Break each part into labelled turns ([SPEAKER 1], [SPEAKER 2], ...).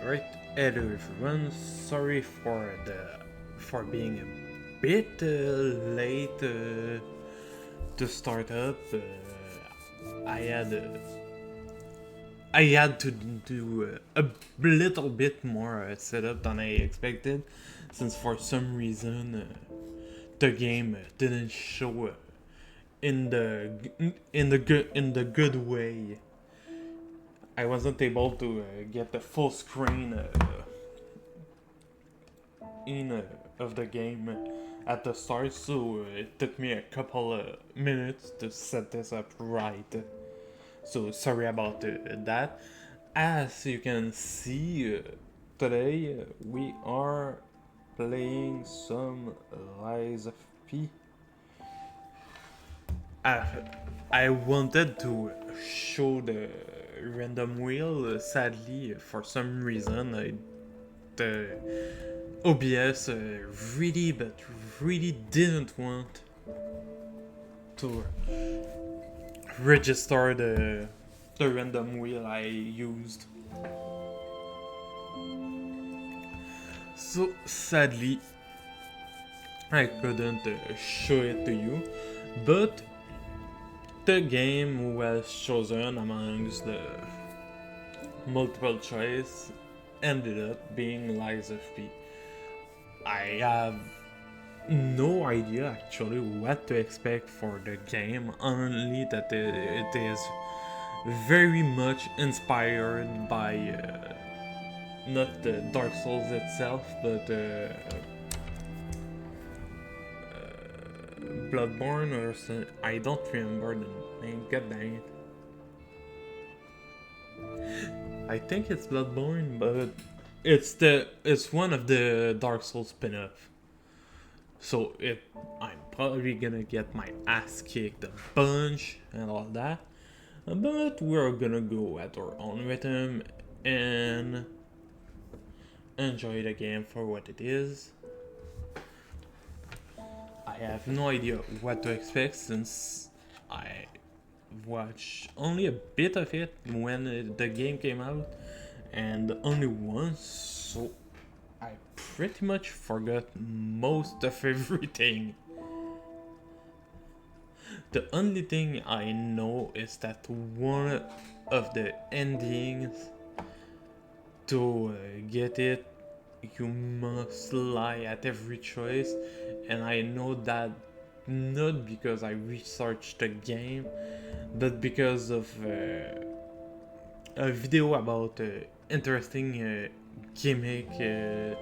[SPEAKER 1] Right, hello everyone. Sorry for being a bit late to start up. I had uh, I had to do a little bit more setup than I expected, since for some reason the game didn't show in the good way. I wasn't able to get the full screen of the game at the start, so it took me a couple of minutes to set this up right. So sorry about that. As you can see, today we are playing some Lies of P. I, I wanted to show the random wheel. Sadly, for some reason, the OBS really, but really didn't want to register the random wheel I used. So sadly, I couldn't show it to you, but the game was chosen amongst the multiple choice ended up being Lies of P. I have no idea actually what to expect for the game, only that it is very much inspired by not the Dark Souls itself, but Bloodborne or some, I don't remember the name. God dang it! I think it's Bloodborne, but it's one of the Dark Souls spin-off. So I'm probably gonna get my ass kicked a bunch and all that, but we're gonna go at our own rhythm and enjoy the game for what it is. I have no idea what to expect since I watched only a bit of it when the game came out, and only once, so I pretty much forgot most of everything. The only thing I know is that one of the endings, to get it, you must lie at every choice, and I know that not because I researched the game, but because of a video about interesting gimmick to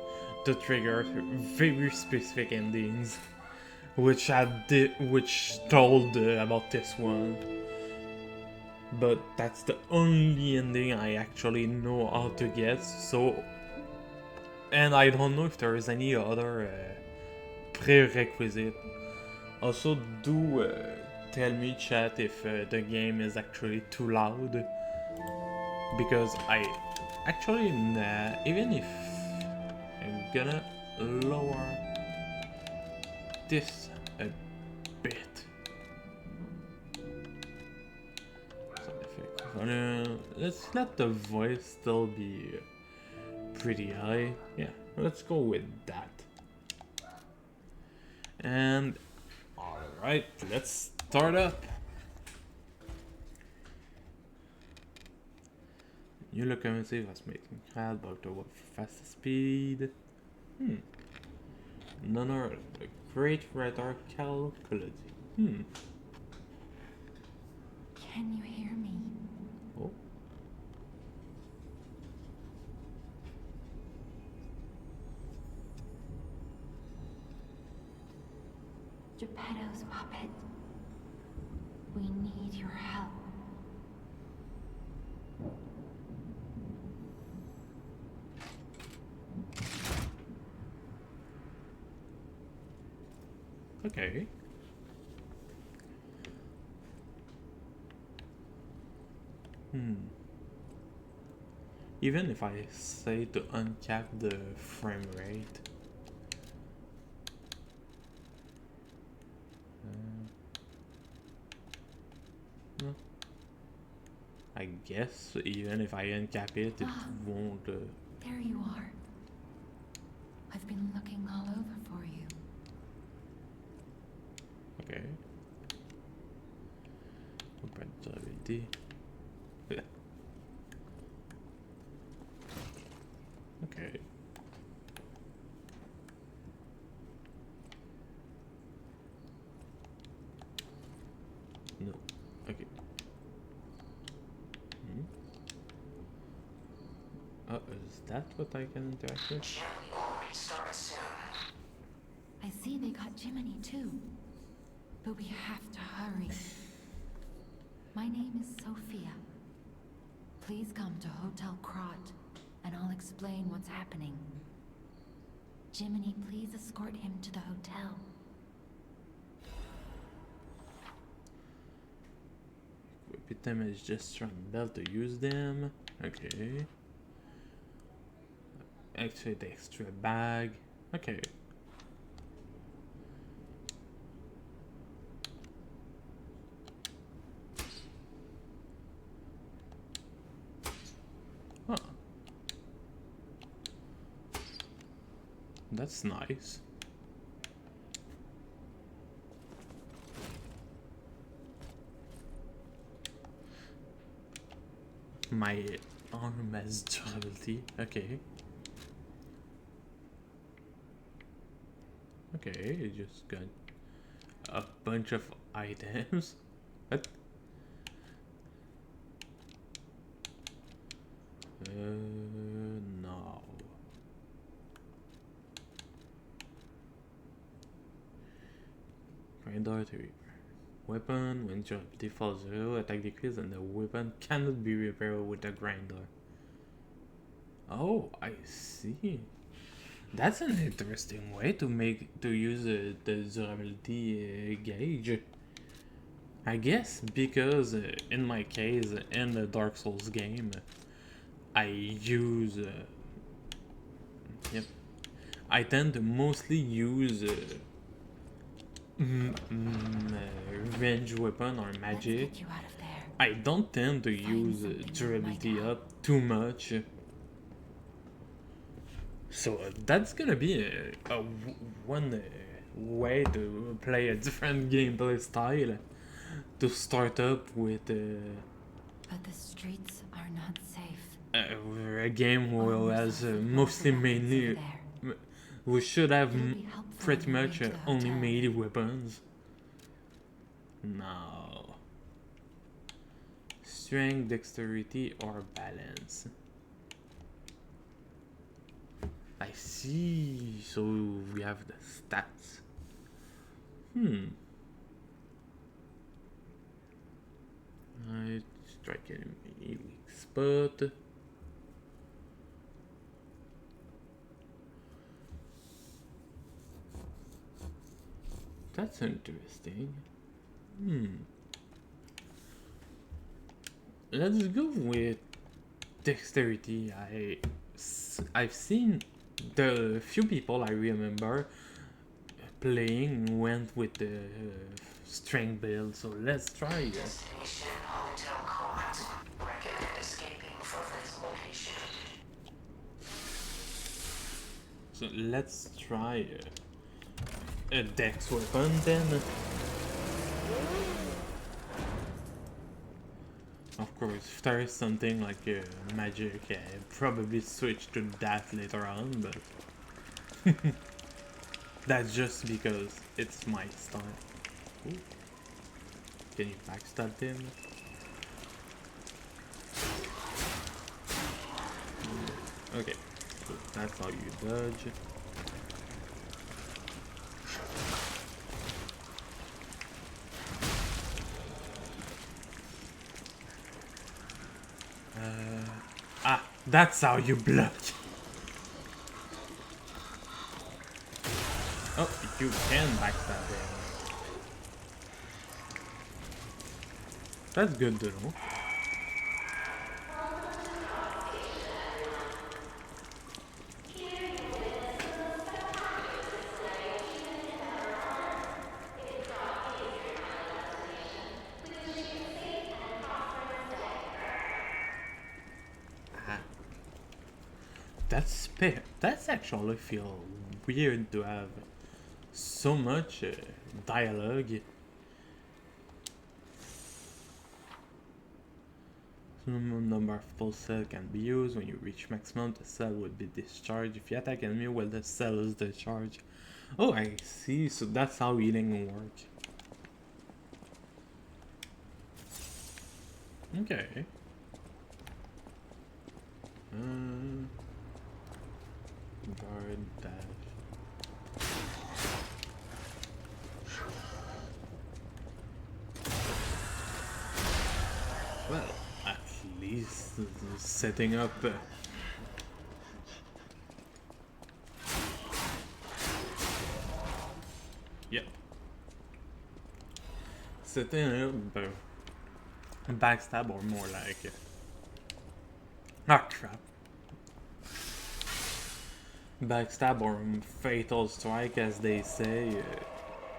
[SPEAKER 1] trigger very specific endings, which told about this one. But that's the only ending I actually know how to get. So, and I don't know if there is any other prerequisite. Also, do tell me, chat, if the game is actually too loud, because I actually, even if I'm gonna lower this a bit. Sound effect. Let's let the voice still be pretty high. Yeah, let's go with that. And alright, let's start up. New locomotive was making crowd about the fastest speed. None other the great writer calculated.
[SPEAKER 2] Can you hear me?
[SPEAKER 1] Oh.
[SPEAKER 2] Geppetto's puppet. We need your help.
[SPEAKER 1] Okay. Even if I say to uncap the frame rate. I guess even if I uncap it, it won't
[SPEAKER 2] There you are. I've been looking all over for you.
[SPEAKER 1] Okay. Pas de durabilité. Okay. No. Okay. Oh, is that what I can interact with?
[SPEAKER 2] I see they got Jiminy too. But we have to hurry. My name is Sophia. Please come to Hotel Krot, and I'll explain what's happening. Jiminy, please escort him to the hotel.
[SPEAKER 1] Equip damage gesture on belt to use them. Okay. Activate the extra bag. Okay. Huh. That's nice. My arm has durability. Okay. Okay, you just got a bunch of items. What? No. Grinder to repair. Weapon, when durability falls 0, attack decrease and the weapon cannot be repaired with a grinder. Oh, I see. That's an interesting way to use the durability gauge. I guess because in my case in the Dark Souls game, I use yep. I tend to mostly use revenge weapon or magic.
[SPEAKER 2] Let's get you out of there.
[SPEAKER 1] I don't tend to use durability up too much. So that's gonna be one way to play a different gameplay style. To start up with
[SPEAKER 2] But the streets are not safe.
[SPEAKER 1] a game who has mostly mainly we should have pretty much only melee weapons. No. Strength, dexterity, or balance. I see. So we have the stats. Right, strike enemy weak spot. That's interesting. Let's go with dexterity. I've seen the few people I remember playing went with the strength build, so let's try it.
[SPEAKER 3] Destination Hotel Krot. Recommend escaping from this location.
[SPEAKER 1] So let's try a dex weapon then. Of course, if there is something like magic, I'll probably switch to that later on, but that's just because it's my style. Ooh. Can you backstab him? Okay, so that's how you dodge. That's how you block. Oh, you can backstab him. That's good to know. That's actually feel weird to have so much dialogue. Minimum number of full cell can be used. When you reach maximum, the cell would be discharged. If you attack enemy while the cell is discharged. Oh, I see. So that's how healing works. Okay. Guard dash. Well, at least setting up. Yep. Setting up backstab or more like. Ah, crap. Backstab or fatal strike, as they say,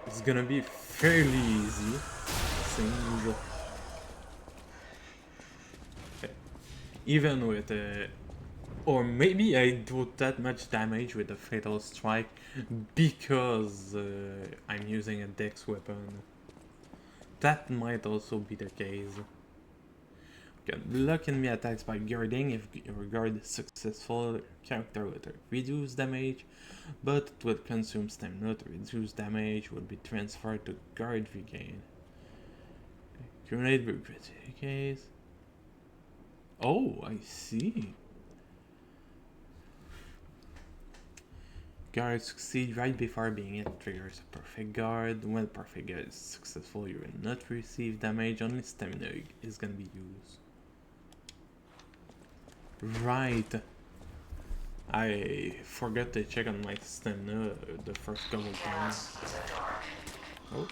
[SPEAKER 1] it's gonna be fairly easy. Seems. Even with or maybe I do that much damage with a fatal strike because I'm using a dex weapon. That might also be the case. Can block enemy attacks by guarding. If your guard is successful, character will reduce damage, but it will consume stamina. To reduce damage will be transferred to guard regain. Grenade will case. Oh, I see. Guard succeed right before being hit triggers a perfect guard. When perfect guard is successful, you will not receive damage. Only stamina is gonna be used. Right. I forgot to check on my stamina the first couple times. Oh.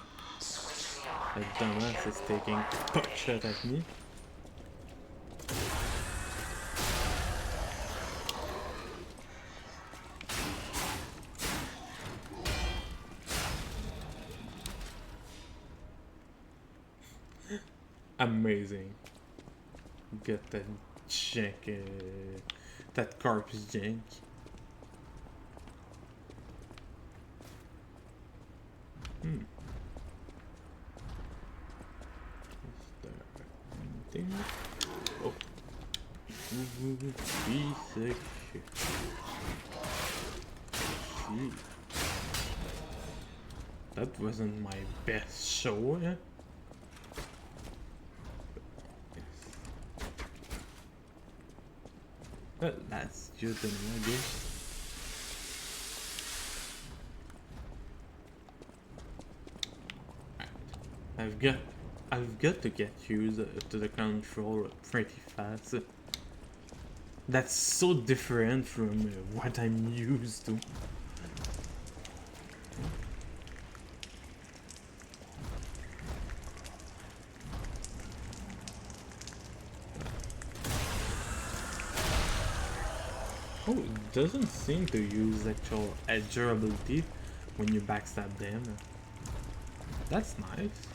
[SPEAKER 1] That dumbass is taking pot shot at me. Amazing. Get that jank, that corpse jank. Is there anything? Oh. Piece of shit. See. That wasn't my best show, eh? Well, that's just an idea. I've got to get used to the control pretty fast. That's so different from what I'm used to. Oh, it doesn't seem to use actual durability when you backstab them. That's nice.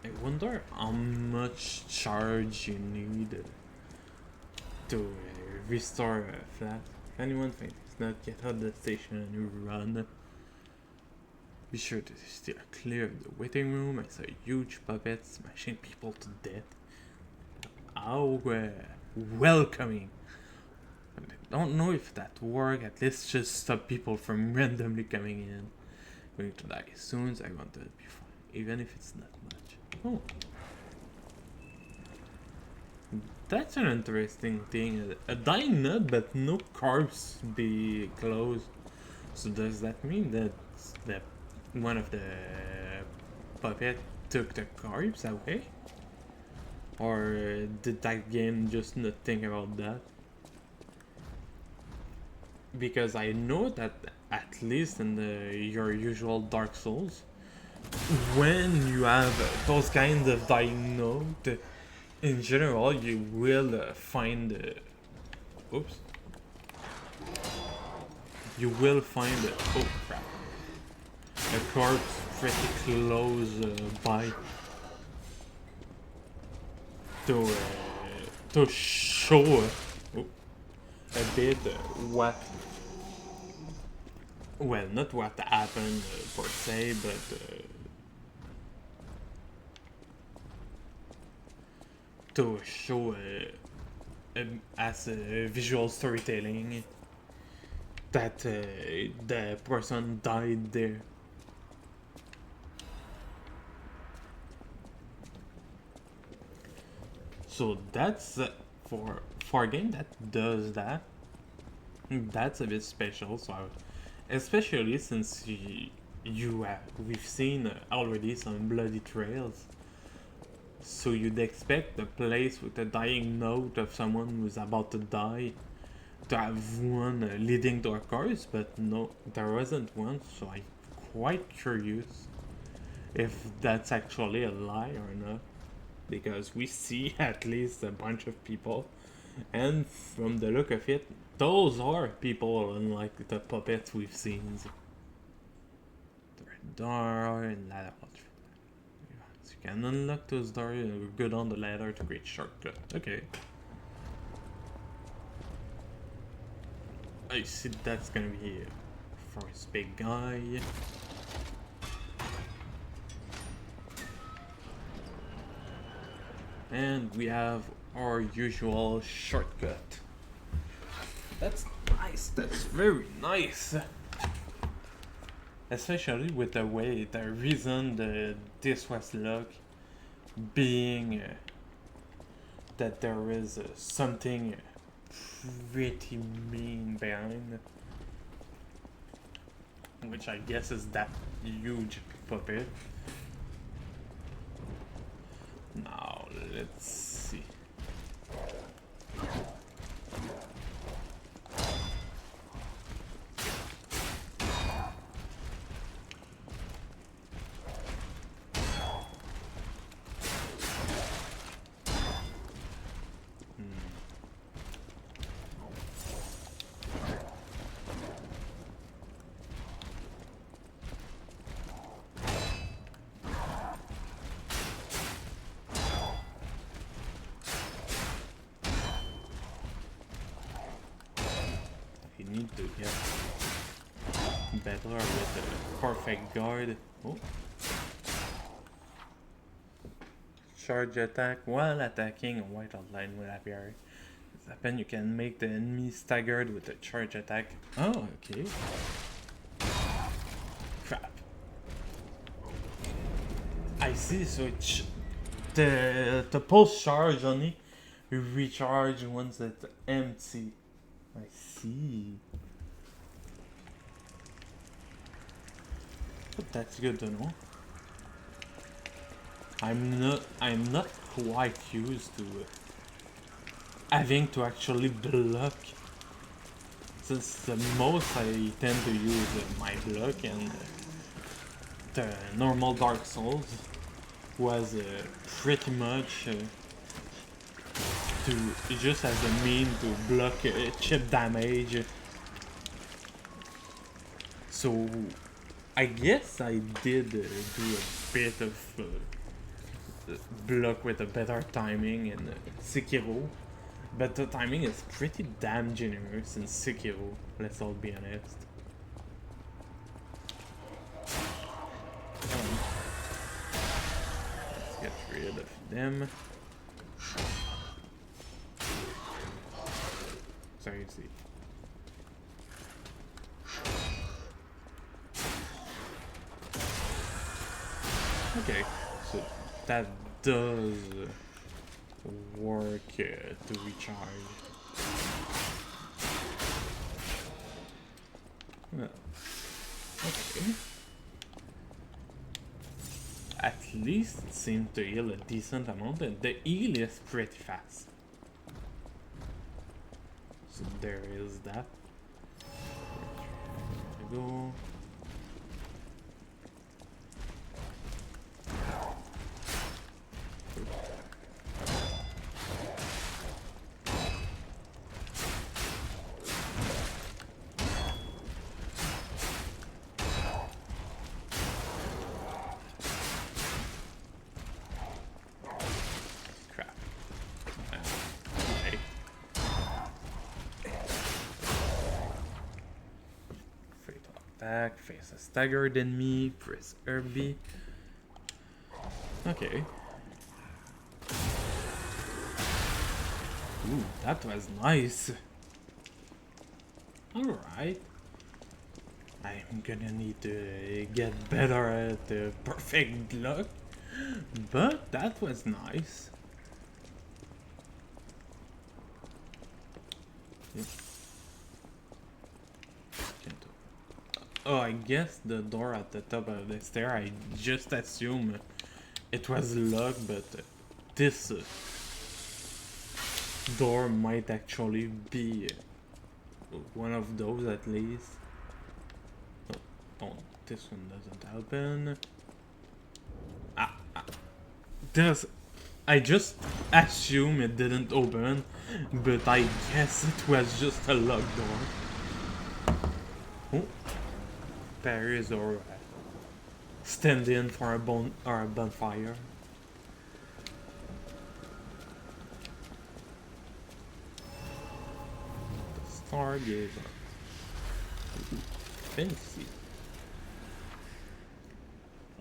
[SPEAKER 1] I wonder how much charge you need to restore a flat. If anyone thinks not, get out of the station and run. Be sure to steer clear of the waiting room. I saw a huge puppet smashing people to death. How welcoming. I don't know if that worked. At least just stop people from randomly coming in. Going to die soon, so I want to be fine, even if it's not much. Oh. That's an interesting thing. A dying nut, but no corpse be closed. So does that mean that one of the puppet took the corpse away? Or did that game just not think about that? Because I know that at least in your usual Dark Souls, when you have those kinds of dying note, in general you will find oops. You will find oh crap. a corpse pretty close by to show a bit what, well, not what happened per se, but to show as a visual storytelling that the person died there. So that's for a game that does that. That's a bit special. So especially since we've seen already some bloody trails. So you'd expect a place with a dying note of someone who's about to die to have one leading to a course, but no, there wasn't one. So I'm quite curious if that's actually a lie or not, because we see at least a bunch of people, and from the look of it, those are people unlike the puppets we've seen. Door and ladder. So you can unlock those doors, go down the ladder to create shortcut. Okay. I see that's gonna be for this big guy. And we have our usual shortcut. That's nice, that's very nice. Especially with the way, the reason this was locked being that there is something pretty mean behind, which I guess is that huge puppet. Now, let's see. Need to get better with a perfect guard. Oh. Charge attack while attacking, a white outline will appear. This happens, you can make the enemy staggered with a charge attack. Oh, okay. Crap. I see, so it's the pulse charge only recharge once it's empty. I see. But that's good to know. I'm not quite used to having to actually block. Since the most I tend to use my block, and the normal Dark Souls was pretty much to just as a mean to block chip damage. So I guess I did do a bit of block with a better timing in Sekiro, but the timing is pretty damn generous in Sekiro, let's all be honest. Let's get rid of them. Seriously. Okay, so that does work to recharge. Well, okay. At least it seemed to heal a decent amount, and the heal is pretty fast. So there is that. There we go. attack, face a staggered enemy, press RB. Okay. Ooh, that was nice. Alright. I'm gonna need to get better at the perfect block. But that was nice. Oh, I guess the door at the top of the stair, I just assume it was locked, but this door might actually be one of those at least. Oh, this one doesn't open. This, I just assume it didn't open, but I guess it was just a locked door. Oh, berries or stand in for a bonfire. The Stargazer. Fancy.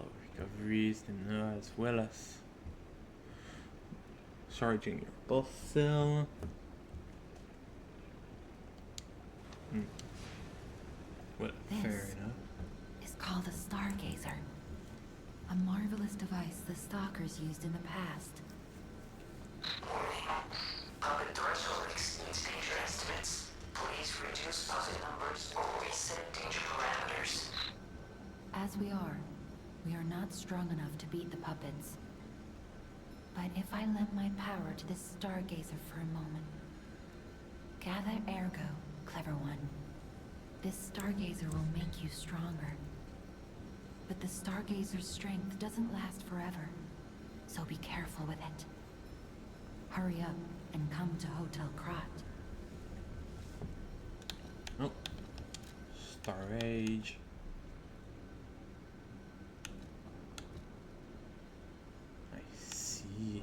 [SPEAKER 1] Oh, recovery, stamina, as well as charging your pulse cell. Well, fair enough.
[SPEAKER 2] Is called a Stargazer. A marvelous device the Stalkers used in the past.
[SPEAKER 3] Warning. Puppet threshold exceeds danger estimates. Please reduce puppet numbers or reset danger parameters.
[SPEAKER 2] As we are not strong enough to beat the puppets. But if I lend my power to this Stargazer for a moment. Gather ergo, clever one. This Stargazer will make you stronger. But the Stargazer's strength doesn't last forever, so be careful with it. Hurry up and come to Hotel Krot.
[SPEAKER 1] Oh, storage. I see.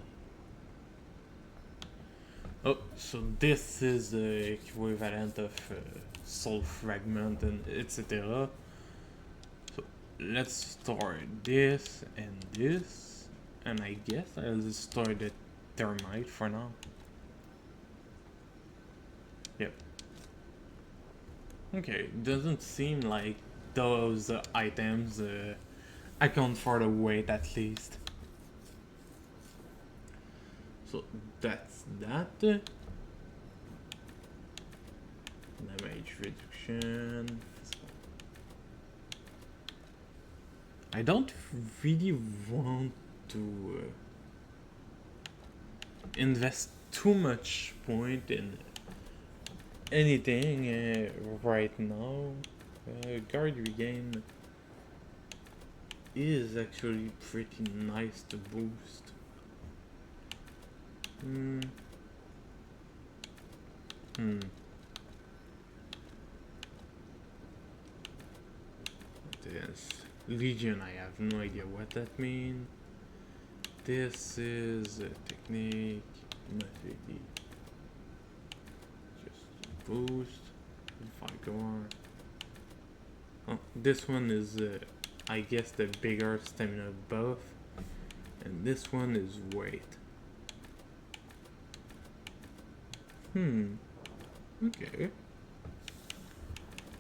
[SPEAKER 1] Oh, so this is the equivalent of soul fragment and etc. So let's store this, and I guess I'll just store the thermite for now. Yep. Okay, doesn't seem like those items account for the weight at least. So that's that. Damage reduction. I don't really want to invest too much point in anything right now. Guard regain is actually pretty nice to boost. This Legion, I have no idea what that means. This is a technique, not really. Just boost. Vigor. Oh, this one is, I guess, the bigger stamina buff, and this one is weight. Okay.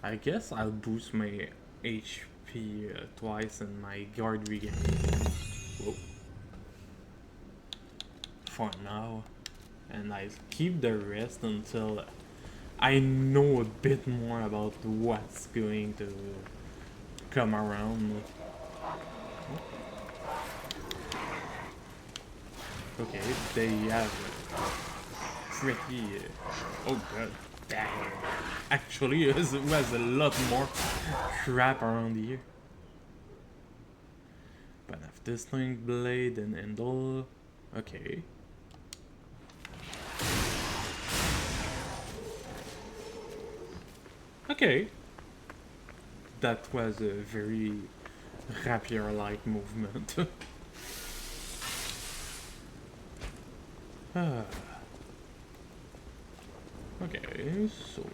[SPEAKER 1] I guess I'll boost my HP twice and my guard regain. Whoa. For now. And I'll keep the rest until I know a bit more about what's going to come around. Okay, they have pretty... oh god damn. Actually, it was a lot more crap around here. But I have this link blade and handle. Okay. Okay. That was a very rapier-like movement. Okay, so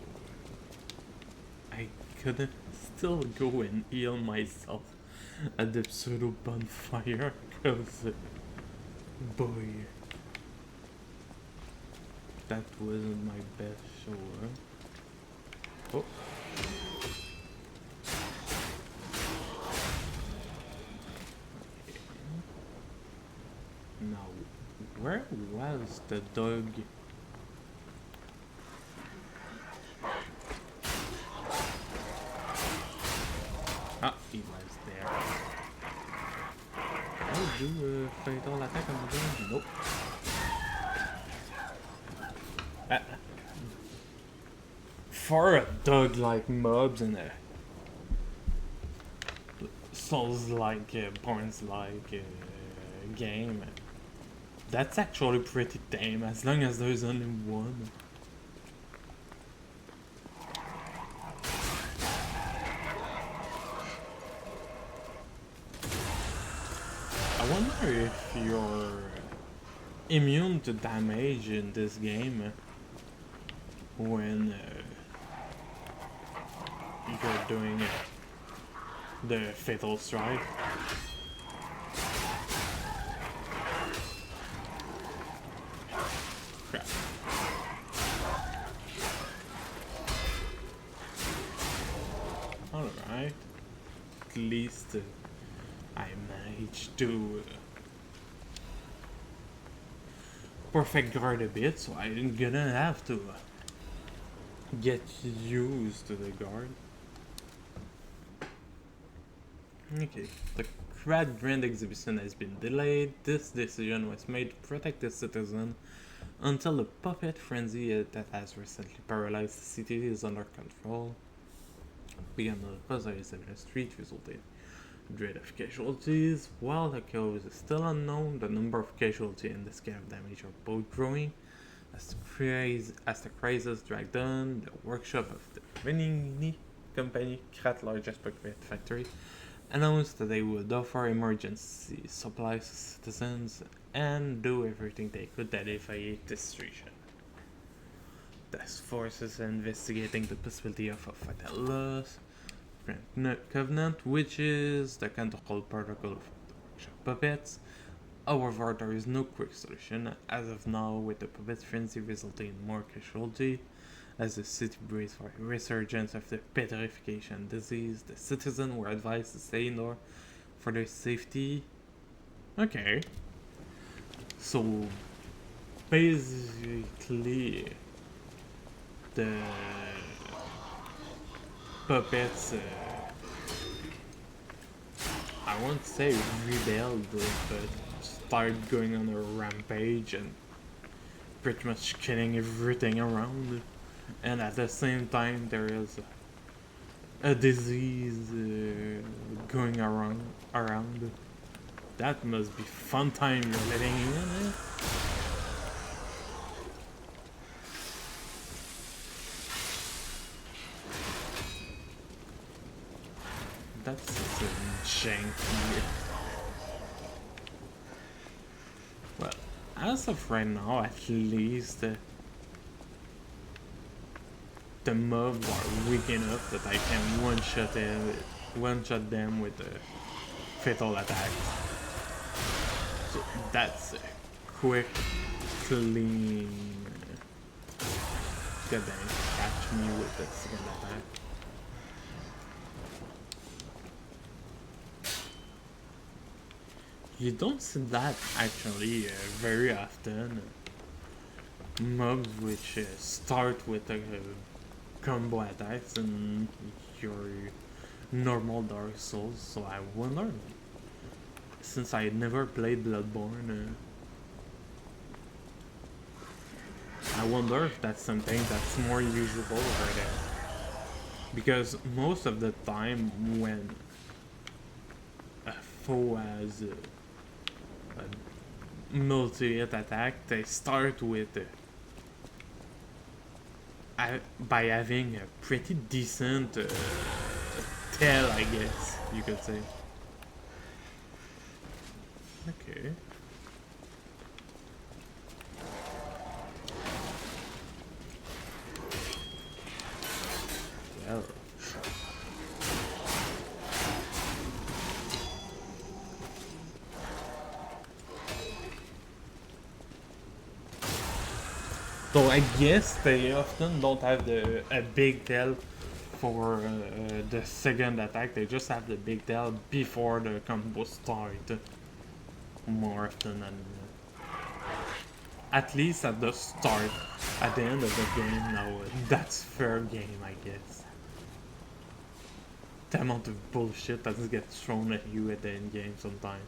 [SPEAKER 1] I I could still go and heal myself at the pseudo bonfire, cause boy, that wasn't my best show. Huh? Oh. Now, where was the dog? Ah, he was there. Oh, do fatal attack on the dog? Nope. Ah. For a dog-like mobs in a Souls-like, Barnes-like game, that's actually pretty tame as long as there's only one. I wonder if you're immune to damage in this game when you're doing the fatal strike. Crap. Alright. At least I managed to perfect guard a bit, so I'm gonna have to get used to the guard. Okay, the Crad Grand Exhibition has been delayed. This decision was made to protect the citizen until the puppet frenzy that has recently paralyzed the city is under control. Began the puzzles in the street resulted in dread of casualties. While the cause is still unknown, the number of casualties and the scale of damage are both growing. As the crisis dragged on, the workshop of the Renini company, Krat's largest puppet factory, announced that they would offer emergency supplies to citizens and do everything they could to alleviate the situation. Task forces are investigating the possibility of a fatal loss. Covenant, which is the control protocol of the workshop puppets. However, there is no quick solution as of now, with the puppet frenzy resulting in more casualty. As the city braced for a resurgence of the petrification disease, the citizens were advised to stay indoors for their safety. Okay. So, basically, the puppets, I won't say rebelled, but started going on a rampage and pretty much killing everything around. And at the same time, there is a disease going around. That must be fun time you're letting in, eh? That's janky. Well, as of right now, at least the mobs are weak enough that I can one-shot them with a fatal attack. So that's a quick, clean. God dang, catch me with the second attack. You don't see that actually very often. Mobs which start with combo attacks and your normal Dark Souls, so I wonder, since I never played Bloodborne, I wonder if that's something that's more usable over there. Because most of the time when a foe has a multi-hit attack, they start with by having a pretty decent tail, I guess you could say. Okay. Well, So I guess they often don't have a big tail for the second attack. They just have the big tail before the combo start. More often than at least at the start. At the end of the game, no, that's fair game, I guess. The amount of bullshit that gets thrown at you at the end game sometimes.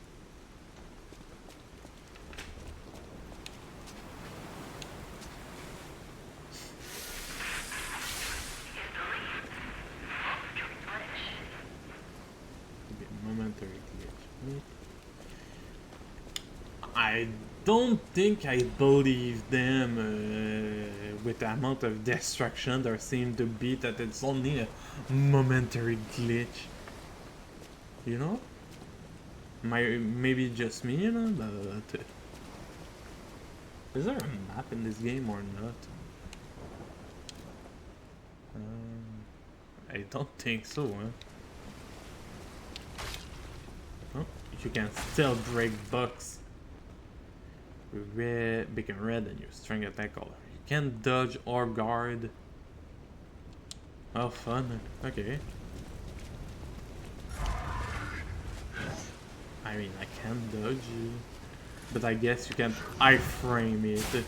[SPEAKER 1] Momentary glitch. I don't think I believe them with the amount of destruction there seems to be, that it's only a momentary glitch. You know? Maybe just me, you know? But, is there a map in this game or not? I don't think so, huh? Oh, you can still break bucks. Red, become red and your string attack color. You can dodge or guard. Oh, fun. Okay. I mean, I can dodge, but I guess you can iframe it.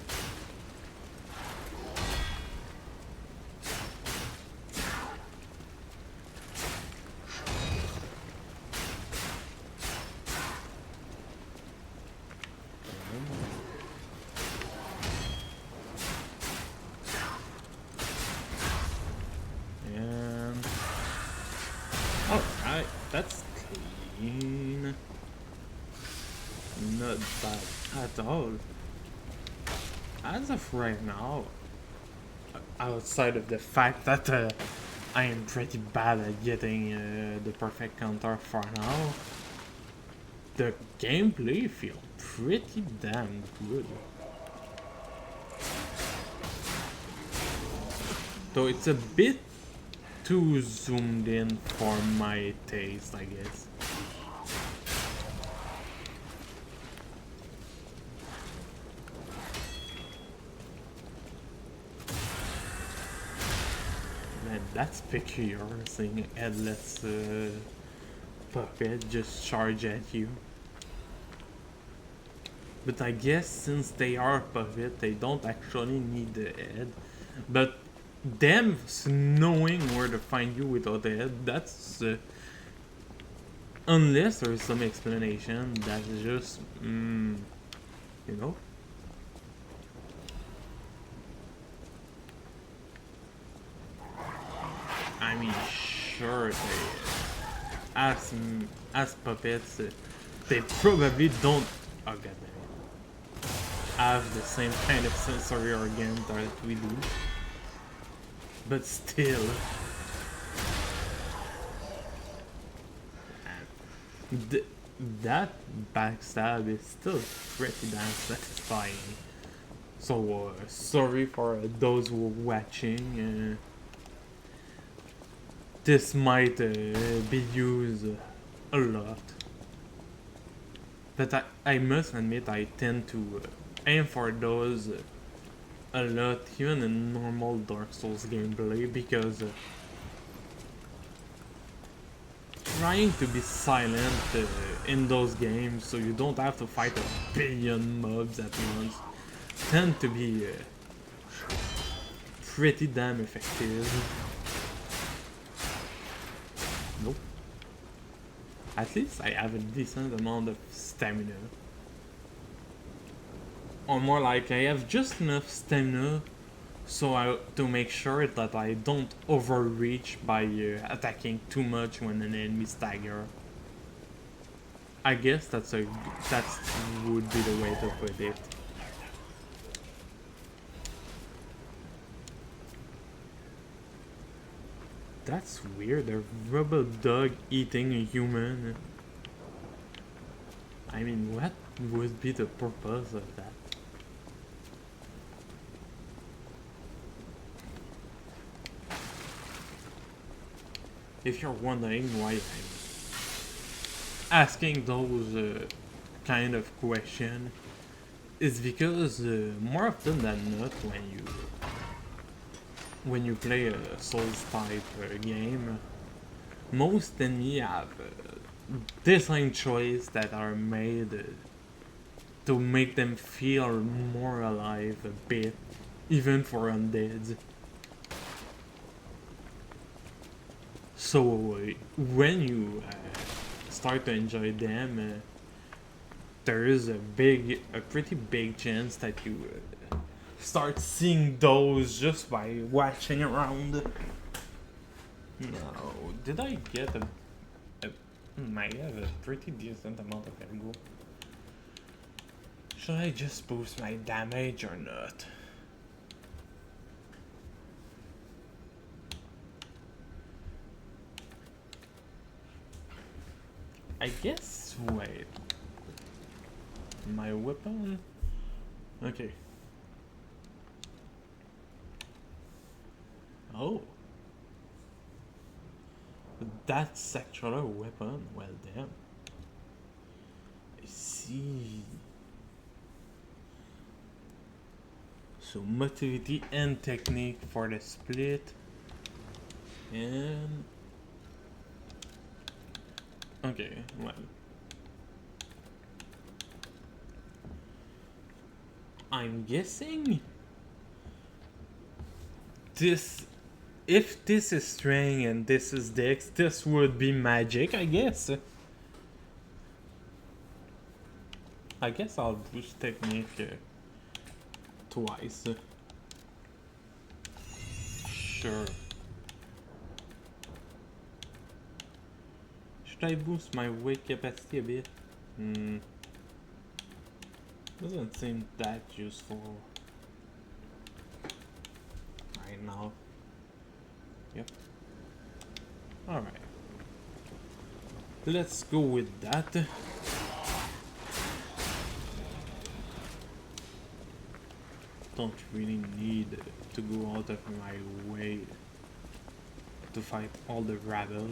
[SPEAKER 1] Alright, that's clean. Not bad at all. As of right now, outside of the fact that I am pretty bad at getting the perfect counter for now, the gameplay feels pretty damn good. Though it's a bit too zoomed in for my taste, I guess. Man, that's peculiar, seeing a headless puppet just charge at you. But I guess since they are puppet, they don't actually need the head. But them knowing where to find you without the head, that's unless there's some explanation, that's just you know. I mean, sure, they as puppets, they probably don't. Oh god damn it, have the same kind of sensory organ that we do. But still, that backstab is still pretty damn satisfying. So sorry for those who are watching. This might be used a lot, but I must admit I tend to aim for those a lot, even in normal Dark Souls gameplay, because trying to be silent in those games so you don't have to fight a billion mobs at once tend to be pretty damn effective. Nope. At least I have a decent amount of stamina. Or more like, I have just enough stamina so to make sure that I don't overreach by attacking too much when an enemy stagger. I guess that would be the way to put it. That's weird, a rubber dog eating a human. I mean, what would be the purpose of that? If you're wondering why I'm asking those kind of question, is because more often than not, when you play a Souls type game, most enemies have design choices that are made to make them feel more alive a bit, even for undead. So when you start to enjoy them, there is a pretty big chance that you start seeing those just by watching around. Now, did I get I have a pretty decent amount of ego. Should I just boost my damage or not? I guess, wait. My weapon? Okay. Oh. That's actually a weapon. Well, damn. I see. So, motility and technique for the split. And... okay, well. I'm guessing... this... if this is strength and this is dex, this would be magic, I guess. I guess I'll boost technique twice. Sure. Should I boost my weight capacity a bit? Doesn't seem that useful right now. Yep. Alright. Let's go with that. Don't really need to go out of my way to fight all the rabble.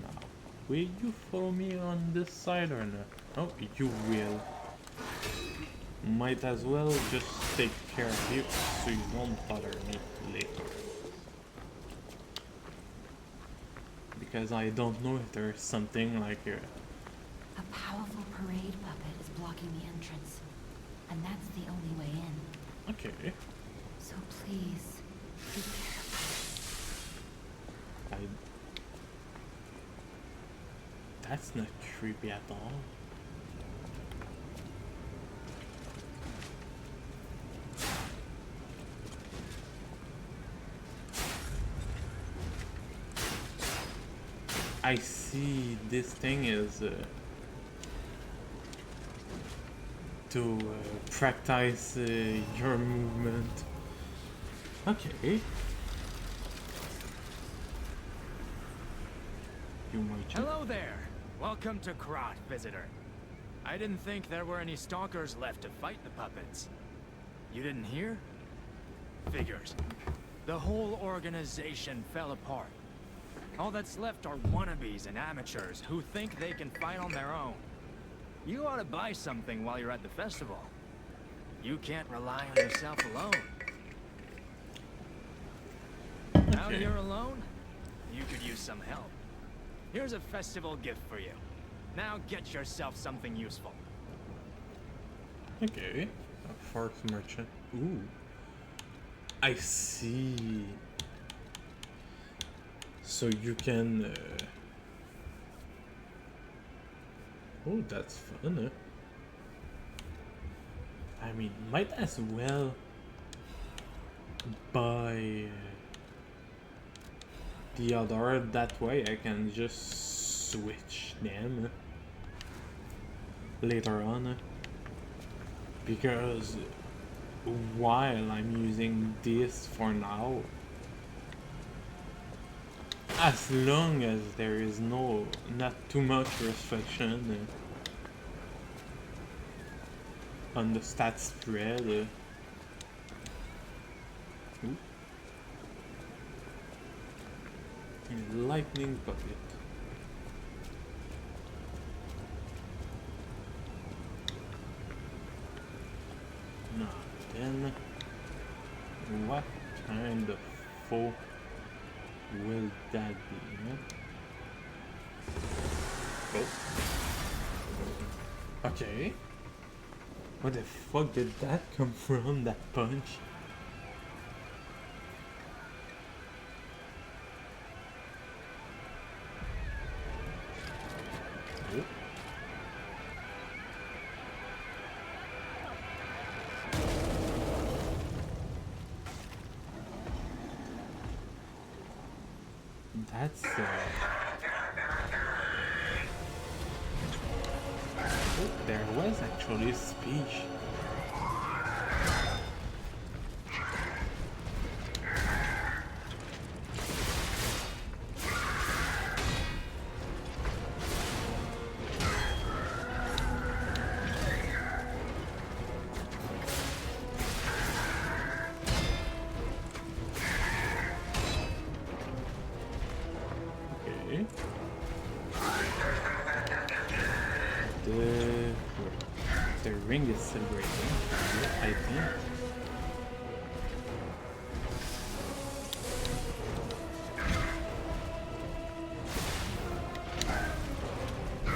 [SPEAKER 1] Now, will you follow me on this side or not? Oh, you will. Might as well just take care of you so you won't bother me later. Because I don't know if there's something like
[SPEAKER 2] A powerful parade puppet is blocking the entrance, and that's the only way in.
[SPEAKER 1] okay.
[SPEAKER 2] So please, be careful.
[SPEAKER 1] That's not creepy at all. I see this thing is to practice your movement. Okay. You might.
[SPEAKER 4] Hello there. Welcome to Krot, visitor. I didn't think there were any stalkers left to fight the puppets. You didn't hear? Figures. The whole organization fell apart. All that's left are wannabes and amateurs who think they can fight on their own. You ought to buy something while you're at the festival. You can't rely on yourself alone. Now you're alone, you could use some help. Here's a festival gift for you. Now get yourself something useful.
[SPEAKER 1] Okay. A fork merchant. Ooh. I see. So you can... oh, that's fun, huh? I mean, might as well buy the other. That way I can just switch them later on. Because while I'm using this for now, as long as there is not too much restriction on the stat spread. Lightning bucket. info will that be? Huh? Oh. Okay. Where the fuck did that come from, that punch? Oh. That's oh, there was actually a speech. Okay. The ring is celebrating, I think.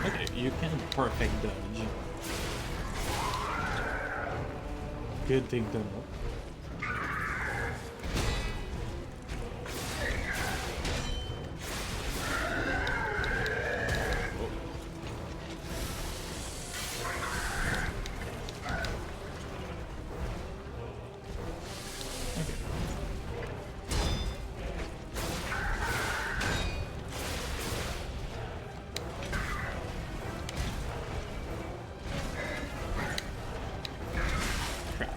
[SPEAKER 1] Okay, you can perfect dodge. Good thing to know. Crap.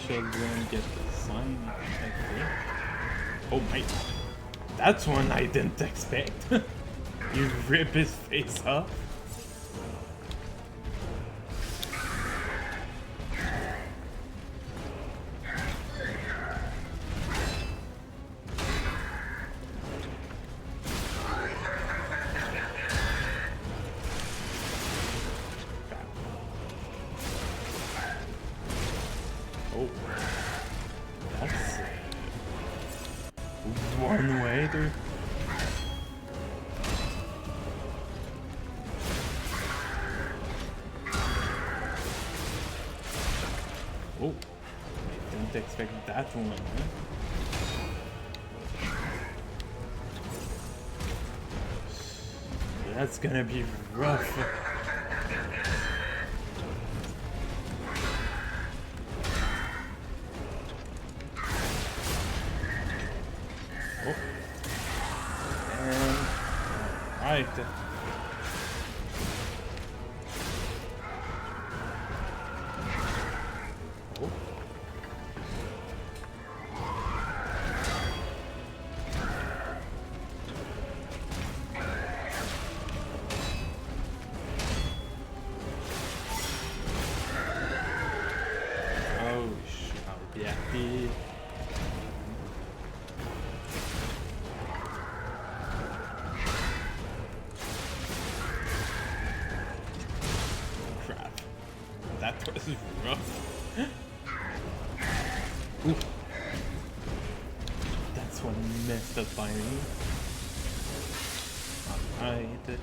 [SPEAKER 1] Children get the sign, I think. Oh my. That's one I didn't expect. You rip his face off. Oh, that's one way to. Oh, I didn't expect that one. Huh? That's gonna be rough. Oh. And right. Oh. Oh, I'll be happy. Crap. That was rough. Ooh. That's what messed up by me. Alright.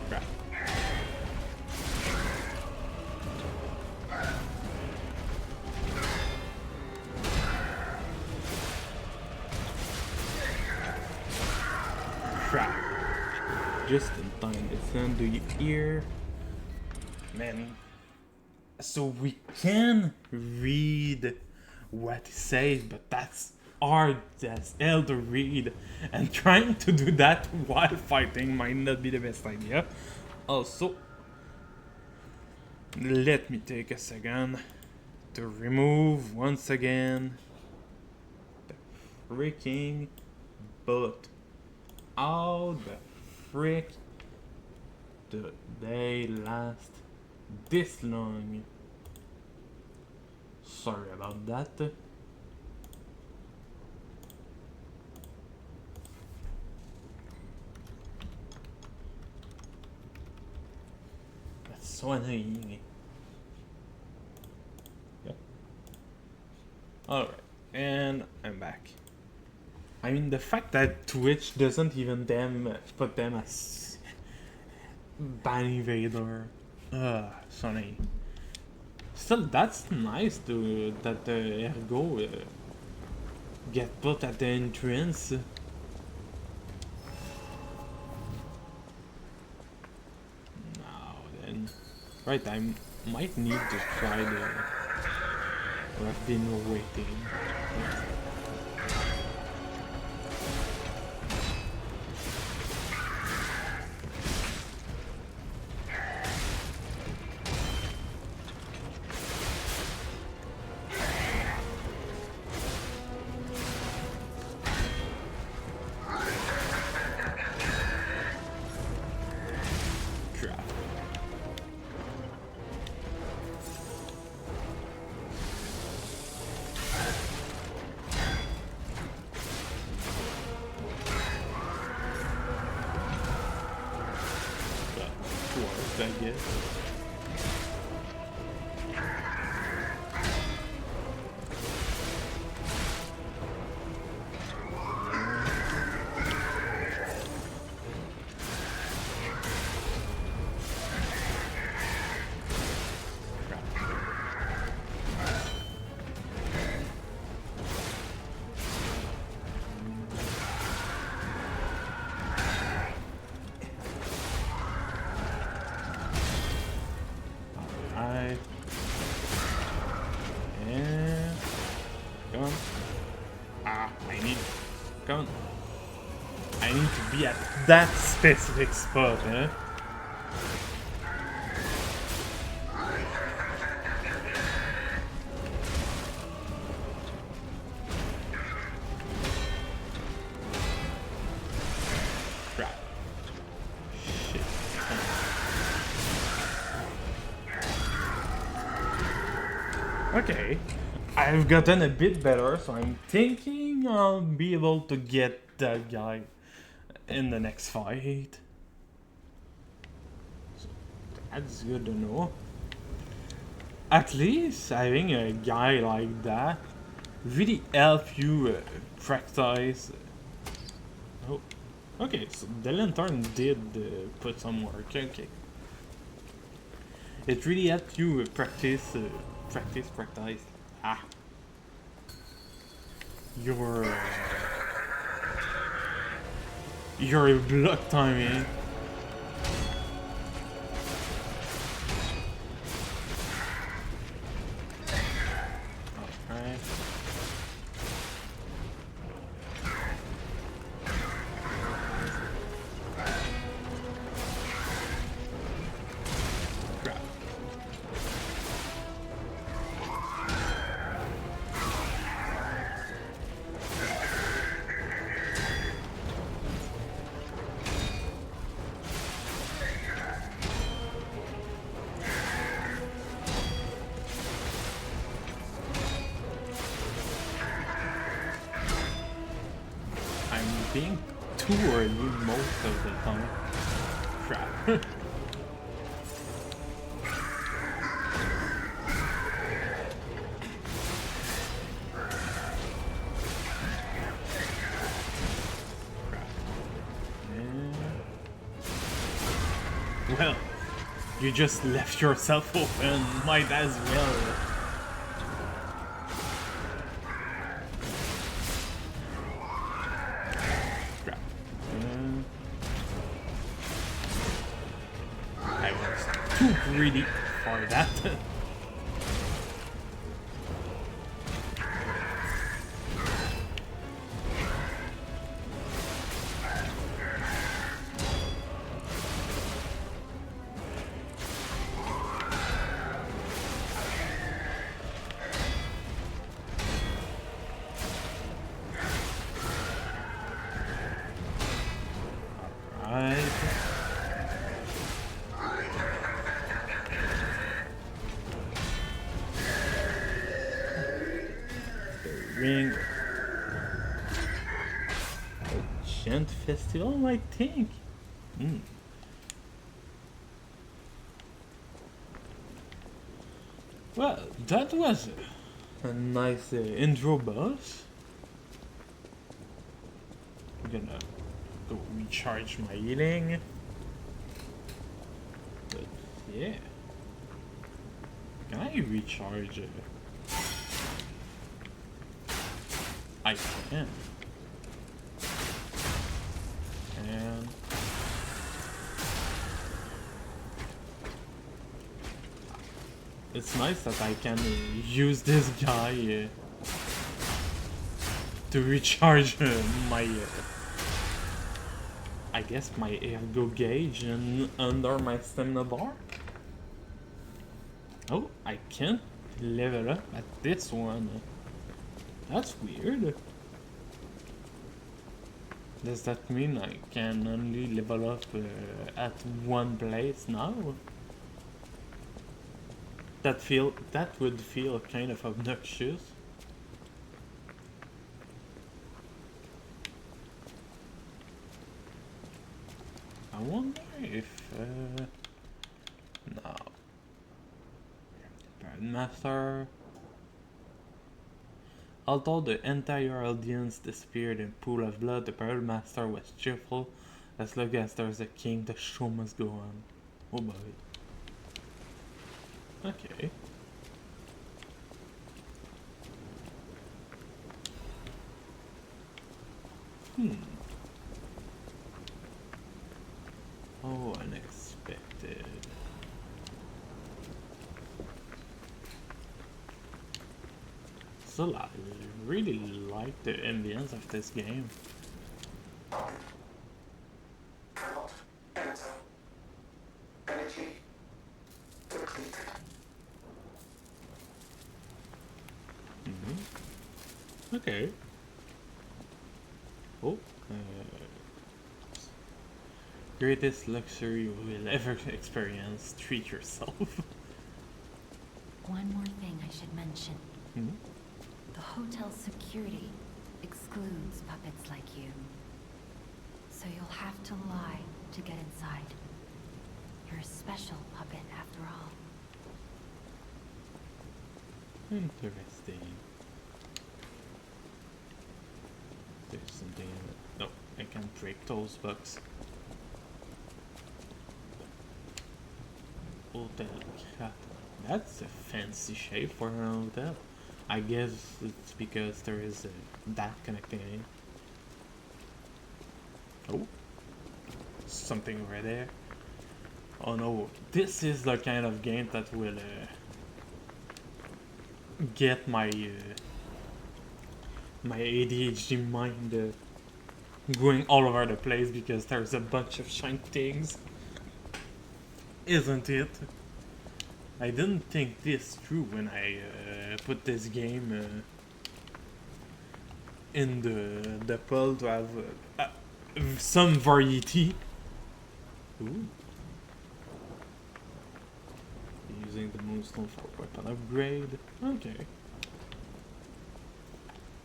[SPEAKER 1] Crap. Crap. Just in time. It's under your ear. Man. So we can read what he says, but that's hard as hell to read. And trying to do that while fighting might not be the best idea. Also, let me take a second to remove once again the freaking bullet. How the frick they last this long. Sorry about that. That's so annoying. Yep. Alright, and I'm back. I mean, the fact that Twitch doesn't even put them as Bunny Vader. Sorry. Still, that's nice to that the Ergo get put at the entrance. Now then, right, I might need to try the. I've been waiting. I guess. I need to be at that specific spot, eh? Crap. Shit. Okay. I've gotten a bit better, so I'm thinking I'll be able to get that guy in the next fight. So that's good to know. At least having a guy like that really help you practice. Oh, okay. So the lantern did put some work. Okay, it really helped you practice. Practice. Ah, your block timing. Alright. Crap. Being too early most of the time. Crap. Well, you just left yourself open. Might as well. Too greedy for that. ring. A giant festival, I think. Well, that was a nice intro boss. I'm gonna go recharge my healing. But yeah. Can I recharge? I can. And it's nice that I can use this guy to recharge my, I guess my ergo gauge and under my stamina bar. Oh, I can't level up at this one. That's weird. Does that mean I can only level up at one place now? That would feel kind of obnoxious. I wonder if no. Master. Although the entire audience disappeared in a pool of blood, the Parade Master was cheerful. As long as there's a king, the show must go on. Oh boy. Okay. Oh, unexpected. So I really like the ambience of this game.
[SPEAKER 3] Cannot enter. Energy depleted.
[SPEAKER 1] Okay. Oh. Greatest luxury you will ever experience. Treat yourself.
[SPEAKER 2] One more thing I should mention. The hotel's security excludes puppets like you. So you'll have to lie to get inside. You're a special puppet after all.
[SPEAKER 1] Interesting. There's something in it. No, I can't break those bugs. Hotel cat. That's a fancy shape for an hotel. I guess it's because there is that connecting in. Oh, something right there. Oh no, this is the kind of game that will get my my ADHD mind going all over the place because there's a bunch of shiny things. Isn't it? I didn't think this through when I put this game in the poll to have some variety. Ooh. Using the moonstone for weapon upgrade. Okay.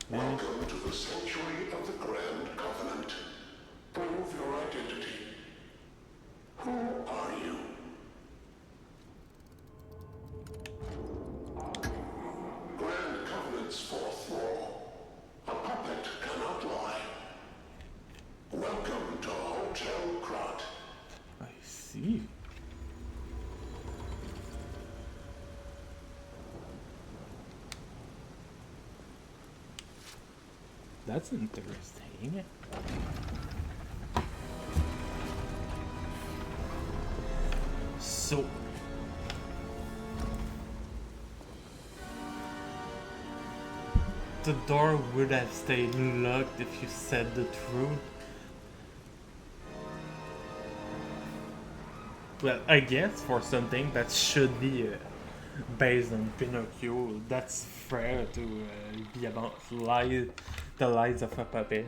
[SPEAKER 5] Welcome to the sanctuary of the Grand Covenant. Prove your identity. Who are you? Grand Covenant's fourth law. A puppet cannot lie. Welcome to Hotel Krat.
[SPEAKER 1] I see. That's interesting. So the door would have stayed locked if you said the truth. Well, I guess for something that should be based on Pinocchio, that's fair to be about the lies of a puppet.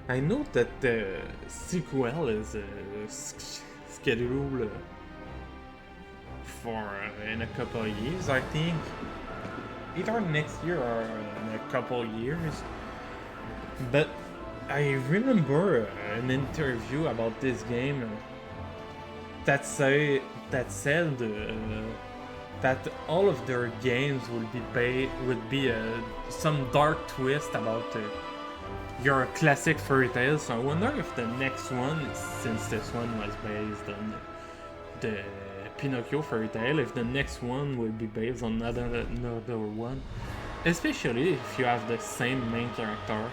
[SPEAKER 1] I know that the sequel is scheduled for in a couple of years, I think. Either next year or in a couple of years. But I remember an interview about this game that said that all of their games would be some dark twist about your classic fairy tale. So I wonder if the next one, since this one was based on the Pinocchio fairy tale, if the next one will be based on another one, especially if you have the same main character.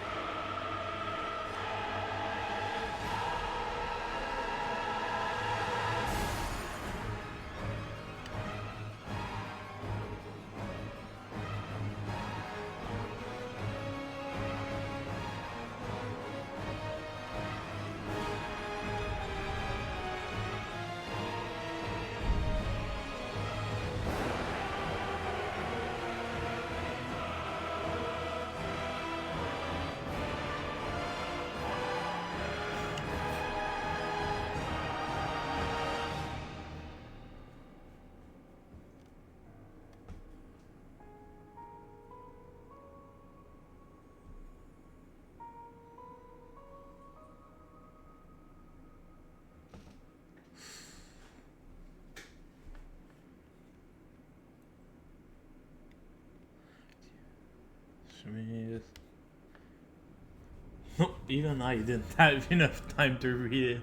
[SPEAKER 1] Even I didn't have enough time to read it.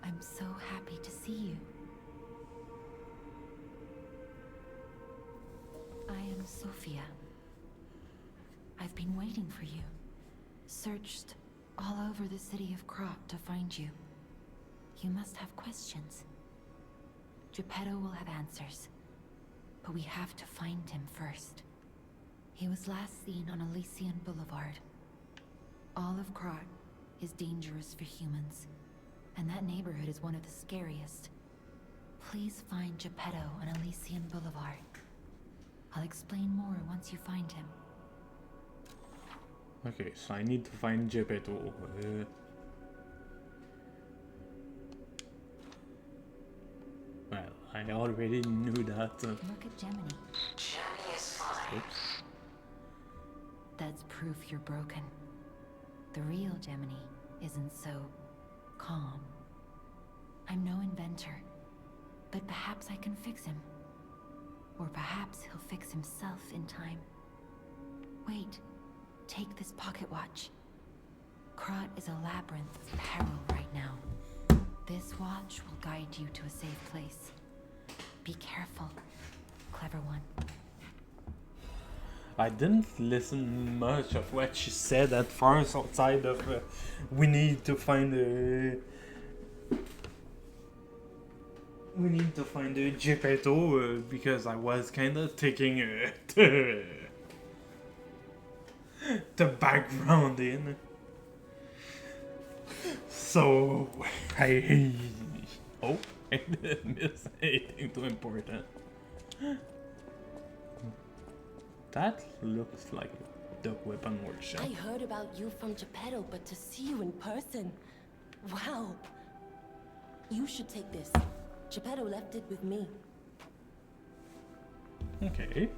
[SPEAKER 2] I'm so happy to see you. I am Sophia. I've been waiting for you. Searched all over the city of Krot to find you. You must have questions. Geppetto will have answers. But we have to find him first. He was last seen on Elysian Boulevard. All of Krot is dangerous for humans. And that neighborhood is one of the scariest. Please find Geppetto on Elysian Boulevard. I'll explain more once you find him.
[SPEAKER 1] Okay, so I need to find Geppetto. Well, I already knew that.
[SPEAKER 2] Look at Gemini.
[SPEAKER 3] Jenny is fine.
[SPEAKER 1] Oops.
[SPEAKER 2] That's proof you're broken. The real Gemini isn't so calm. I'm no inventor, but perhaps I can fix him. Or perhaps he'll fix himself in time. Wait, take this pocket watch. Krot is a labyrinth of peril right now. This watch will guide you to a safe place. Be careful, clever one.
[SPEAKER 1] I didn't listen much of what she said at first outside of we need to find a Geppetto because I was kind of taking the background in. So I hope I didn't miss anything too important. That looks like the weapon workshop.
[SPEAKER 6] I heard about you from Geppetto, but to see you in person... Wow! You should take this. Geppetto left it with me.
[SPEAKER 1] Okay.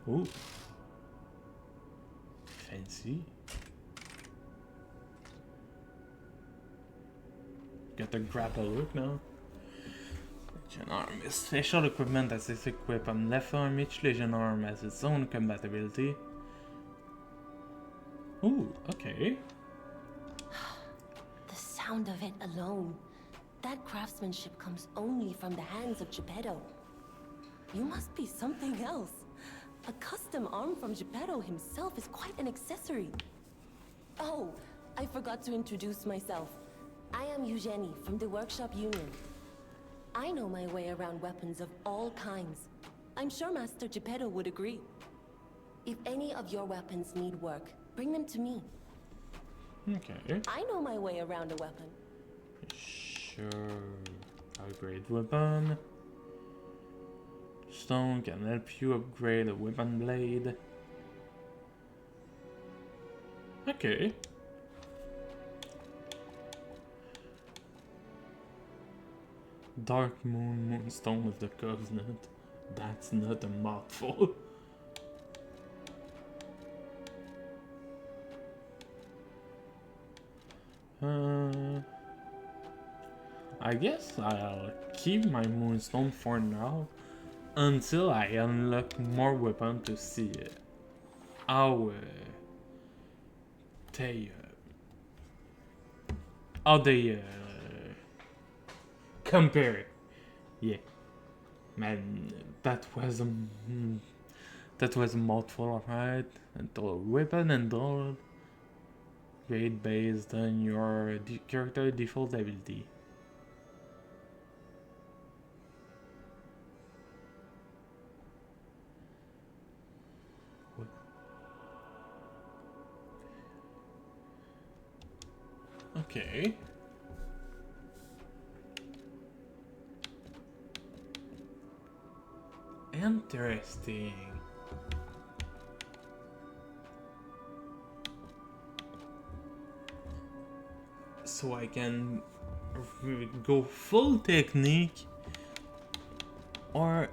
[SPEAKER 1] Ooh. Fancy. Get the grapple look now. Legion Arm is special equipment as is equipped on left arm. Each Legion Arm has its own compatibility. Ooh, okay.
[SPEAKER 6] The sound of it alone. That craftsmanship comes only from the hands of Geppetto. You must be something else. A custom arm from Geppetto himself is quite an accessory. Oh, I forgot to introduce myself. I am Eugenie from the Workshop Union. I know my way around weapons of all kinds. I'm sure Master Geppetto would agree. If any of your weapons need work, Bring them to me.
[SPEAKER 1] Okay.
[SPEAKER 6] I know my way around a weapon.
[SPEAKER 1] Sure. Upgrade weapon. Stone can help you upgrade a weapon blade. Okay. Dark Moon, Moonstone of the Covenant. That's not a mouthful. I guess I'll keep my Moonstone for now until I unlock more weapons to see how they compare. Yeah, man, that was a mouthful, right? Until weapon and all grade based on your character default ability. Okay. Interesting. So I can go full technique or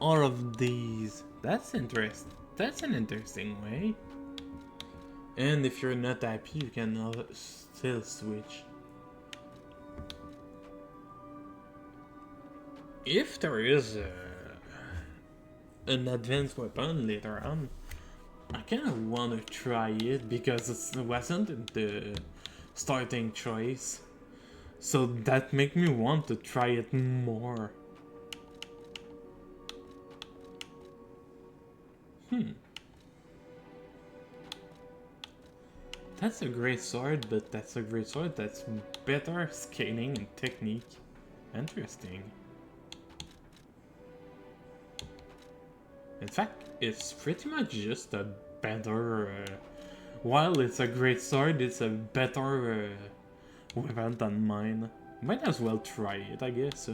[SPEAKER 1] all of these. That's interesting. That's an interesting way. And if you're not happy, you can still switch. If there is an advanced weapon later on, I kind of want to try it because it wasn't the starting choice. So that make me want to try it more. That's a great sword, but that's a great sword that's better scaling and technique. Interesting. In fact, it's pretty much just a better... while it's a great sword, it's a better weapon than mine. Might as well try it, I guess.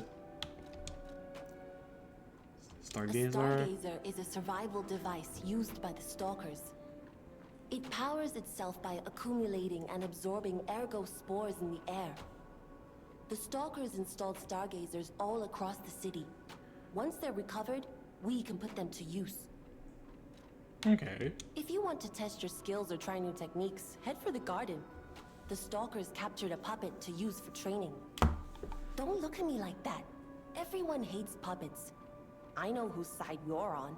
[SPEAKER 1] Stargazer.
[SPEAKER 6] A stargazer is a survival device used by the stalkers. It powers itself by accumulating and absorbing ergo spores in the air. The stalkers installed stargazers all across the city. Once they're recovered, we can put them to use.
[SPEAKER 1] Okay.
[SPEAKER 6] If you want to test your skills or try new techniques, head for the garden. The stalkers captured a puppet to use for training. Don't look at me like that. Everyone hates puppets. I know whose side you're on.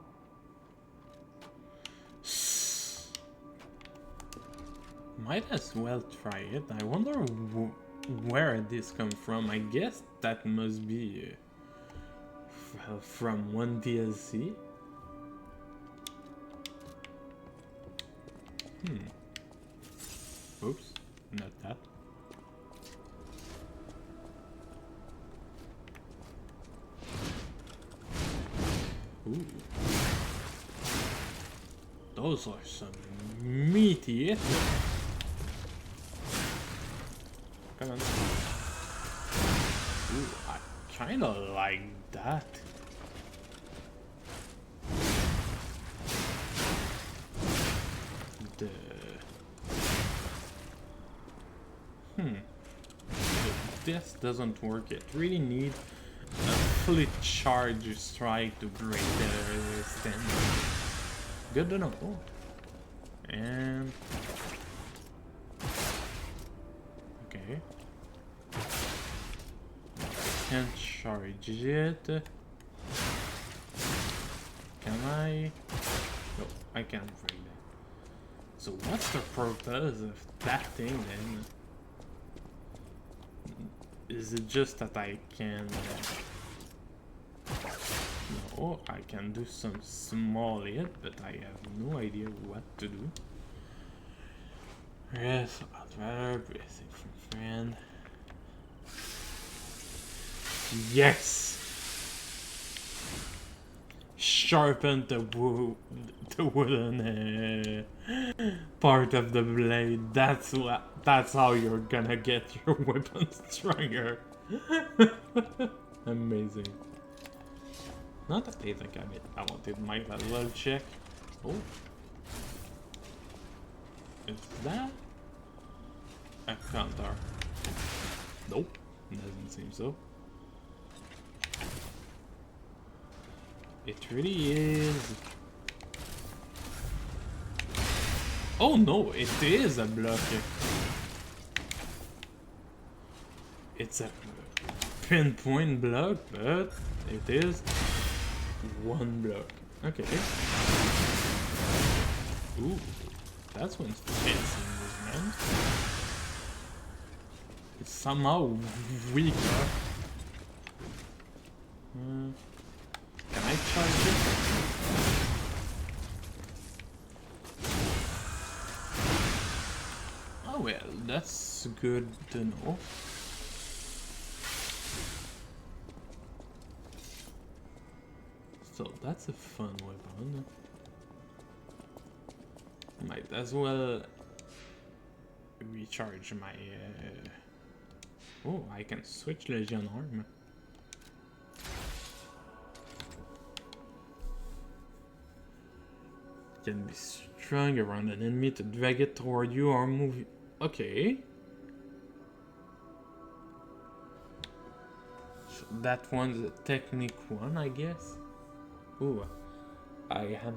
[SPEAKER 1] Might as well try it. I wonder where this come from. I guess that must be from one DLC. Oops, not that. Ooh. Those are some meaty hits. Come on. Ooh, I kinda like that. This doesn't work. It really needs a fully charged strike to break the stand. Good to know. And okay, can't charge it. Can I? No, I can't break that. So what's the purpose of that thing then? Is it just that I can... No, I can do some small hit, but I have no idea what to do. Yes, I'd rather blessing from friend. Yes! sharpen the wooden part of the blade. That's how you're gonna get your weapon stronger. Amazing. Not that I think I wanted my level check. Oh. Is that a counter? Nope. Doesn't seem so. It really is. Oh no, it is a block. It's a pinpoint block, but it is one block. Okay. Ooh, that's one fancy movement. It's somehow weaker. Can I charge it? Oh well, that's good to know. So that's a fun weapon. Might as well recharge my... Oh, I can switch Legion arm. Can be strung around an enemy to drag it toward you or move... Okay. So that one's a technique one, I guess. Ooh, I am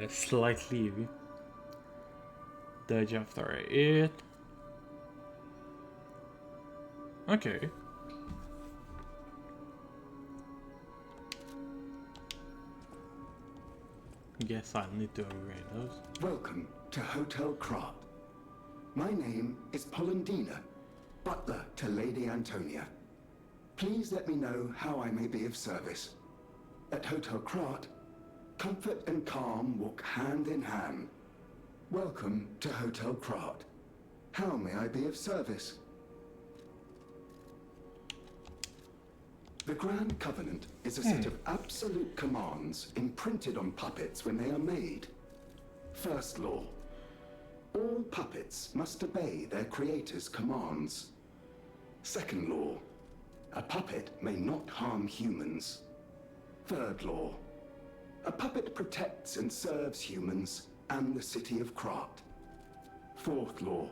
[SPEAKER 1] slightly dodge after I hit. Okay. Guess I'll need to upgrade those.
[SPEAKER 5] Welcome to Hotel Krat. My name is Polendina, butler to Lady Antonia. Please let me know how I may be of service. At Hotel Krat, comfort and calm walk hand in hand. Welcome to Hotel Krat. How may I be of service? The Grand Covenant is a set of absolute commands imprinted on puppets when they are made. First law. All puppets must obey their creator's commands. Second law. A puppet may not harm humans. Third law. A puppet protects and serves humans and the city of Krat. Fourth law.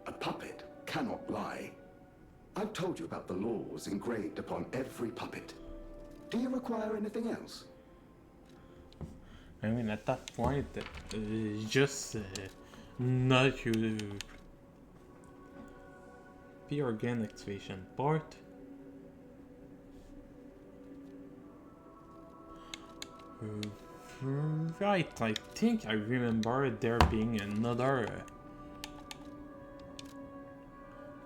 [SPEAKER 5] A puppet cannot lie. I've told you about the laws engraved upon every puppet. Do you require anything else?
[SPEAKER 1] I mean, at that point, just not you. Pure gain activation part. Right, I think I remember there being another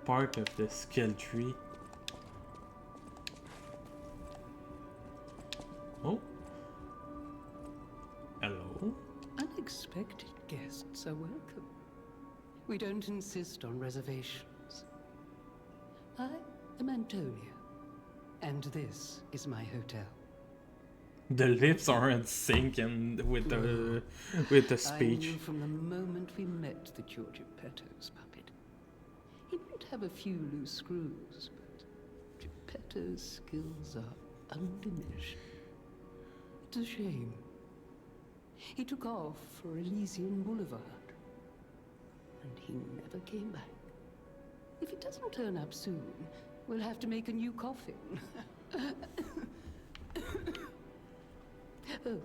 [SPEAKER 1] part of the skill tree. Oh. Hello?
[SPEAKER 7] Unexpected guests are welcome. We don't insist on reservations. I am Antonia, and this is my hotel.
[SPEAKER 1] The lips aren't syncing with the speech.
[SPEAKER 7] I knew from the moment we met that you're Geppetto's puppet. He might have a few loose screws, but Geppetto's skills are undiminished. It's a shame. He took off for Elysian Boulevard, and he never came back. If he doesn't turn up soon, we'll have to make a new coffin. Oh,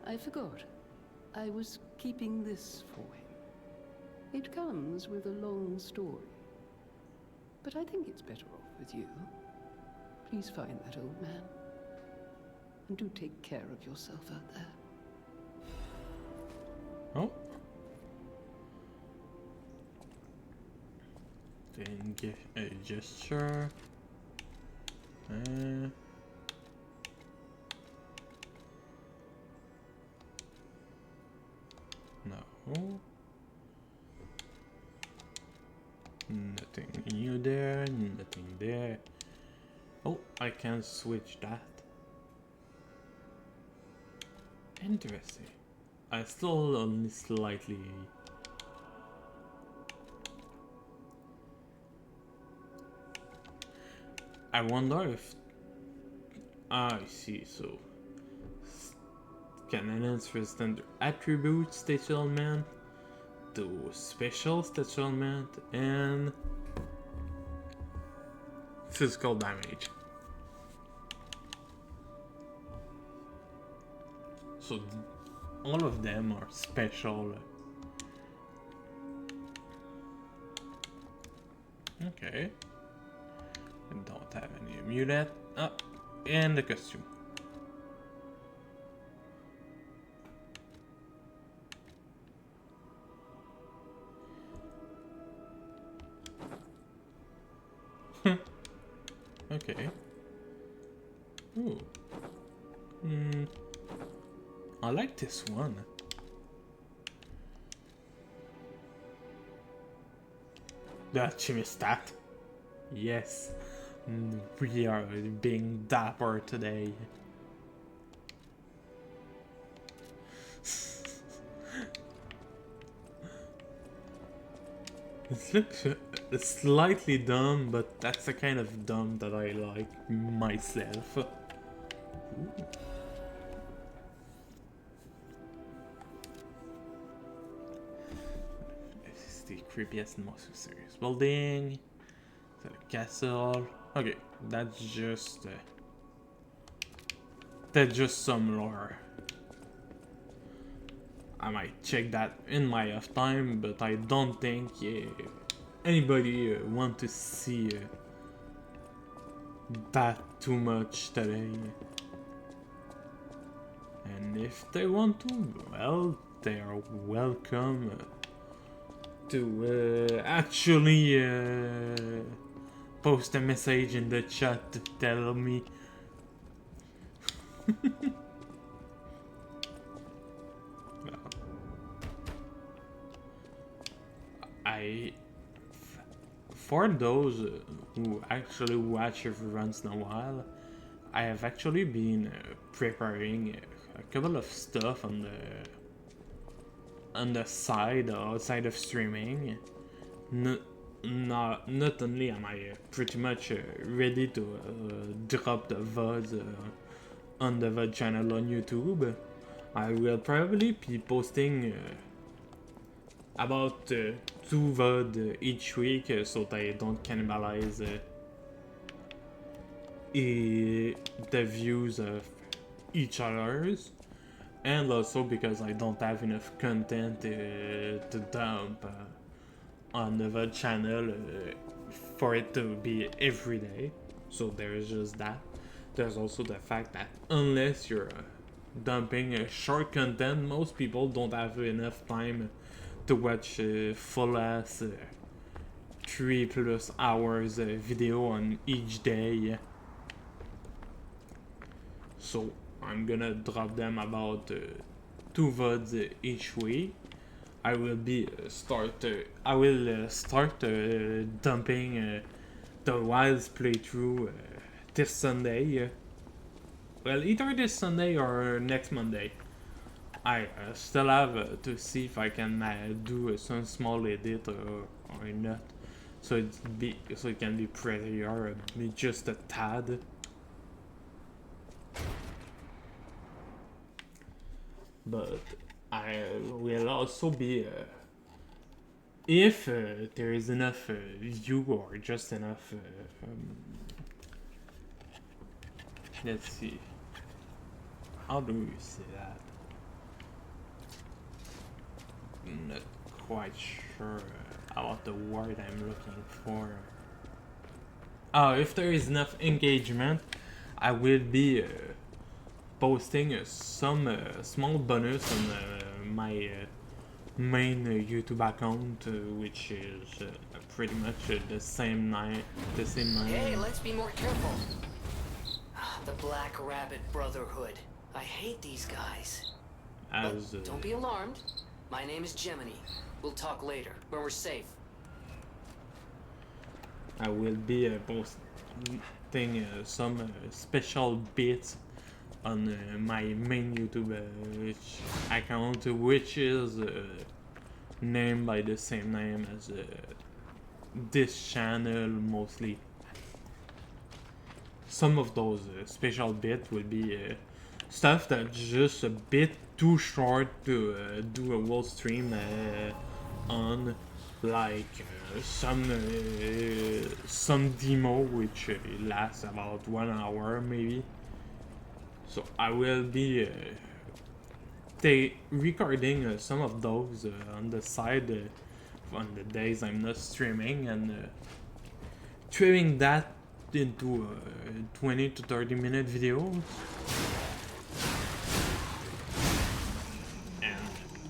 [SPEAKER 7] I forgot. I was keeping this for him. It comes with a long story. But I think it's better off with you. Please find that old man. And do take care of yourself out there.
[SPEAKER 1] Oh. Then give a gesture. No. Nothing new there, nothing there. Oh, I can switch that. Interesting. I still only slightly. I wonder if. I see. So can enhance resistant attributes stationment, to special stationment, and physical damage. So all of them are special. Okay. I don't have any amulet. Ah, and the costume. Okay. Ooh. I like this one. The Chimistat. Yes. We are being dapper today. It looks slightly dumb, but that's the kind of dumb that I like myself. Ooh. This is the creepiest and most mysterious building. The castle. Okay, that's just some lore. I might check that in my off time, but I don't think anybody want to see that too much today. And if they want to, well, they are welcome to actually post a message in the chat to tell me. For those who actually watch every once in a while, I have actually been preparing a couple of stuff on the side outside of streaming. Not only am I pretty much ready to drop the Vods on the Vod channel on YouTube, I will probably be posting about 2 VOD each week so they don't cannibalize the views of each other's, and also because I don't have enough content to dump on the VOD channel for it to be every day. So there's just that. There's also the fact that unless you're dumping short content, most people don't have enough time to watch full ass 3+ hours video on each day. So I'm gonna drop them about 2 VODs each week. I will start dumping the Wilds playthrough this Sunday. Well, either this Sunday or next Monday. I still have to see if I can do some small edit or not, so it can be prettier, just a tad. But I will also be if there is enough view or just enough. Let's see. How do you say that? Not quite sure about the word I'm looking for. Oh, if there is enough engagement, I will be posting some small bonus on my main YouTube account, which is pretty much the same name.
[SPEAKER 3] Hey, let's be more careful. The Black Rabbit Brotherhood. I hate these guys. But don't be alarmed. My name is Gemini. We'll talk later, when we're safe.
[SPEAKER 1] I will be posting some special bits on my main YouTube account, which is named by the same name as this channel mostly. Some of those special bits will be stuff that's just a bit too short to do a whole stream on, like some demo which lasts about 1 hour maybe. So I will be recording some of those on the side on the days I'm not streaming, and trimming that into 20 to 30 minute videos. And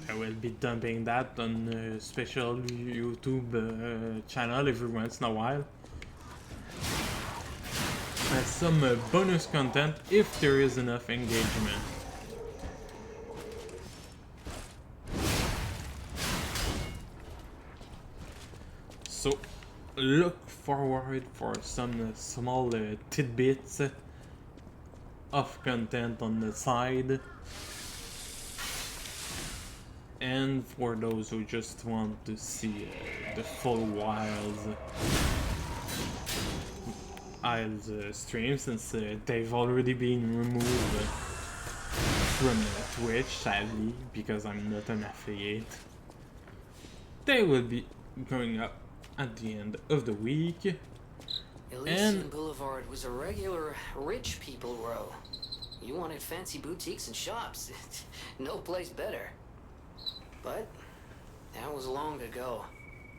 [SPEAKER 1] I will be dumping that on a special YouTube channel every once in a while. As some bonus content if there is enough engagement. So look forward for some small tidbits of content on the side. And for those who just want to see the full Isles stream, since they've already been removed from Twitch, sadly, because I'm not an affiliate. They will be going up at the end of the week.
[SPEAKER 3] Elysian Boulevard was a regular rich people row. You wanted fancy boutiques and shops. No place better. But that was long ago,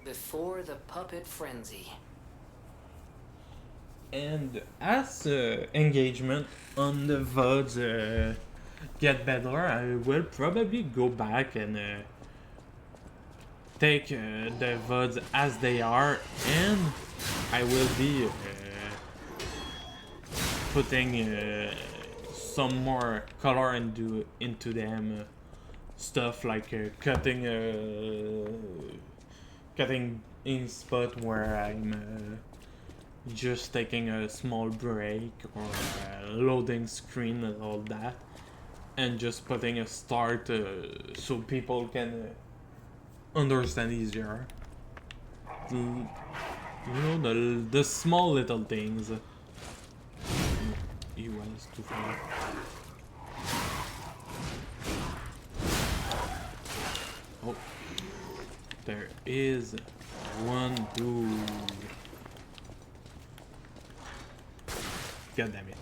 [SPEAKER 3] before the puppet frenzy.
[SPEAKER 1] And as engagement on the Vods get better, I will probably go back and take the Vods as they are, and I will be putting some more color into them. Stuff like cutting in spot where I'm just taking a small break, or loading screen and all that, and just putting a start so people can understand easier. You know, the small little things. You was too far. Oh, there is one dude. God damn it.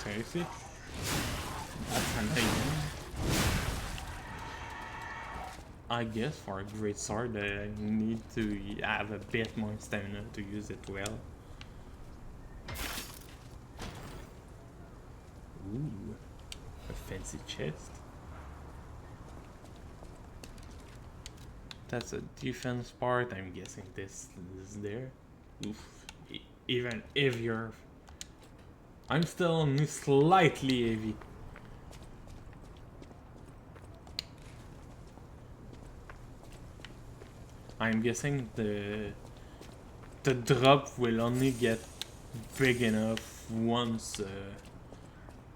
[SPEAKER 1] Seriously? That's amazing. I guess for a great sword, I need to have a bit more stamina to use it well. Ooh, a fancy chest. That's a defense part. I'm guessing this is there. Oof, even heavier. I'm still only slightly heavy. I'm guessing the drop will only get big enough once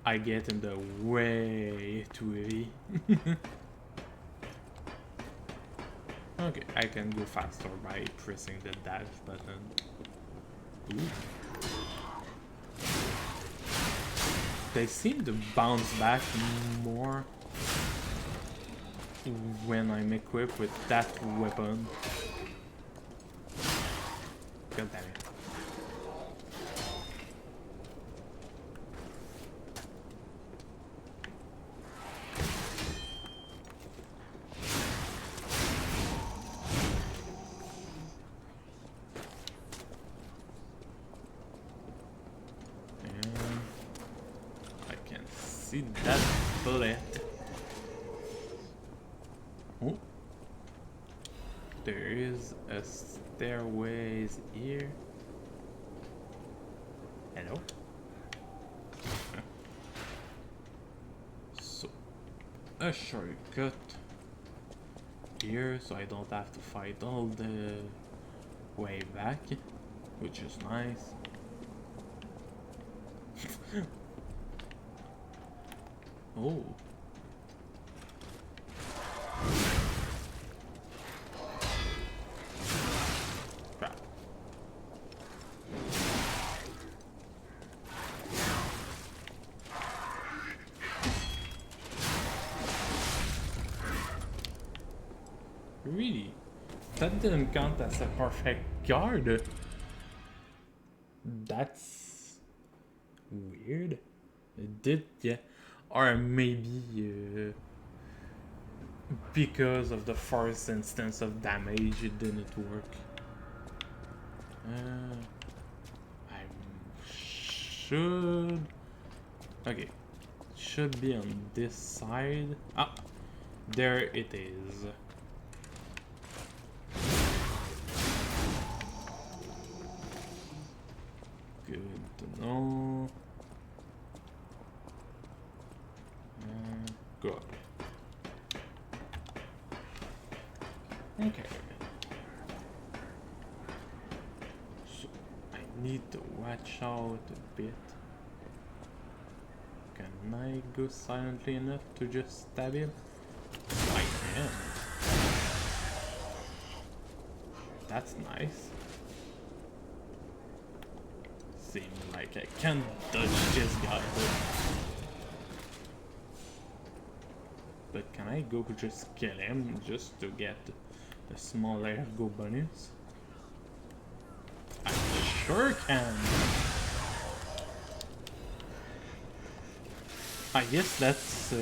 [SPEAKER 1] I get in the way too heavy. Okay, I can go faster by pressing the dash button. Ooh. They seem to bounce back more when I'm equipped with that weapon. God damn it. See that bullet. Oh. There is a stairways here. Hello? a shortcut here, so I don't have to fight all the way back, which is nice. Oh. Crap. Really? That didn't count as a perfect guard. That's weird. It did, yeah. Or maybe because of the first instance of damage, it didn't work. I should... Okay. Should be on this side. Ah! There it is. Good to know. Good. Okay. So I need to watch out a bit. Can I go silently enough to just stab him? I can. That's nice. Seems like I can dodge this guy. But can I go just kill him just to get the small ergo bonus? I sure can. I guess that's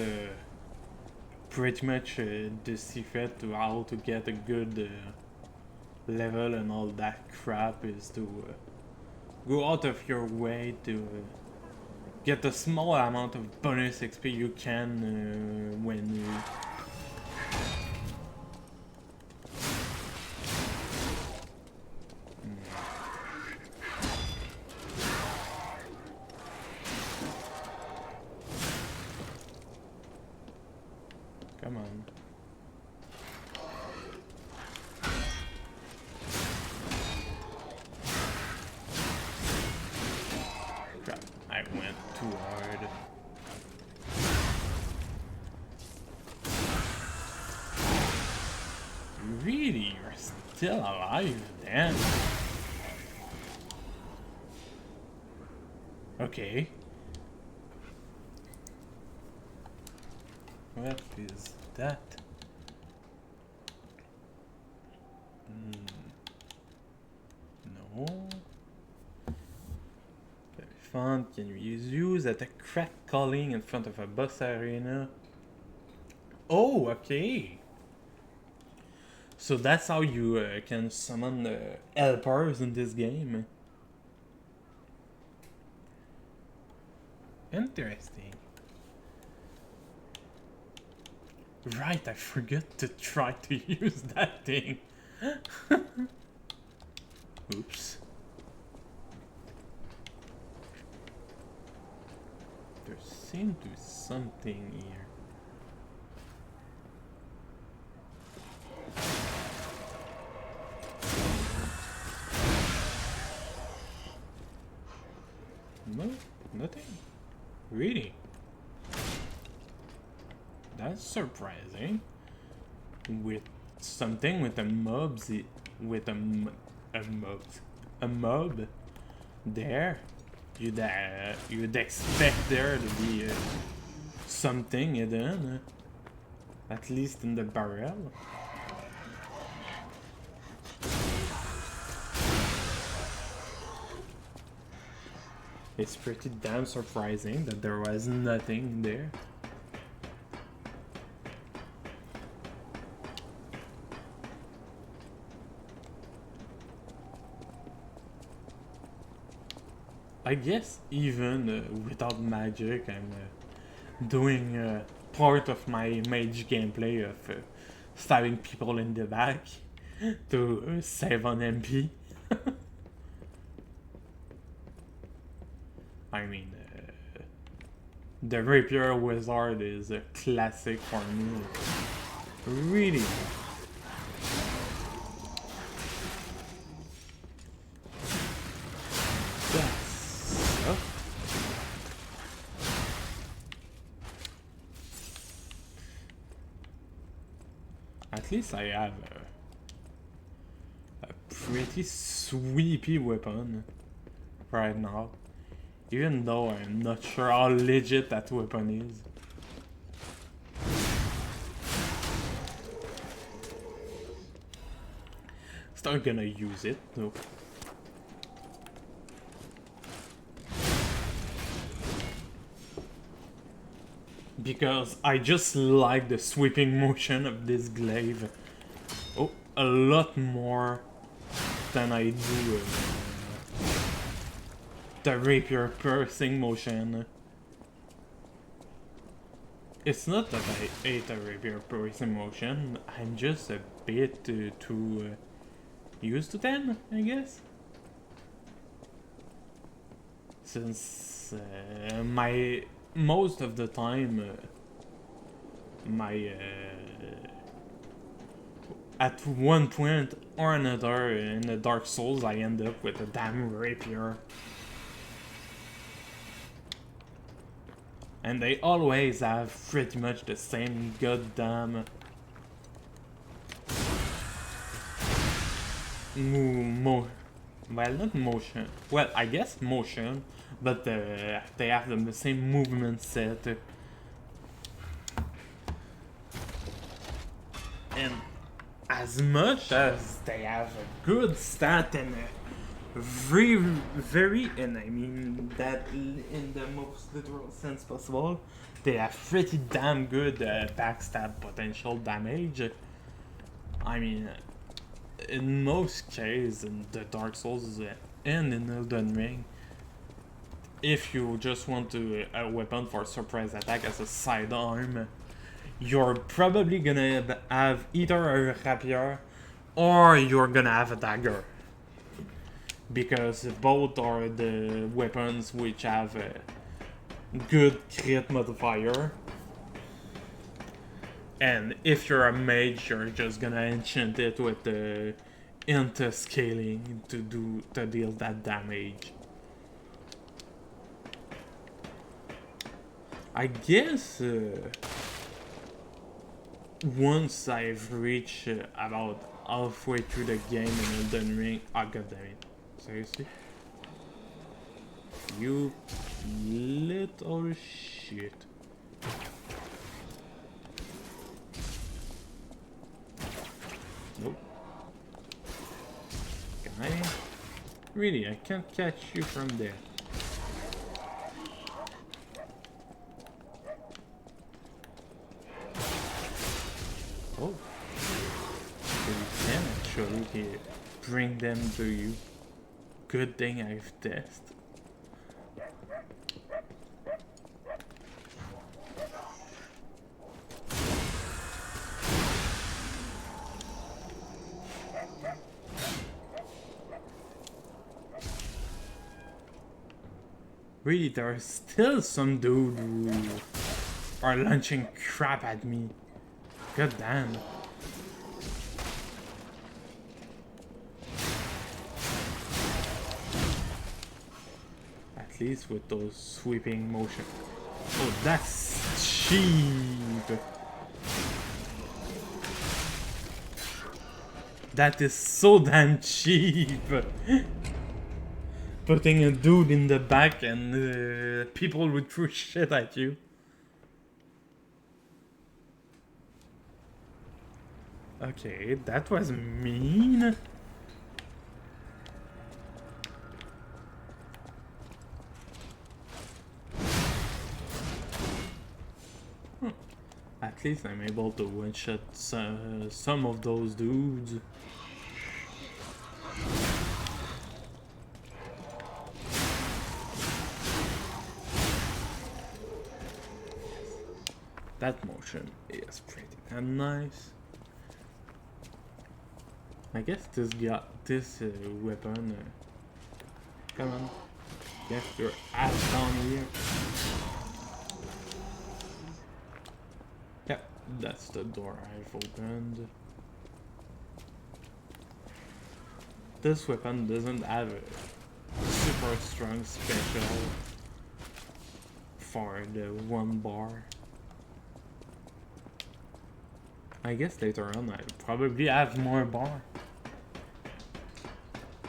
[SPEAKER 1] pretty much the secret to how to get a good level and all that crap is to go out of your way to get the small amount of bonus XP you can when you... Come on. Crap, I went too hard. Really? You're still alive, then? Okay. What is that? No. Font can be used at a crack calling in front of a boss arena. Oh, okay. So that's how you can summon helpers in this game. Interesting. Right, I forgot to try to use that thing. Oops. There seems to be something here. No, nothing. Really? That's surprising. With something with a mobs, with a mob there, you'd expect there to be something hidden, at least in the barrel. It's pretty damn surprising that there was nothing there. I guess even without magic, I'm doing part of my mage gameplay of stabbing people in the back to save on MP. I mean, The Rapier Wizard is a classic for me. Really. That's up. At least I have a pretty sweepy weapon right now. Even though I'm not sure how legit that weapon is. Still gonna use it though. Because I just like the sweeping motion of this glaive. Oh, a lot more than I do the rapier piercing motion. It's not that I hate a rapier piercing motion, I'm just a bit too used to them, I guess. Since most of the time at one point or another in the Dark Souls I end up with a damn rapier. And they always have pretty much the same goddamn well, not motion. Well, I guess motion, but they have the same movement set. And as much as they have a good stat and and I mean that in the most literal sense possible, they have pretty damn good backstab potential damage. I mean, in most cases, in the Dark Souls and in Elden Ring, if you just want a weapon for surprise attack as a sidearm, you're probably gonna have either a rapier or you're gonna have a dagger. Because both are the weapons which have a good crit modifier. And if you're a mage, you're just gonna enchant it with the scaling to deal that damage. I guess once I've reached about halfway through the game in Elden Ring, oh goddammit. Seriously? You little shit. Nope. Can I? Really, I can't catch you from there. Oh. So you can actually bring them to you. Good thing I've tested. Really, there are still some dude who are launching crap at me. God damn. At least with those sweeping motion. Oh, that's cheap. That is so damn cheap. Putting a dude in the back and people would throw shit at you. Okay, that was mean. At least I'm able to one-shot some of those dudes. That motion is pretty damn nice. I guess this weapon. Come on, get your ass down here. That's the door I've opened. This weapon doesn't have a super strong special for the 1 bar. I guess later on I probably have more bar.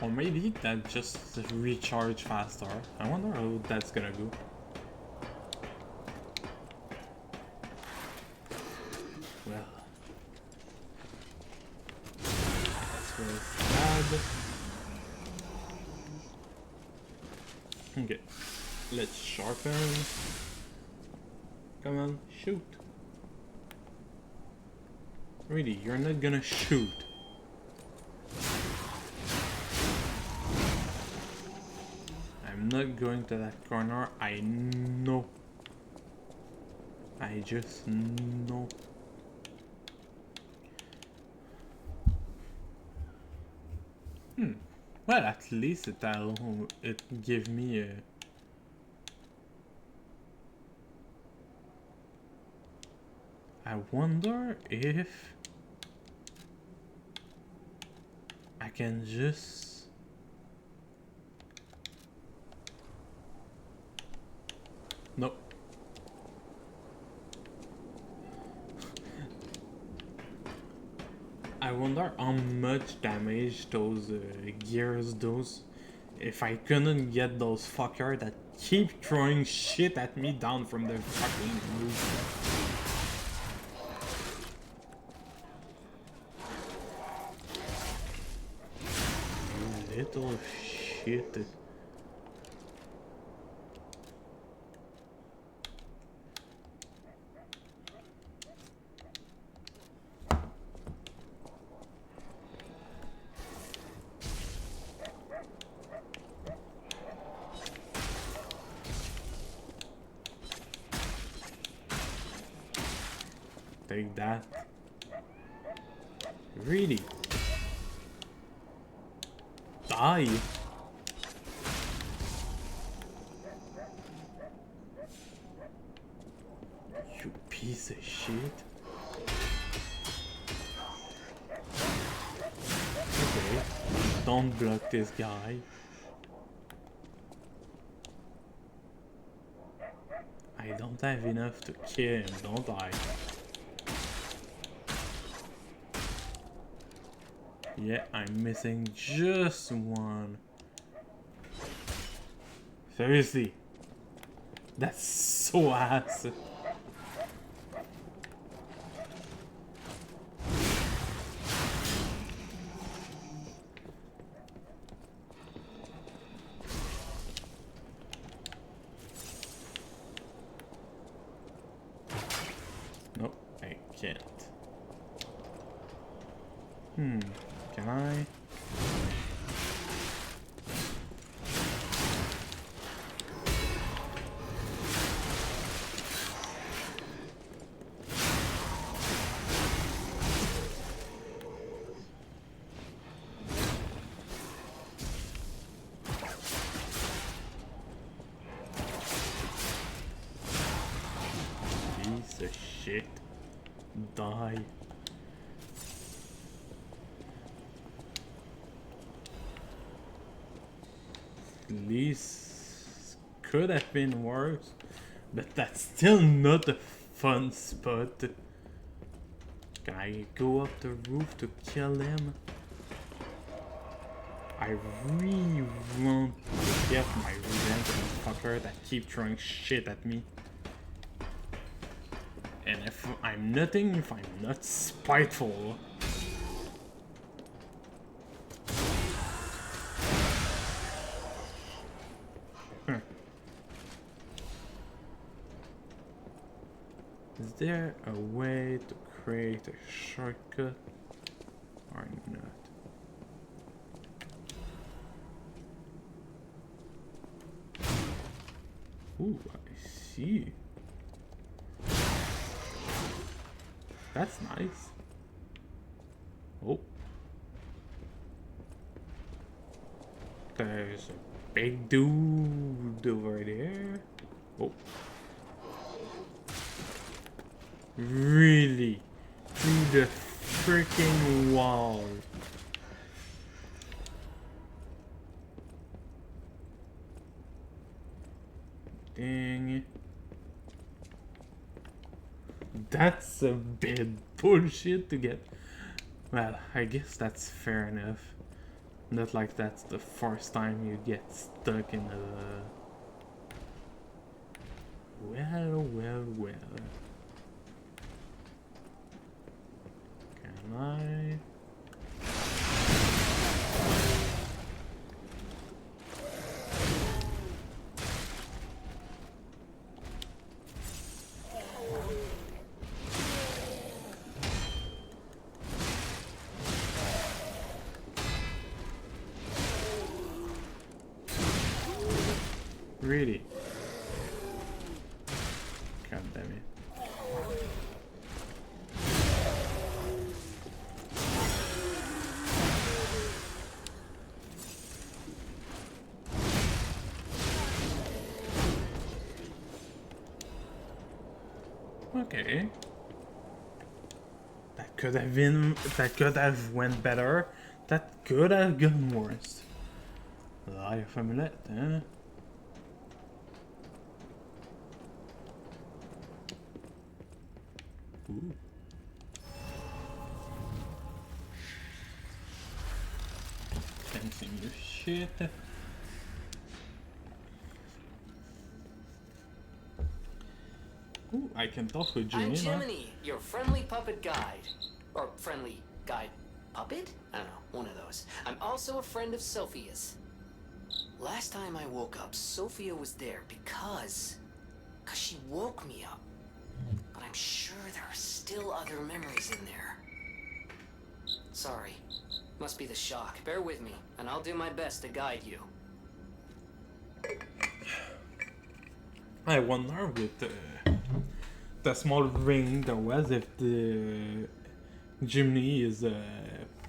[SPEAKER 1] Or maybe that just recharge faster. I wonder how that's gonna go. Well, that's really sad. Okay, let's sharpen. Come on, shoot. Really, you're not gonna shoot. I'm not going to that corner, I know. I just know. Well, at least it give me a... I wonder if I can just... Nope. I wonder how much damage those gears does if I couldn't get those fuckers that keep throwing shit at me down from the fucking roof. Little shit. Take that. Really? Die. You piece of shit. Okay. Don't block this guy. I don't have enough to kill him, don't I? Yeah, I'm missing just one. Seriously. That's so ass. Nope, I can't. Can I? Piece of shit. Die. At least could have been worse, but that's still not a fun spot. Can I go up the roof to kill them? I really want to get my revenge on the fucker that keep throwing shit at me. And if I'm not spiteful. Is there a way to create a shortcut or not? Ooh, I see. That's nice. Oh. There's a big dude over there. Oh. Really? Through the freaking wall. Dang. That's a bit bullshit to get. Well, I guess that's fair enough. Not like that's the first time you get stuck in a... Well. Can I... Really? God damn it. Okay. That could have went better. That could have gone worse. Life amulet, huh? Ooh. Fencing your shit. Ooh, I can talk with Jimmy.
[SPEAKER 3] I'm Jiminy, your friendly puppet guide. Or friendly guide puppet? I don't know, one of those. I'm also a friend of Sophia's. Last time I woke up, Sophia was there because she woke me up. But I'm sure there are still other memories in there. Sorry. Must be the shock. Bear with me, and I'll do my best to guide you.
[SPEAKER 1] I wonder with the small ring there was if the Jimny is a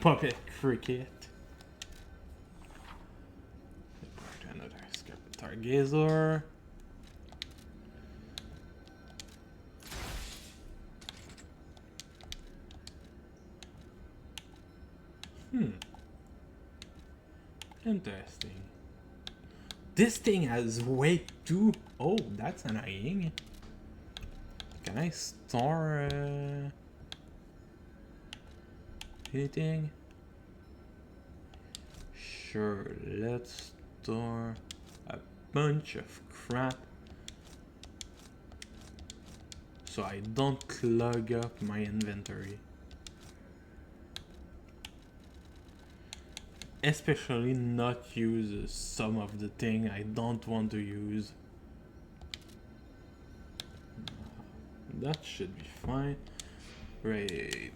[SPEAKER 1] puppet cricket. Another Stargazer. Interesting. This thing has weight too. Oh, that's annoying. Can I store anything? Sure, let's store a bunch of crap so I don't clog up my inventory. Especially not use some of the thing I don't want to use. That should be fine. Right.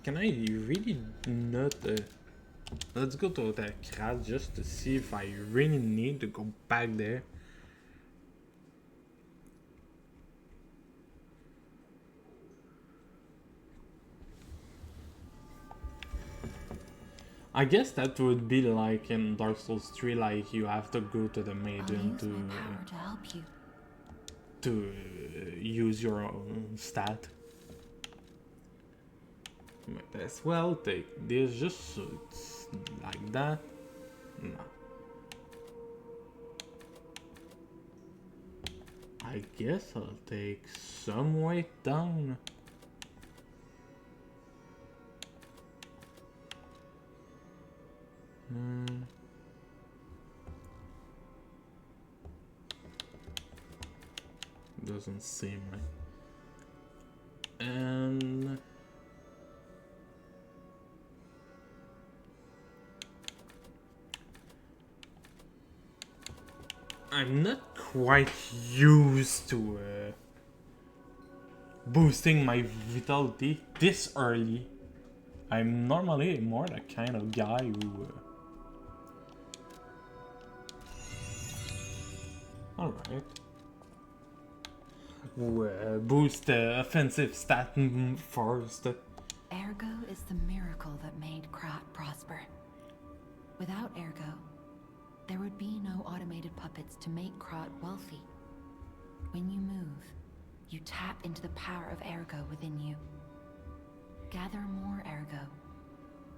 [SPEAKER 1] Can I really not... let's go to the Krat just to see if I really need to go back there. I guess that would be like in Dark Souls 3, like you have to go to the maiden
[SPEAKER 2] I'll use my power to help you.
[SPEAKER 1] To use your own stat. Might as well take this just so it's like that. No. I guess I'll take some weight down. Doesn't seem right. And I'm not quite used to boosting my vitality this early. I'm normally more the kind of guy who alright. Boost the offensive stat first.
[SPEAKER 2] Ergo is the miracle that made Krat prosper. Without Ergo, there would be no automated puppets to make Krat wealthy. When you move, you tap into the power of ergo within you. Gather more ergo.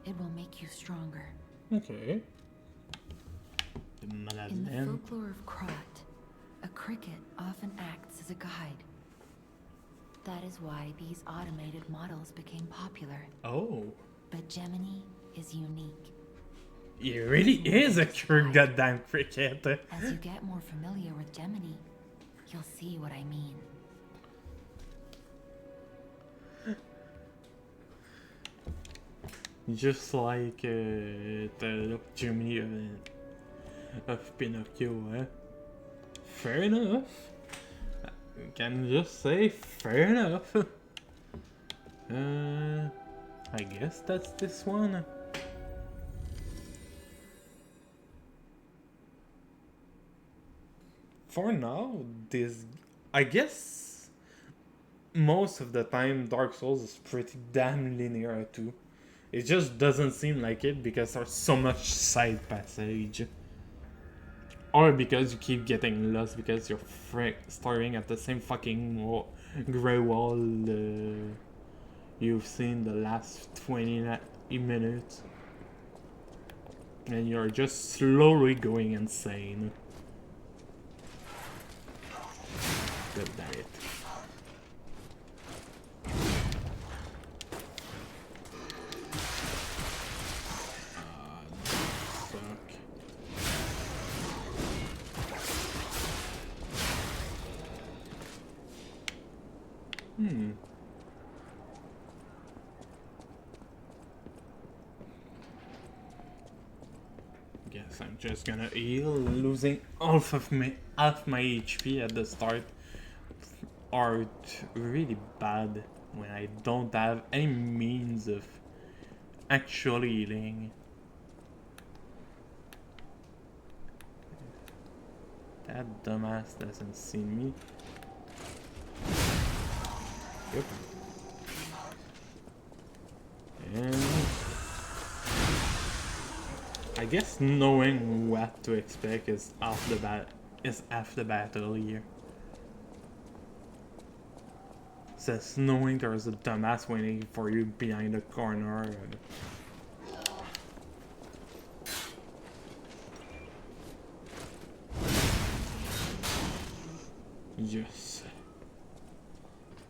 [SPEAKER 2] It will make you stronger.
[SPEAKER 1] Okay.
[SPEAKER 2] In the folklore of Krot, a cricket often acts as a guide. That is why these automated models became popular.
[SPEAKER 1] Oh.
[SPEAKER 2] But Gemini is unique.
[SPEAKER 1] It really is a true goddamn cricket.
[SPEAKER 2] As you get more familiar with Gemini, you'll see what I mean.
[SPEAKER 1] Just like the Gemini of Pinocchio, eh? Fair enough. You can just say fair enough. I guess that's this one. For now, I guess most of the time Dark Souls is pretty damn linear too. It just doesn't seem like it because there's so much side passage. Or because you keep getting lost because you're staring at the same fucking grey wall you've seen the last 20 minutes. And you're just slowly going insane. God damn it. Guess I'm just gonna heal, losing half my HP at the start are really bad when I don't have any means of actually healing. That dumbass doesn't see me. Yep. And I guess knowing what to expect is half the battle here. Says knowing there's a dumbass waiting for you behind the corner. Yes.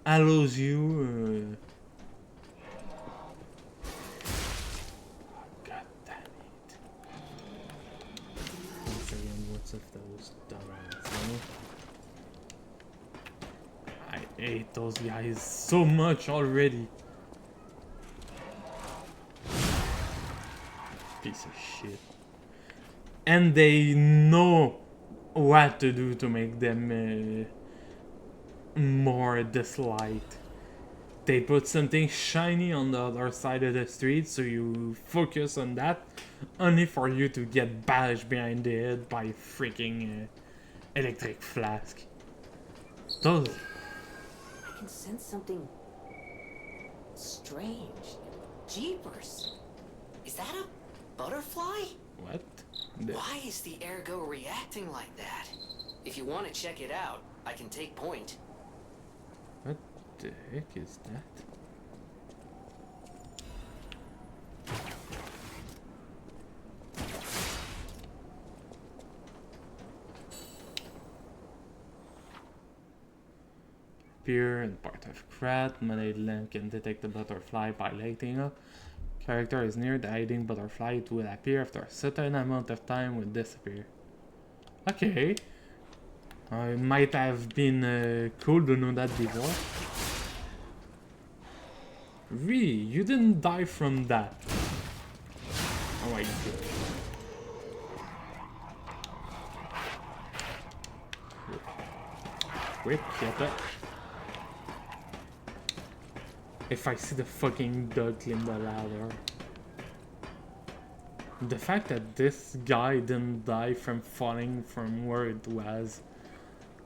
[SPEAKER 1] Allows you. God damn it. Once again, what's of those dumbass? I hate those guys so much already. Piece of shit. And they know what to do to make them more disliked. They put something shiny on the other side of the street, so you focus on that, only for you to get bashed behind the head by a freaking electric flask. Those.
[SPEAKER 3] I can sense something strange. Jeepers. Is that a butterfly?
[SPEAKER 1] What?
[SPEAKER 3] Why is the ergo reacting like that? If you want to check it out, I can take point.
[SPEAKER 1] What the heck is that? Appear in part of Krat. Manade lamp can detect the butterfly by lighting up. Character is near the hiding butterfly. It will appear after a certain amount of time will disappear. Okay. It might have been cool to know that before. Really? You didn't die from that? Oh my god. Quick, get that. If I see the fucking dog climb the ladder. The fact that this guy didn't die from falling from where it was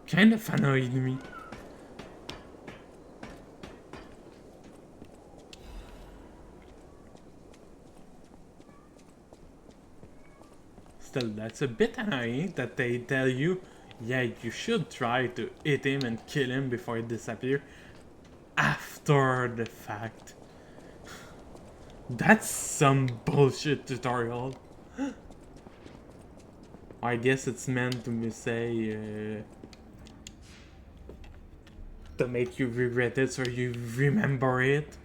[SPEAKER 1] kind of annoyed me. Still, that's a bit annoying that they tell you Yeah, you should try to hit him and kill him before he disappears. After the fact. That's some bullshit tutorial. I guess it's meant to say to make you regret it so you remember it.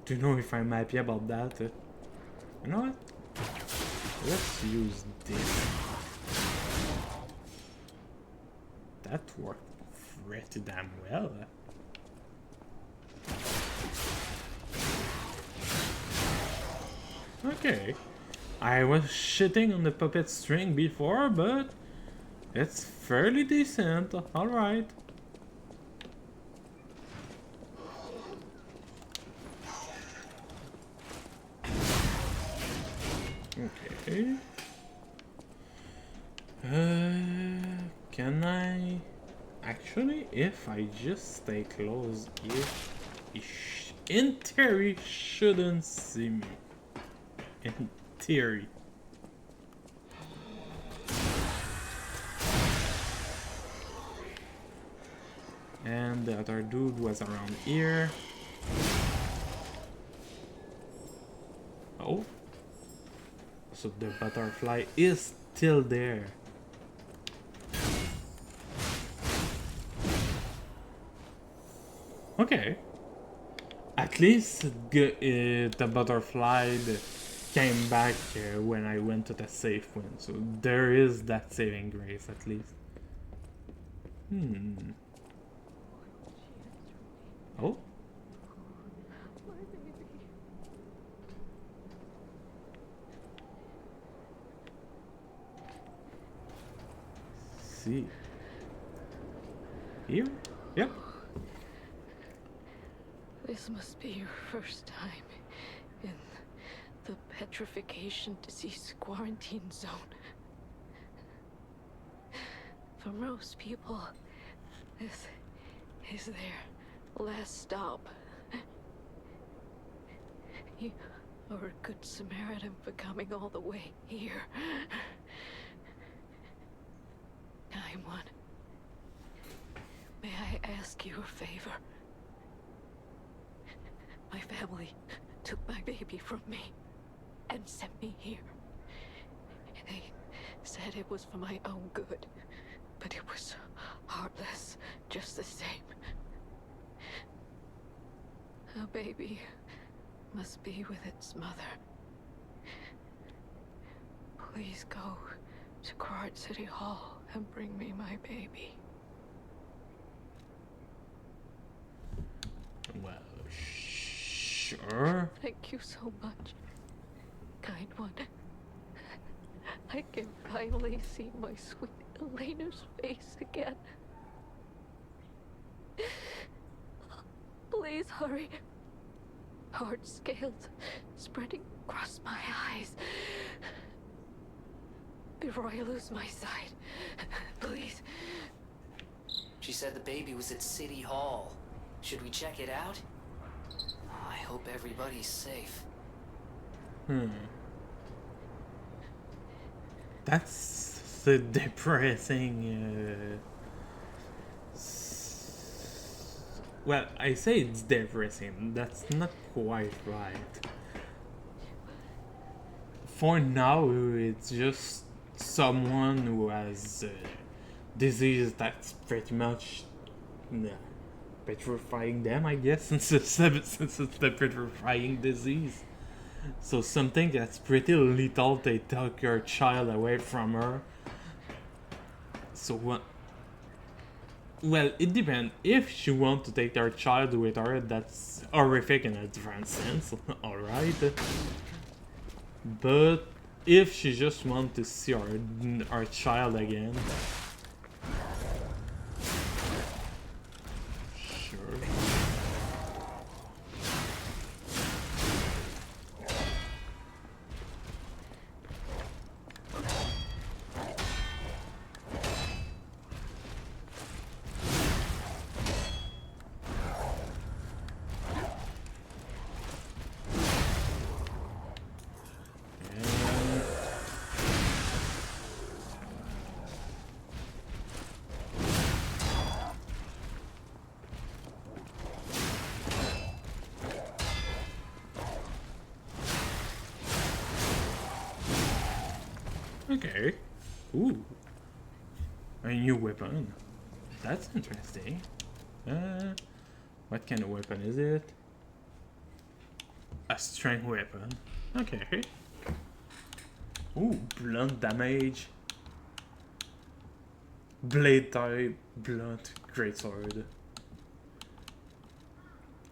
[SPEAKER 1] Do you know if I'm happy about that? You know what? Let's use this. That worked pretty damn well. Okay. I was shitting on the puppet string before, but it's fairly decent. Alright. Okay. Can I... Actually, if I just stay close, in theory, shouldn't see me. In theory. And the other dude was around here. Oh. So the butterfly is still there. Okay. At least the butterfly came back when I went to the safe one. So there is that saving grace at least. Oh? See. Here? Yep.
[SPEAKER 8] This must be your first time in the petrification disease quarantine zone. For most people, this is their last stop. You are a good Samaritan for coming all the way here. I'm one. May I ask you a favor? My family took my baby from me and sent me here. They said it was for my own good, but it was heartless just the same. A baby must be with its mother. Please go to Krat City Hall and bring me my baby.
[SPEAKER 1] Well, sure.
[SPEAKER 8] Thank you so much, kind one. I can finally see my sweet Elena's face again. Please hurry. Hard scales spreading across my eyes. Before I lose my sight, please.
[SPEAKER 3] She said the baby was at City Hall. Should we check it out? I hope everybody's safe.
[SPEAKER 1] That's the depressing. Well, I say it's depressing. That's not quite right. For now, it's just someone who has disease that's pretty much petrifying them, I guess, since it's the petrifying disease. So something that's pretty lethal, they took your child away from her. So what? Well, it depends. If she wants to take her child with her, that's horrific in a different sense, alright. But if she just wants to see her child again, sure. Okay. Ooh. A new weapon. That's interesting. What kind of weapon is it? A strength weapon. Okay. Ooh, blunt damage. Blade type, blunt, greatsword.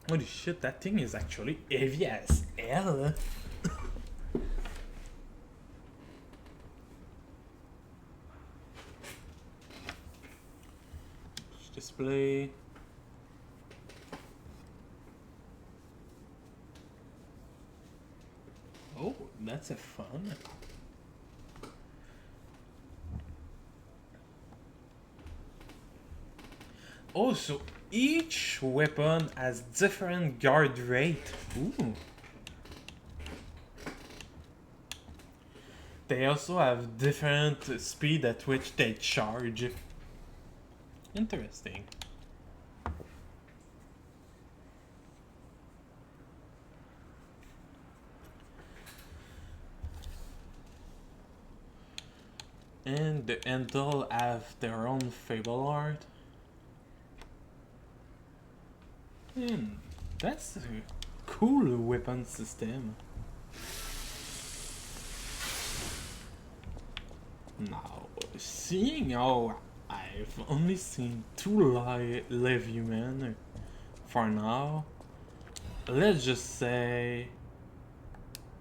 [SPEAKER 1] Holy shit, that thing is actually heavy as hell. Display. Oh, that's a fun. Also, each weapon has different guard rate. Ooh. They also have different speed at which they charge. Interesting. And the handle have their own fable art. That's a cool weapon system. Now, seeing how I've only seen 2 live human for now, let's just say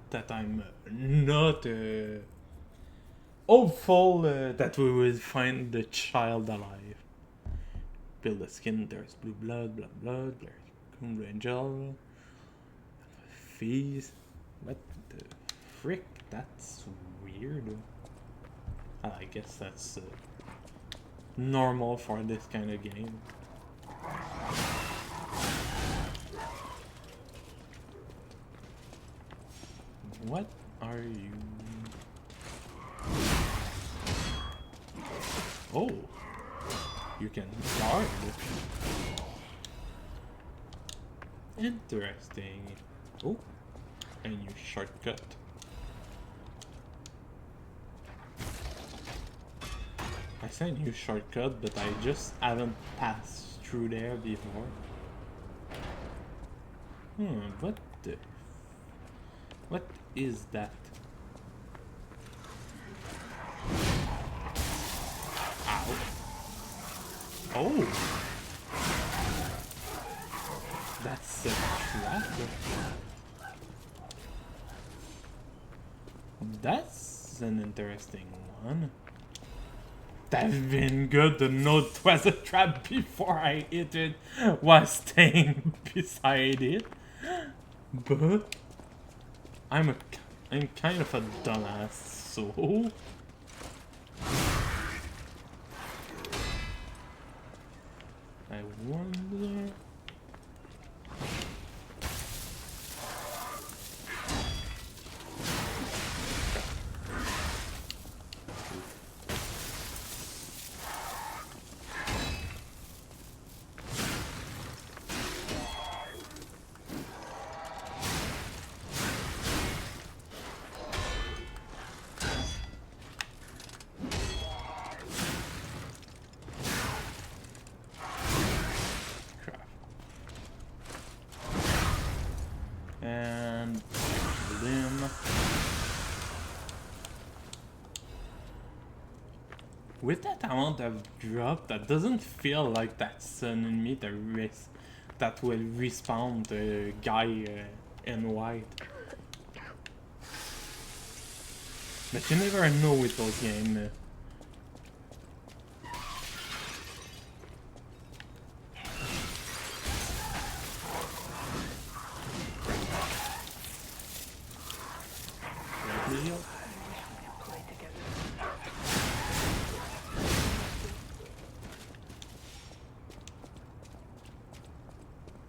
[SPEAKER 1] that I'm not hopeful that we will find the child alive. Build the skin, there's blue blood, black blood, there's cool angel, fees. What the frick? That's weird. I guess that's normal for this kind of game. What are you? Oh, you can guard. Interesting. Oh, a new shortcut. I say new shortcut, but I just haven't passed through there before. What the? What is that? Ow. Oh! That's a trap. That's an interesting one. That'd been good to know it was a trap before I hit it while staying beside it. But I'm kind of a dumbass, so I wonder. And limb. With that amount of drop, that doesn't feel like that's an enemy that will respawn the guy in white. But you never know with those games.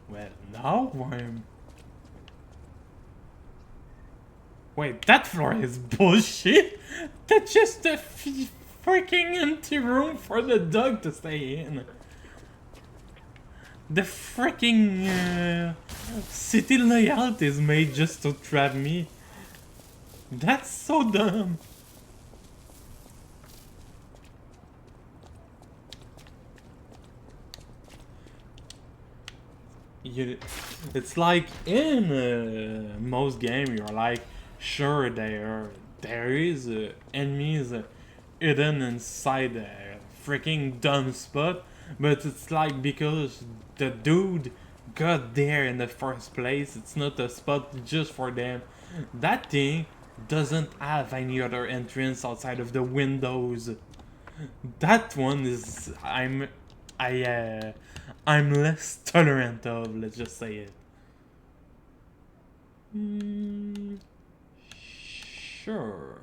[SPEAKER 1] Well, now I'm... Wait, that floor is bullshit? That's just a freaking empty room for the dog to stay in. The freaking city layout is made just to trap me. That's so dumb. it's like in most game you're like, sure there is enemies hidden inside a freaking dumb spot, but it's like because the dude got there in the first place, it's not a spot just for them. That thing doesn't have any other entrance outside of the windows. That one is I'm less tolerant of, let's just say it. Sure.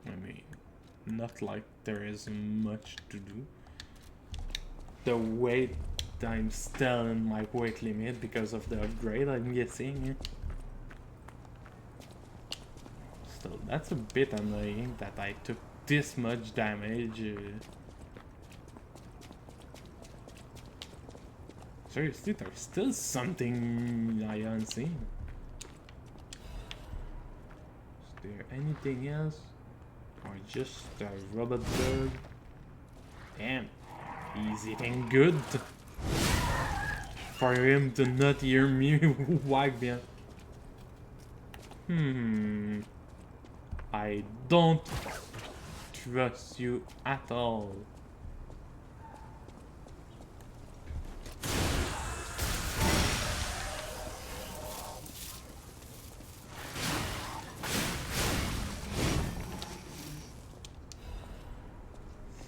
[SPEAKER 1] I mean, not like there is much to do. The weight, I'm still in my weight limit because of the upgrade, I'm guessing. Still, that's a bit annoying that I took this much damage. Seriously, there's still something I haven't seen. Is there anything else? Or just a robot dog? Damn, he's eating good. For him to not hear me whack bien. I don't trust you at all.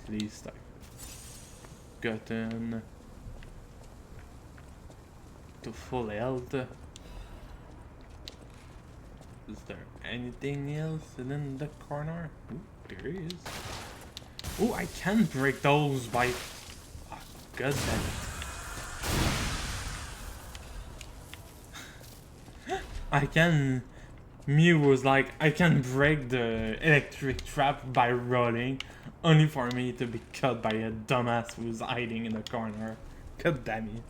[SPEAKER 1] Please type. Gotten to full health. Is there anything else in the corner? Ooh, there is. Oh, I can break those by... Oh, God damn it. I can... Mew was like, I can break the electric trap by rolling, only for me to be cut by a dumbass who's hiding in the corner. God damn it.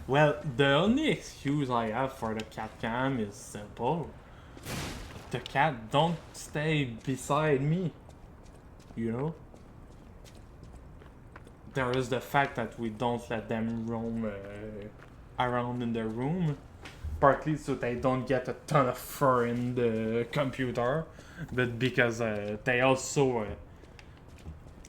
[SPEAKER 1] Well, the only excuse I have for the cat cam is simple. The cat don't stay beside me, you know? There is the fact that we don't let them roam around in the room, partly so they don't get a ton of fur in the computer, but because they also...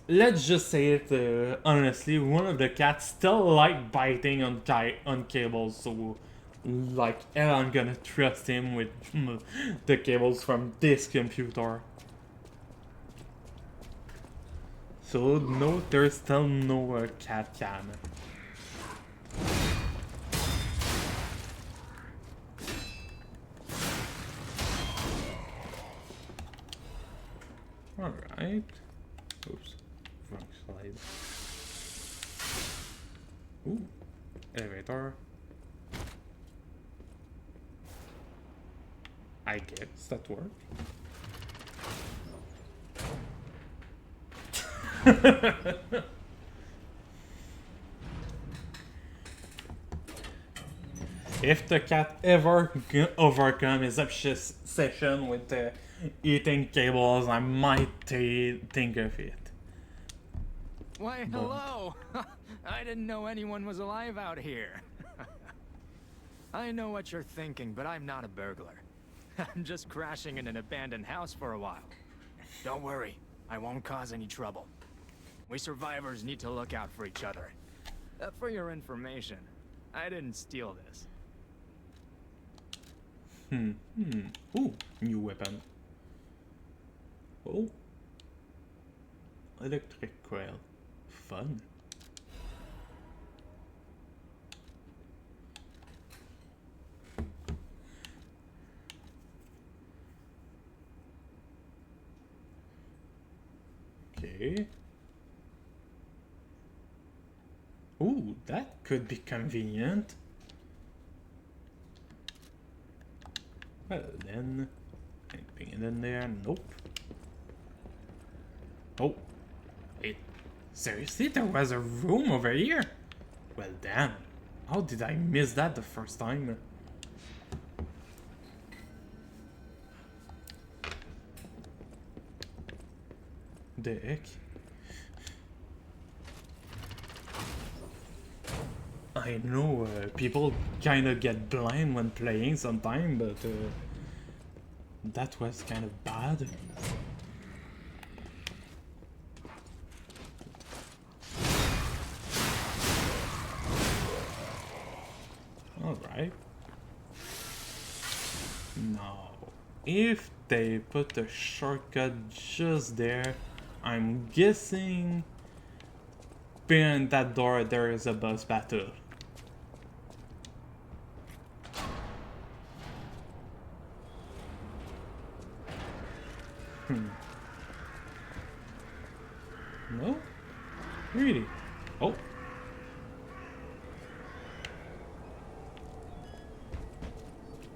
[SPEAKER 1] let's just say it honestly, one of the cats still like biting on cables, so like hell I'm gonna trust him with the cables from this computer. So no, there's still no cat cam. Alright. Oops. Wrong slide. Ooh. Elevator. I guess that worked. If the cat ever overcome his obsession with eating cables, I might think of it.
[SPEAKER 4] Why, hello! I didn't know anyone was alive out here. I know what you're thinking, but I'm not a burglar. I'm just crashing in an abandoned house for a while. Don't worry, I won't cause any trouble. We survivors need to look out for each other. For your information, I didn't steal this.
[SPEAKER 1] Ooh, new weapon. Oh. Electric coil. Fun. Okay. Ooh, that could be convenient. Well then, anything in there? Nope. Oh, wait, seriously? There was a room over here? Well damn, how did I miss that the first time? The heck? I know people kind of get blind when playing sometimes, but that was kind of bad. Alright. Now, if they put a shortcut just there, I'm guessing behind that door there is a boss battle. No? Really? Oh.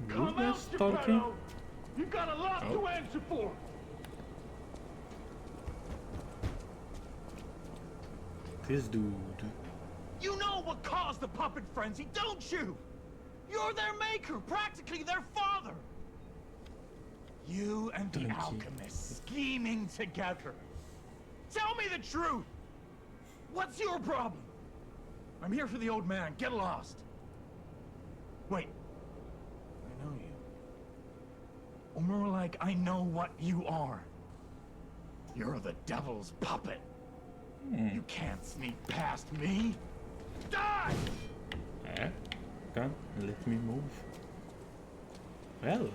[SPEAKER 1] Who was talking?
[SPEAKER 9] You got a lot to answer for.
[SPEAKER 1] This dude.
[SPEAKER 9] You know what caused the puppet frenzy, don't you? You're their maker, practically their father. You and the alchemist scheming together. Tell me the truth. What's your problem? I'm here for the old man. Get lost. Wait. I know you. Or more like, I know what you are. You're the devil's puppet. You can't sneak past me. Die!
[SPEAKER 1] Come, let me move. Well,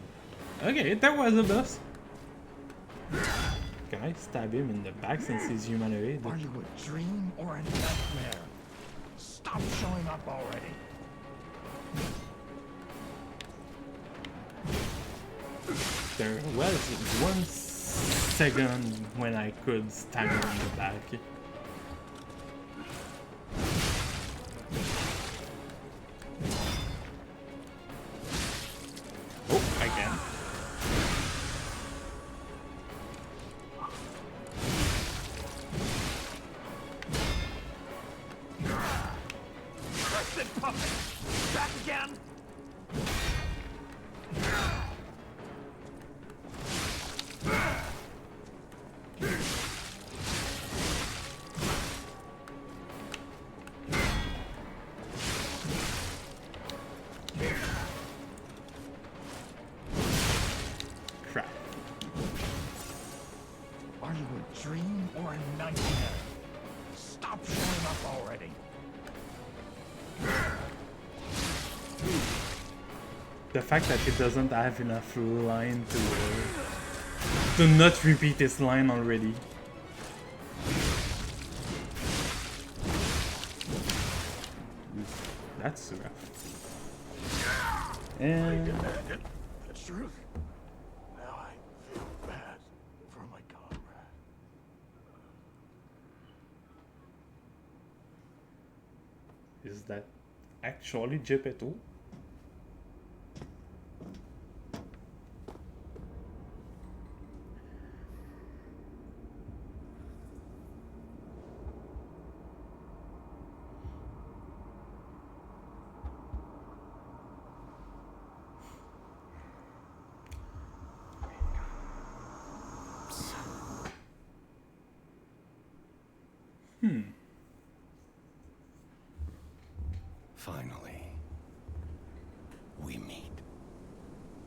[SPEAKER 1] okay, that was a boss. Can I stab him in the back since he's humanoid?
[SPEAKER 9] Are you a dream or a nightmare? Stop showing up already.
[SPEAKER 1] There was 1 second when I could stab him in the back. Oh, I can.
[SPEAKER 9] Cursed puppet! Back again!
[SPEAKER 1] Crap.
[SPEAKER 9] Are you a dream or a nightmare? Stop showing up already.
[SPEAKER 1] The fact that he doesn't have enough line to not repeat his line already. That's rough. And
[SPEAKER 9] The truth. Now I feel bad for my comrade.
[SPEAKER 1] is that actually Geppetto?
[SPEAKER 5] Finally, we meet.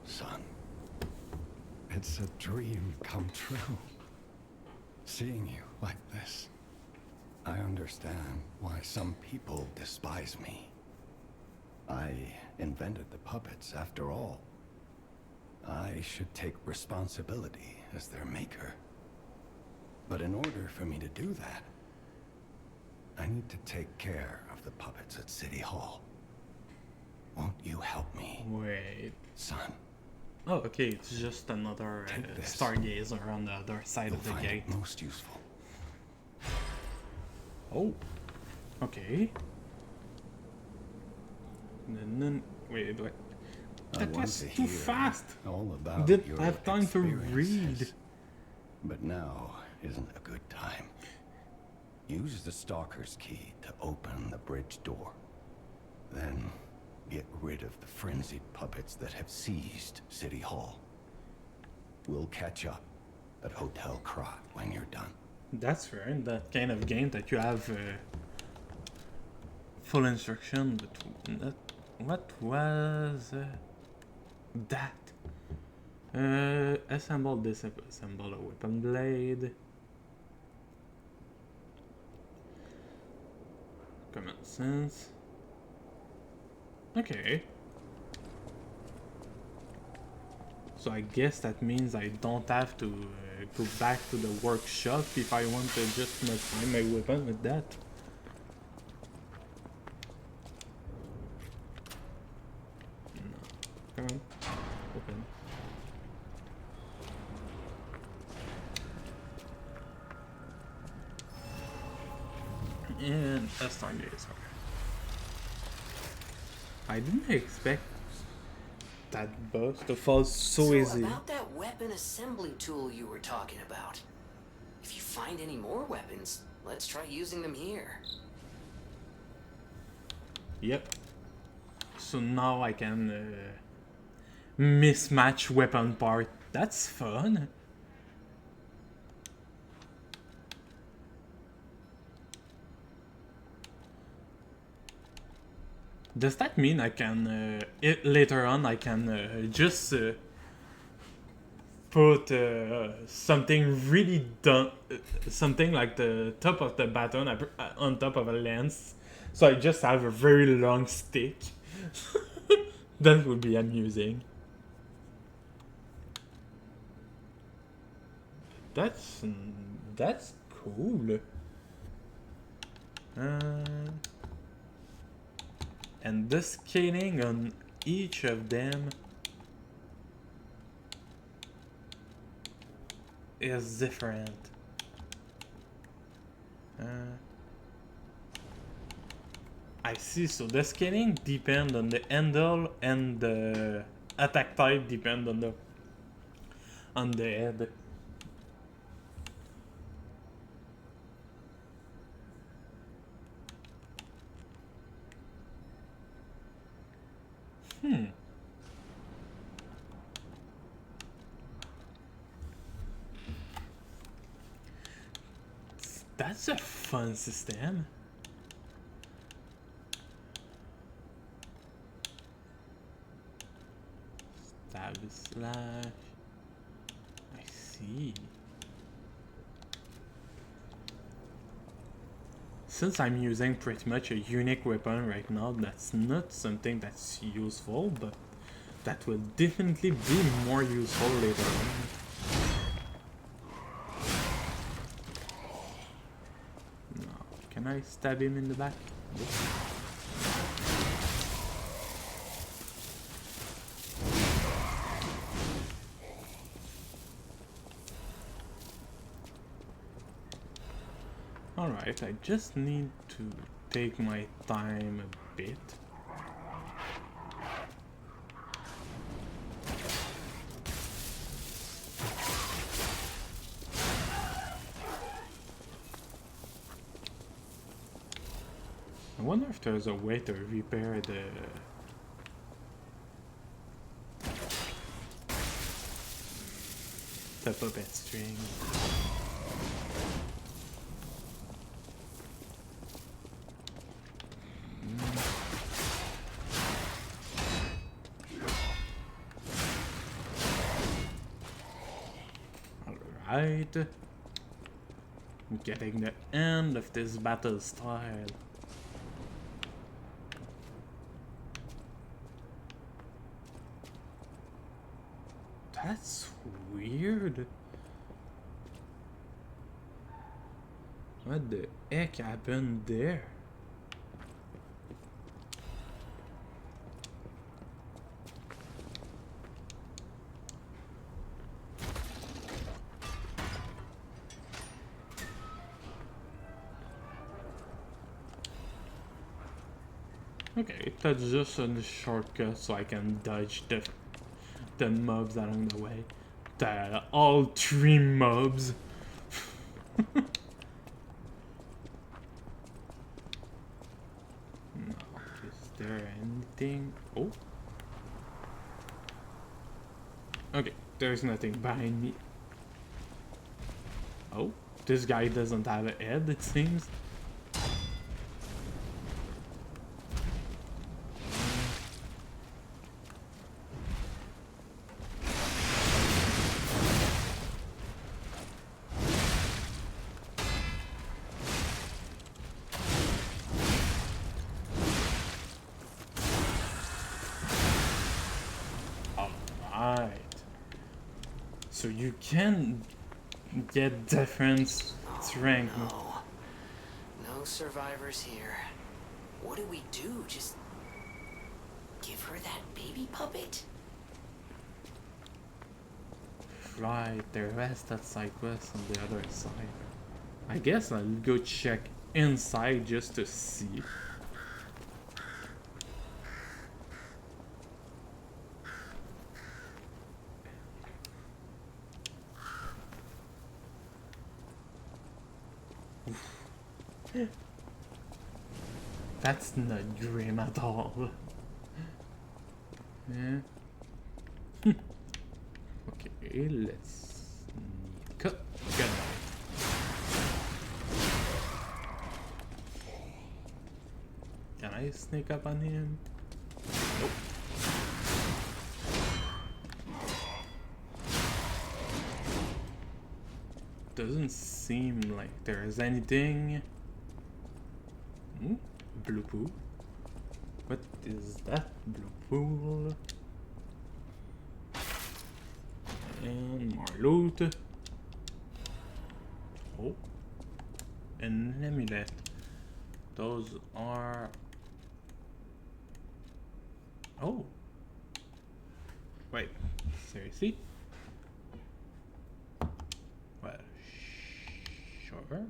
[SPEAKER 5] Son, it's a dream come true. Seeing you like this. I understand why some people despise me. I invented the puppets after all. I should take responsibility as their maker. But in order for me to do that, I need to take care of the puppets at City Hall. Won't you help me?
[SPEAKER 1] Wait.
[SPEAKER 5] Son.
[SPEAKER 1] Oh, okay, it's just another stargazer on the other side of the gate.
[SPEAKER 5] Most useful.
[SPEAKER 1] Oh. Okay. And then, wait. That was too fast.
[SPEAKER 5] All about
[SPEAKER 1] Didn't have time to read.
[SPEAKER 5] But now isn't a good time. Use the Stalker's key to open the bridge door. Then get rid of the frenzied puppets that have seized City Hall. We'll catch up at Hotel Krat when you're done.
[SPEAKER 1] That's fair in that kind of game that you have full instruction, but not, what was that? Assemble, disassemble a weapon blade. Common sense. Okay. So I guess that means I don't have to go back to the workshop if I want to just modify my weapon with that. No. Come on. Open. And a stargazer. I didn't expect that boss to fall so easy.
[SPEAKER 3] About that weapon assembly tool you were talking about. If you find any more weapons, let's try using them here.
[SPEAKER 1] Yep. So now I can mismatch weapon part. That's fun. Does that mean I can, later on, I can just put something really dumb, something like the top of the baton on top of a lens, so I just have a very long stick? That would be amusing. That's cool. And the scaling on each of them is different. I see, so the scaling depends on the handle and the attack type depend on the head. That's a fun system. Stab slash. I see. Since I'm using pretty much a unique weapon right now, that's not something that's useful, but that will definitely be more useful later on. Can I stab him in the back? Alright, I just need to take my time a bit. I wonder if there's a way to repair the puppet string. Alright. I'm getting the end of this battle style. That's weird. What the heck happened there? Okay, that's just a shortcut so I can dodge the mobs along the way. All 3 mobs. No, is there anything? Oh. Okay, there's nothing behind me. Oh, This guy doesn't have a head, it seems. Alright. So you can get different strength.
[SPEAKER 3] No. No survivors here. What do we do? Just give her that baby puppet?
[SPEAKER 1] Right, the rest at side quest on the other side. I guess I'll go check inside just to see. That's not dream at all. Yeah. Okay, let's cut. Good. Can I sneak up on him? Nope. Doesn't seem like there's anything. Blue pool. What is that? Blue pool. And more loot. Oh. An amulet. Those are... Oh. Wait. Seriously? Well, sure.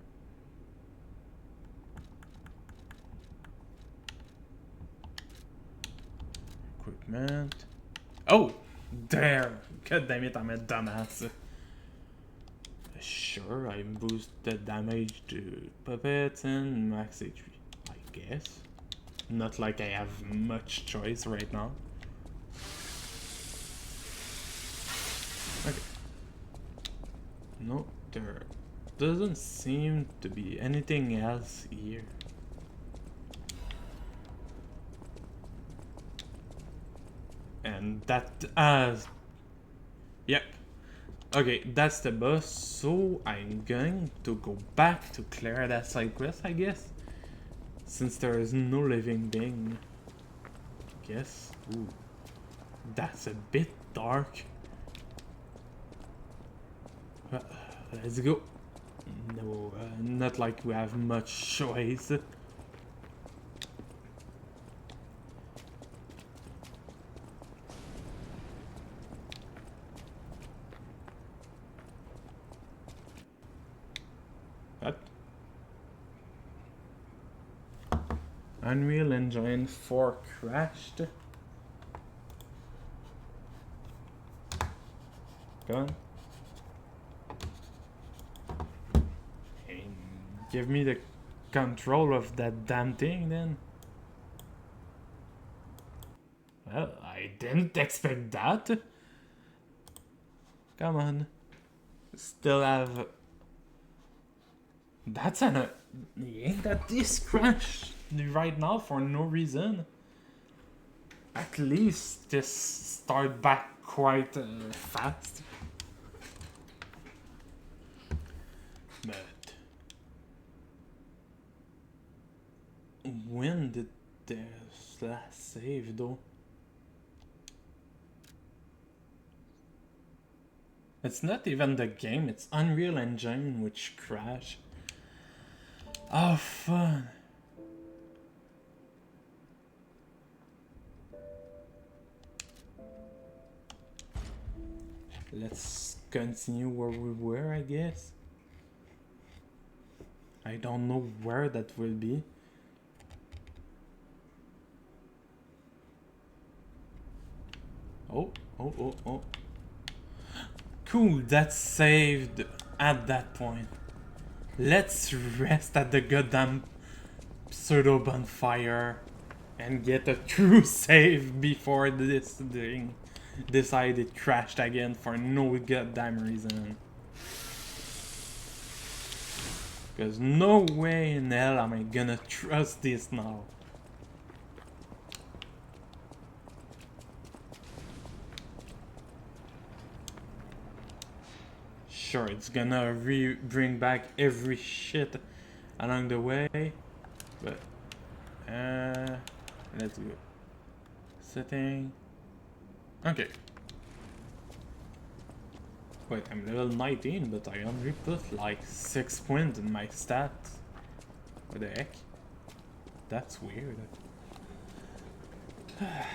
[SPEAKER 1] Equipment. Oh! There! God damn it, I'm a dumbass. Sure, I boost the damage to puppets and max HP. I guess. Not like I have much choice right now. Okay. No, there doesn't seem to be anything else here. And that has... Yep. Okay, that's the boss, so I'm going to go back to clear that side quest, I guess. Since there is no living being. Guess. Ooh. That's a bit dark. Let's go. No, not like we have much choice. What? Unreal Engine 4 crashed. Come on. And give me the control of that damn thing then. Well, I didn't expect that. Come on. Still have... That's an... Ain't that this crashed right now for no reason? At least this start back quite fast. But... When did this last save though? It's not even the game, it's Unreal Engine which crashed. Oh, fun. Let's continue where we were, I guess. I don't know where that will be. Oh. Cool, that's saved at that point. Let's rest at the goddamn pseudo bonfire and get a true save before this thing decided crashed again for no goddamn reason. Because no way in hell am I gonna trust this now. Sure, it's gonna bring back every shit along the way, but let's go. Setting. Okay. Wait, I'm level 19, but I only put like 6 points in my stats. What the heck? That's weird. At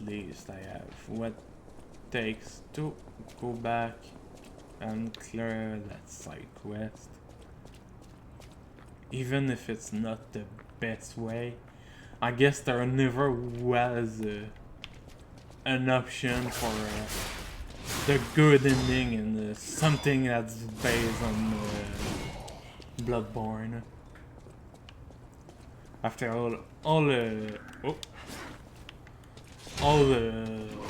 [SPEAKER 1] least I have what takes to go back and clear that side quest. Even if it's not the best way, I guess there never was an option for the good ending and something that's based on Bloodborne. After all the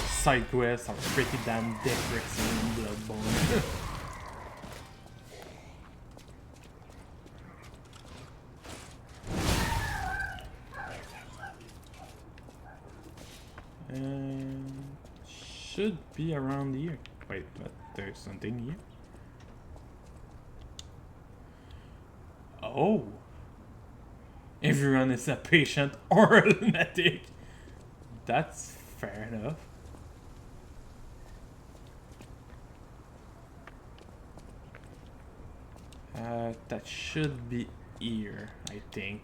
[SPEAKER 1] side quests are pretty damn depressing in Bloodborne. Should be around here. Wait, but there's something here. Oh! Everyone is a patient or a lunatic. That's fair enough. That should be here, I think.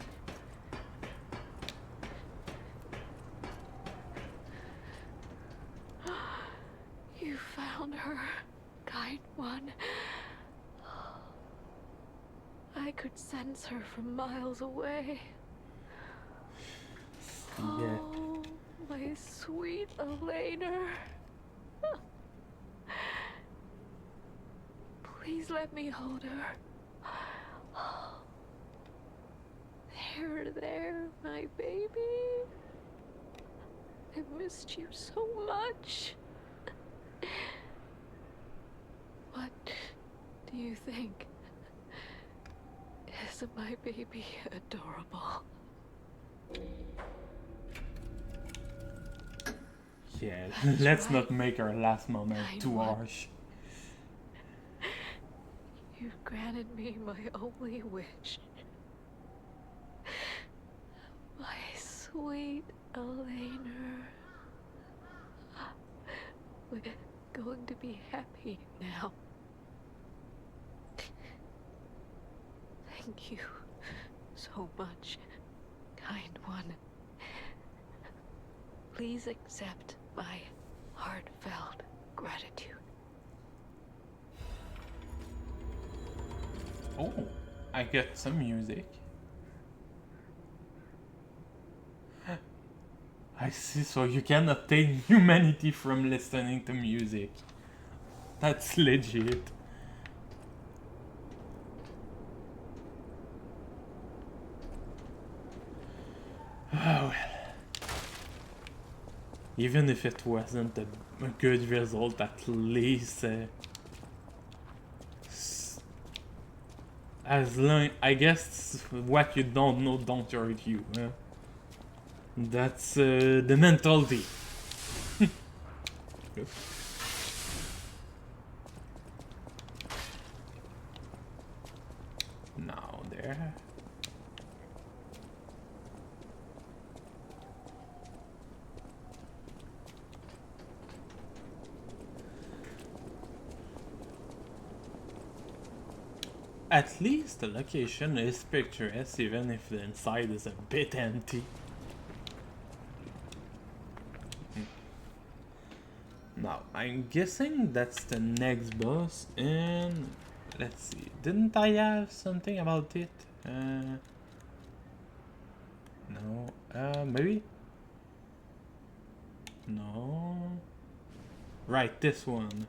[SPEAKER 8] You found her, kind one. I could sense her from miles away.
[SPEAKER 1] Yeah.
[SPEAKER 8] Oh, my sweet Elena. Please let me hold her. There, my baby. I missed you so much. What do you think? Isn't my baby adorable?
[SPEAKER 1] Yeah, let's not make our last moment too harsh.
[SPEAKER 8] You've granted me my only wish. My sweet Elena. We're going to be happy now. Thank you so much, kind one. Please accept my heartfelt gratitude.
[SPEAKER 1] Oh, I get some music. I see, so you can obtain humanity from listening to music. That's legit. Oh well. Even if it wasn't a good result, at least as long, I guess what you don't know don't hurt you. Huh? That's the mentality. Now there. At least the location is picturesque, even if the inside is a bit empty. Now, I'm guessing that's the next boss, and let's see, didn't I have something about it? No, maybe? No. Right, this one.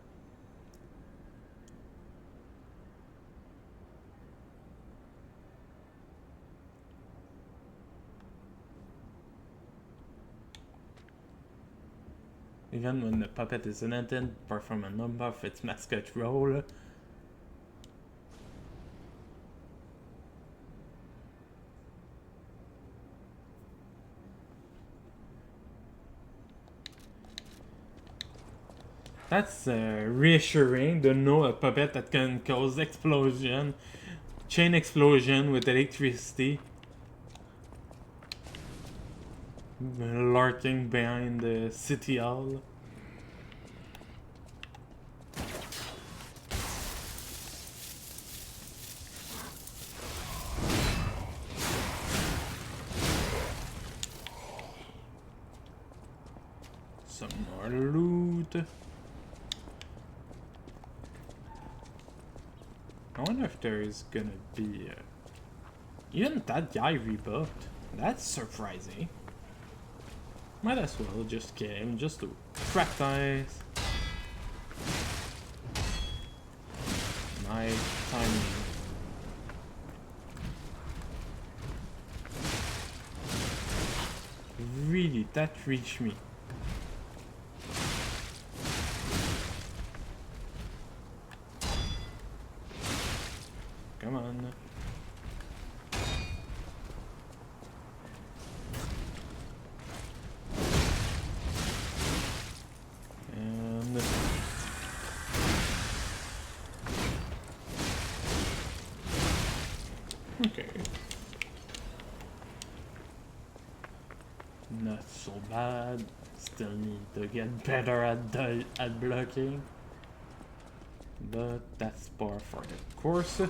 [SPEAKER 1] Even when the puppet is intent, perform a number of its mascot role. That's reassuring to know a puppet that can cause explosion, chain explosion with electricity, lurking behind the city hall. Some more loot. I wonder if there is gonna be even that guy rebuffed. That's surprising. Might as well just kill him just to practice. My timing. Really, that reached me. Come on. And okay. Not so bad. Still need to get better at blocking. But that's par for the course.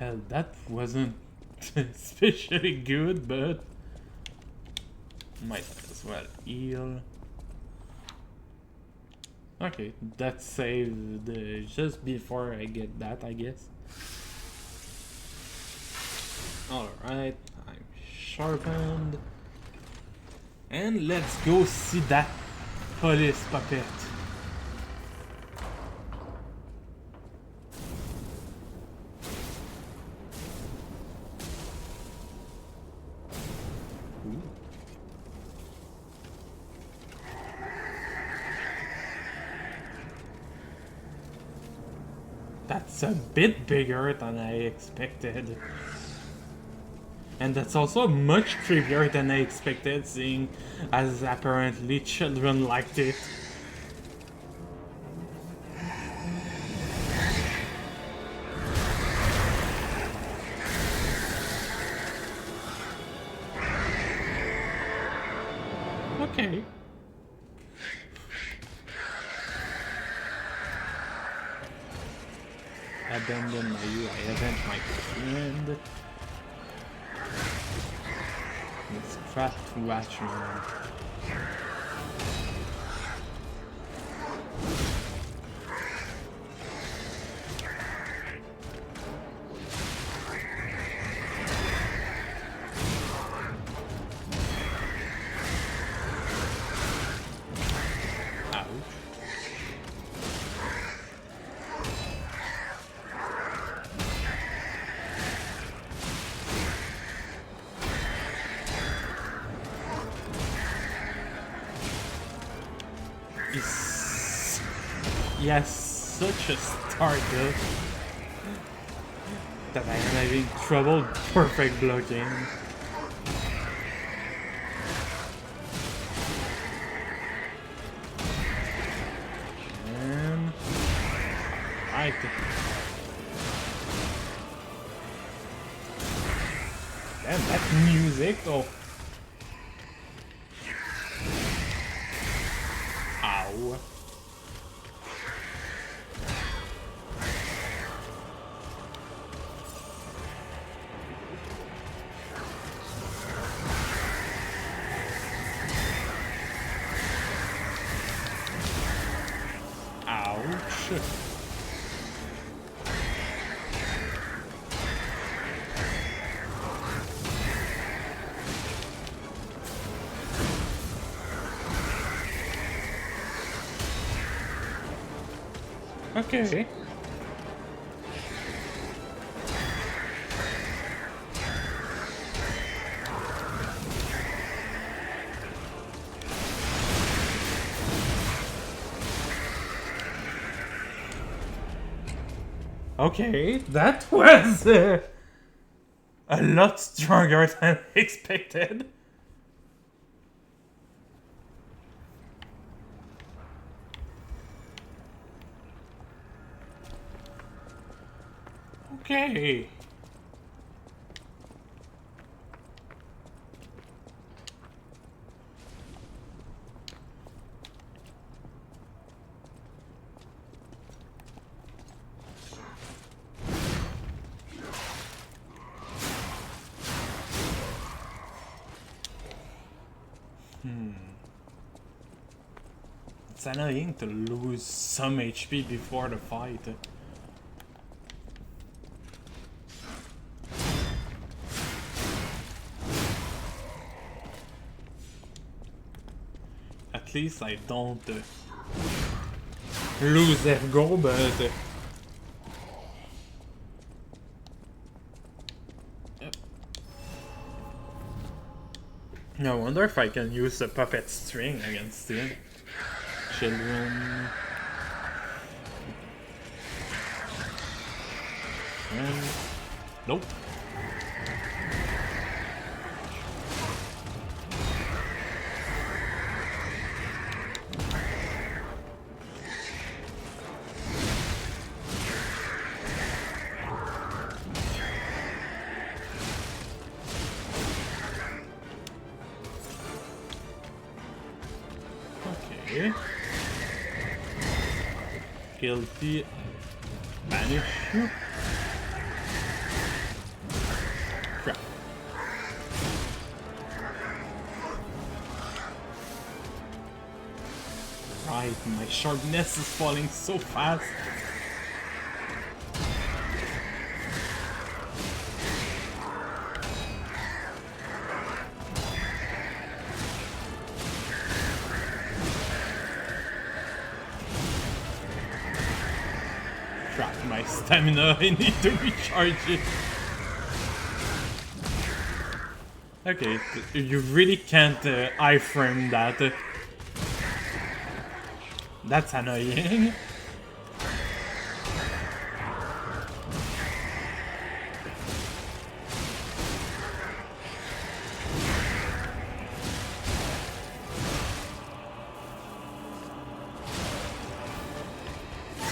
[SPEAKER 1] Well, that wasn't especially good, but might as well heal. Okay, that saved just before I get that, I guess. Alright, I'm sharpened. And let's go see that police puppet. Ooh. That's a bit bigger than I expected. And that's also much creepier than I expected, seeing as apparently children liked it. Okay. Abandon my UI event, my friend. It's craft watching. Yes, such a startup that I am having trouble perfect blocking. And right. Damn, that music though. Ow. Ouch. Okay. Okay, that was a lot stronger than expected. Okay. It's annoying to lose some HP before the fight. At least I don't lose Ergo, but yep. I wonder if I can use the puppet string against him. Children. And nope. Okay. Guilty. Banish you. Crap. Right, my sharpness is falling so fast. Crap, my stamina, I need to recharge it. Okay, you really can't iframe that. That's annoying.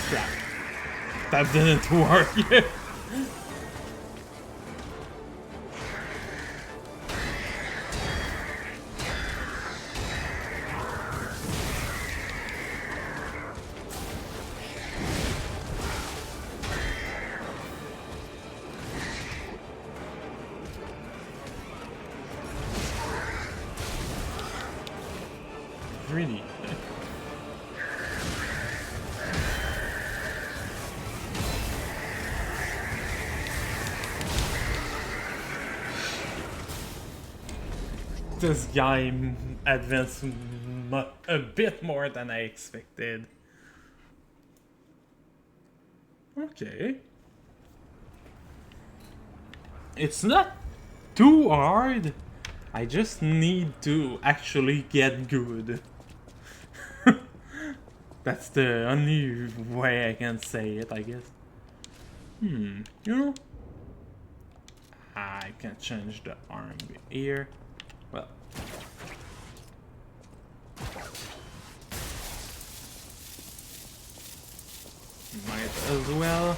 [SPEAKER 1] Crap. That didn't work. Really? This guy advanced a bit more than I expected. Okay. It's not too hard. I just need to actually get good. That's the only way I can say it, I guess. You know? I can change the arm here. Well. Might as well.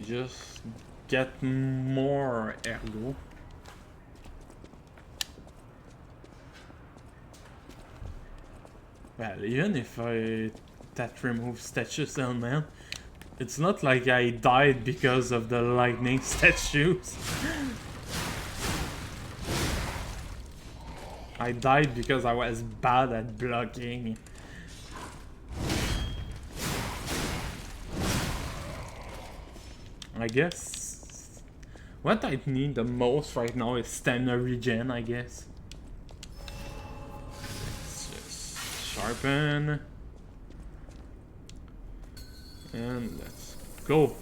[SPEAKER 1] Just get more Ergo. Well, even if that removes statues element, it's not like I died because of the lightning statues. I died because I was bad at blocking. I guess what I need the most right now is stamina regen, I guess. Let's just sharpen. And let's go.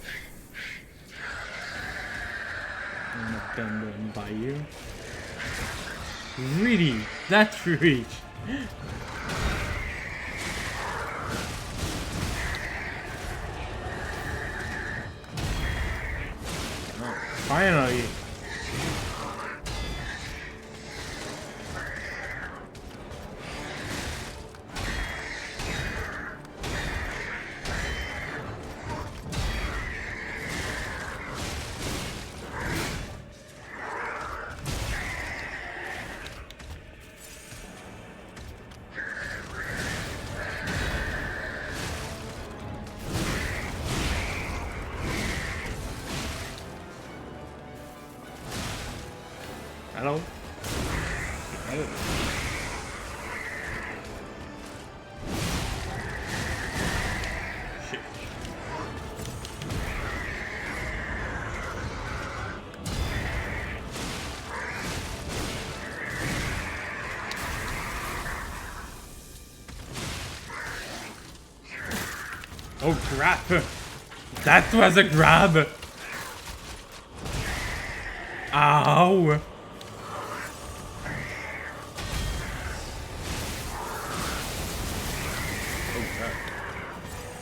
[SPEAKER 1] I'm abandoned by you. Really? That reach? Finally. Hello? Hello. Shit. Oh crap! That was a grab! Ow!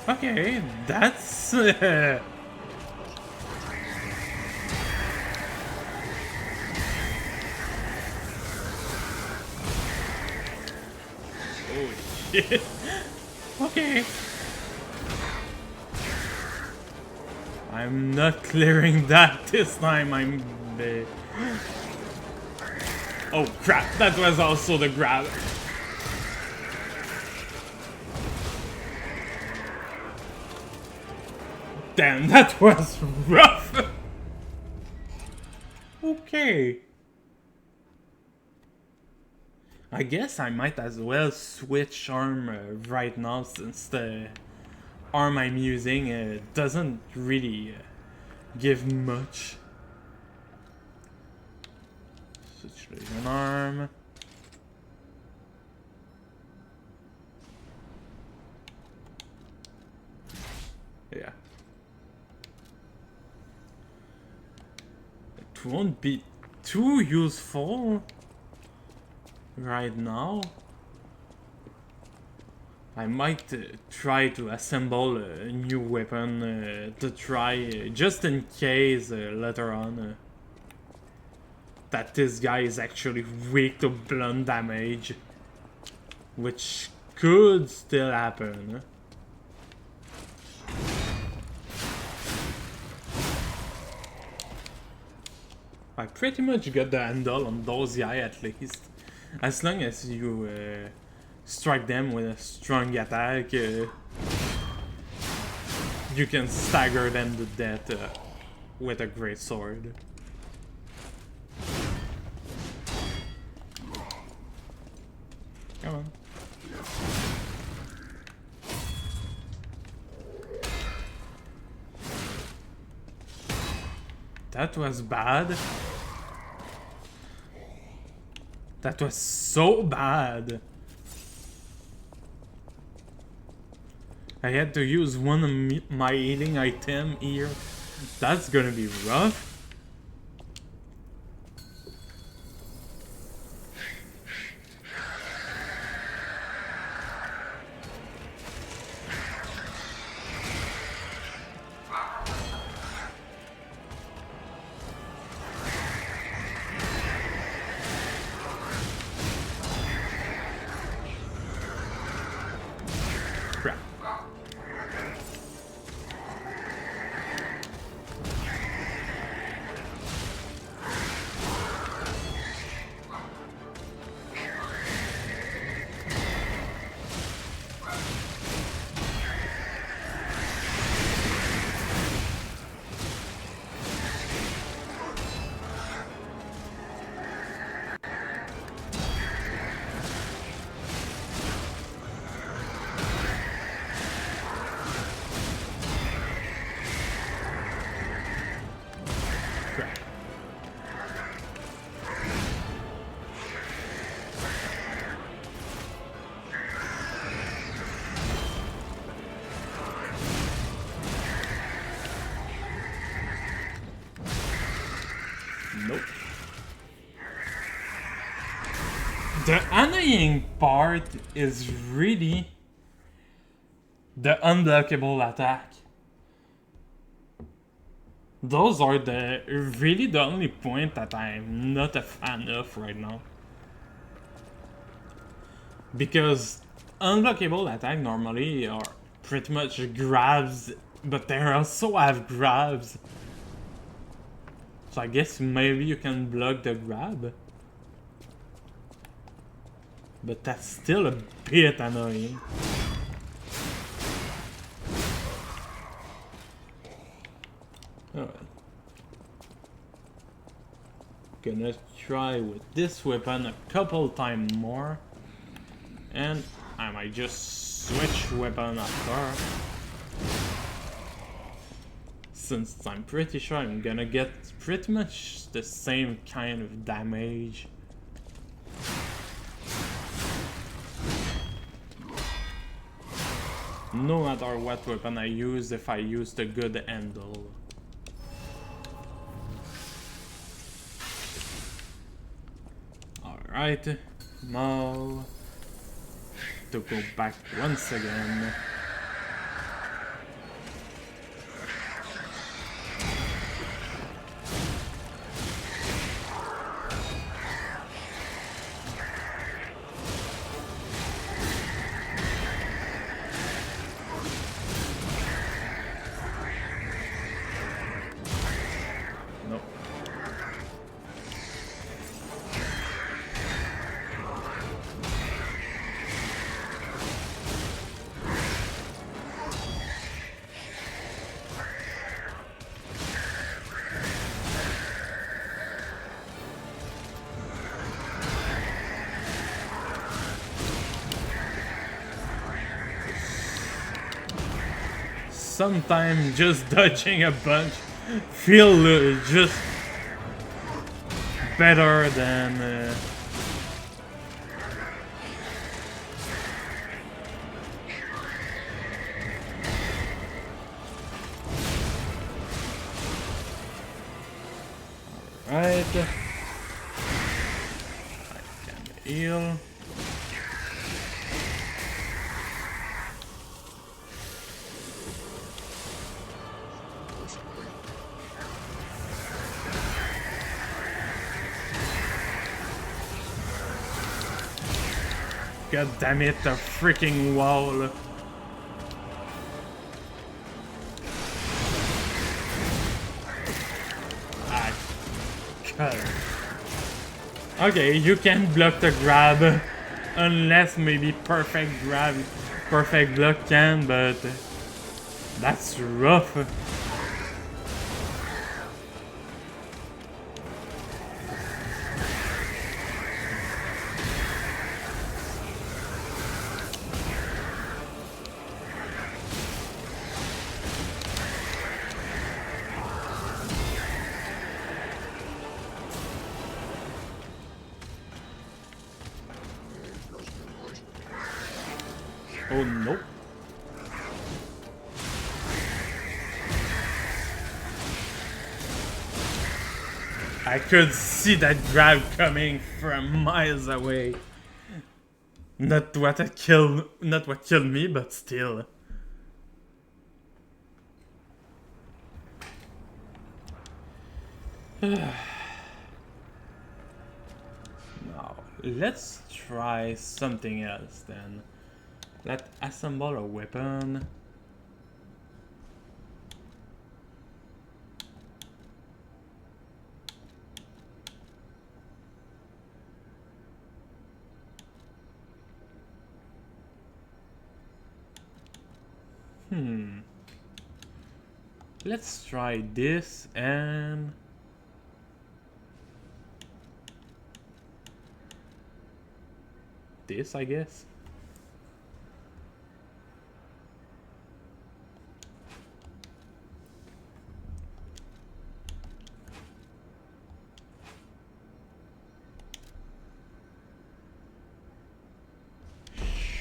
[SPEAKER 1] Okay, that's... oh shit. Okay. I'm not clearing that this time, I'm... oh crap, that was also the grab. Damn, that was rough! Okay. I guess I might as well switch arm right now since the arm I'm using doesn't really give much. Switch to an arm. Yeah. It won't be too useful right now. I might try to assemble a new weapon to try just in case later on that this guy is actually weak to blunt damage, which could still happen. I pretty much got the handle on those guys at least. As long as you strike them with a strong attack, you can stagger them to death with a great sword. Come on. That was bad. That was so bad. I had to use one of my healing item here. That's gonna be rough. Nope. The annoying part is really the unblockable attack. Those are really the only point that I'm not a fan of right now. Because unblockable attack normally are pretty much grabs, but they also have grabs. So I guess maybe you can block the grab. But that's still a bit annoying. Alright. Gonna try with this weapon a couple times more. And I might just switch weapon after. Since I'm pretty sure I'm gonna get pretty much the same kind of damage. No matter what weapon I use, if I use the good handle. Alright, now to go back once again. Sometimes just dodging a bunch feel just better than Alright. I can heal. God damn it, the freaking wall. Ah, cut. Okay, you can block the grab. Unless maybe perfect block can, but that's rough. Oh, nope. I could see that grab coming from miles away. Not what killed me, but still. Now, let's try something else then. Let's assemble a weapon. Let's try this and this, I guess.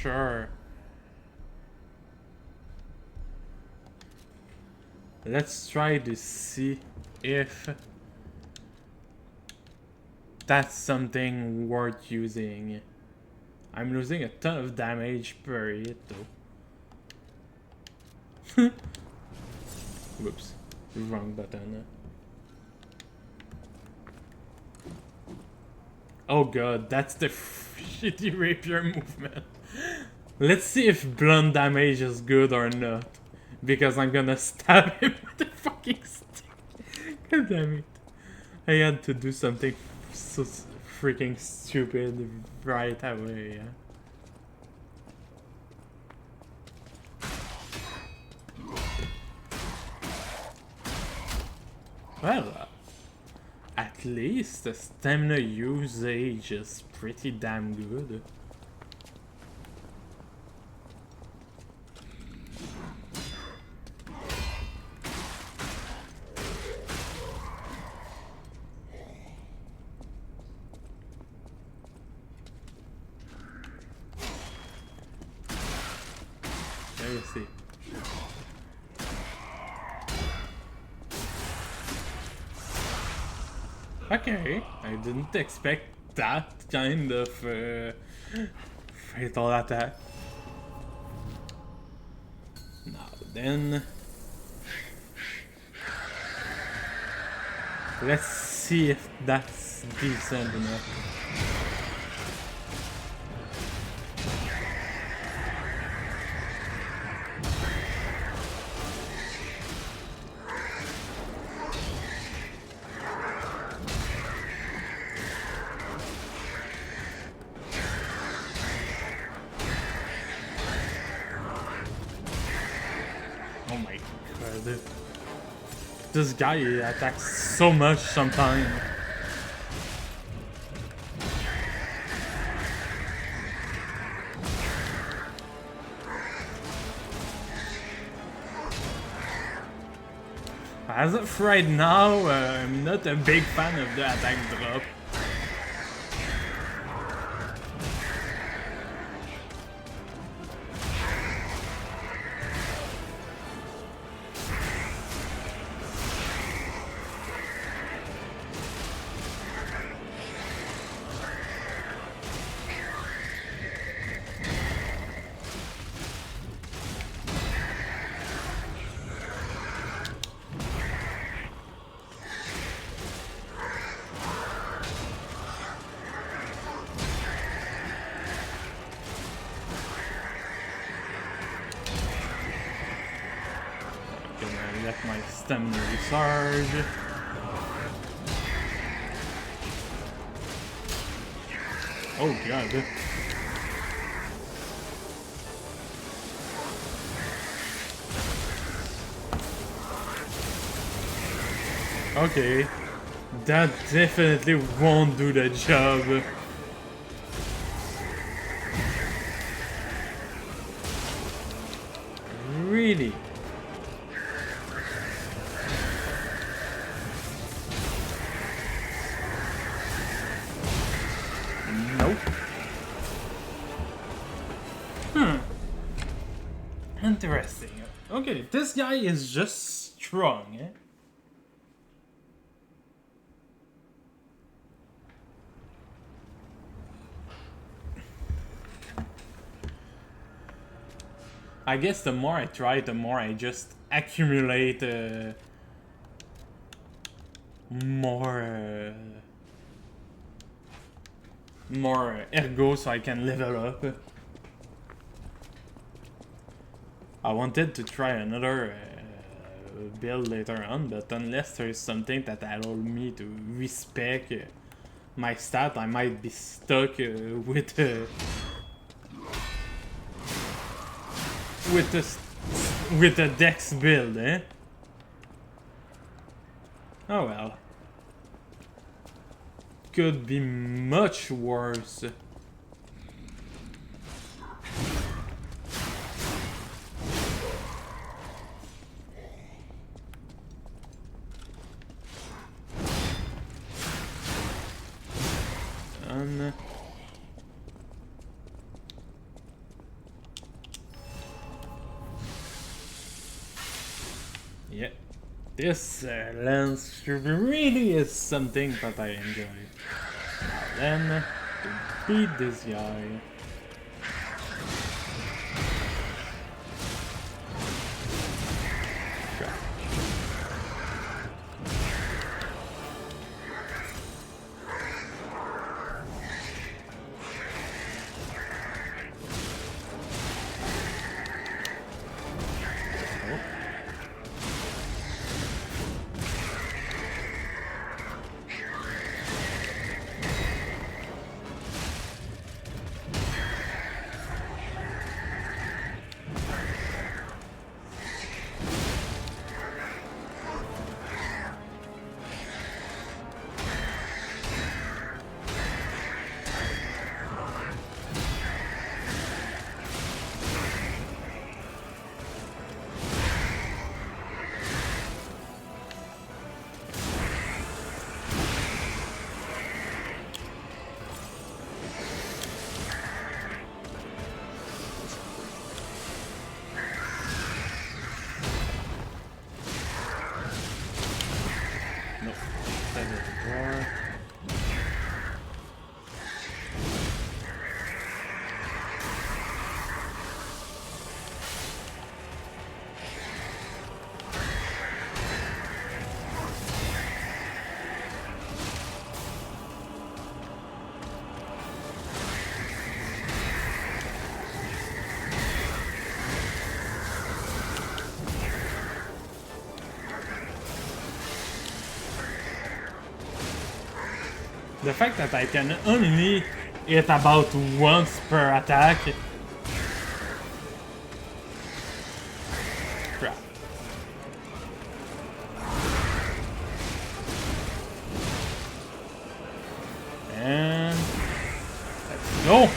[SPEAKER 1] Sure. Let's try to see if that's something worth using. I'm losing a ton of damage per hit though. Whoops. Wrong button. Oh god, that's the shitty rapier movement. Let's see if blunt damage is good or not. Because I'm gonna stab him with the fucking stick. God damn it. I had to do something so freaking stupid right away, yeah. Well, at least the stamina usage is pretty damn good. Let me see. Okay, I didn't expect that kind of fatal attack. Now then, let's see if that's decent enough. Oh my god. This guy attacks so much sometimes. As of right now, I'm not a big fan of the attack drop. Let my stamina recharge. Oh god. Okay. That definitely won't do the job. Really? Interesting. Okay, this guy is just strong, eh? I guess the more I try, the more I just accumulate more ergo so I can level up. I wanted to try another build later on, but unless there is something that allows me to respec my stat, I might be stuck with the dex build, eh? Oh well. Could be much worse. Yeah, this lens really is something that I enjoy. Now then, to beat this guy. the fact that I can only hit about once per attack. Crap. And let's go.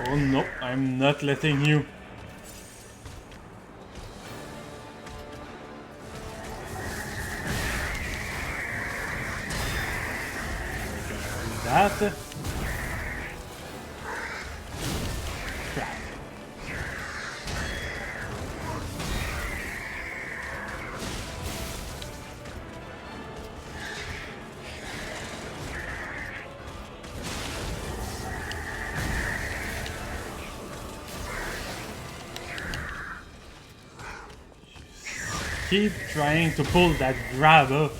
[SPEAKER 1] Oh no, I'm not letting you. That. Crap. Keep trying to pull that grab up.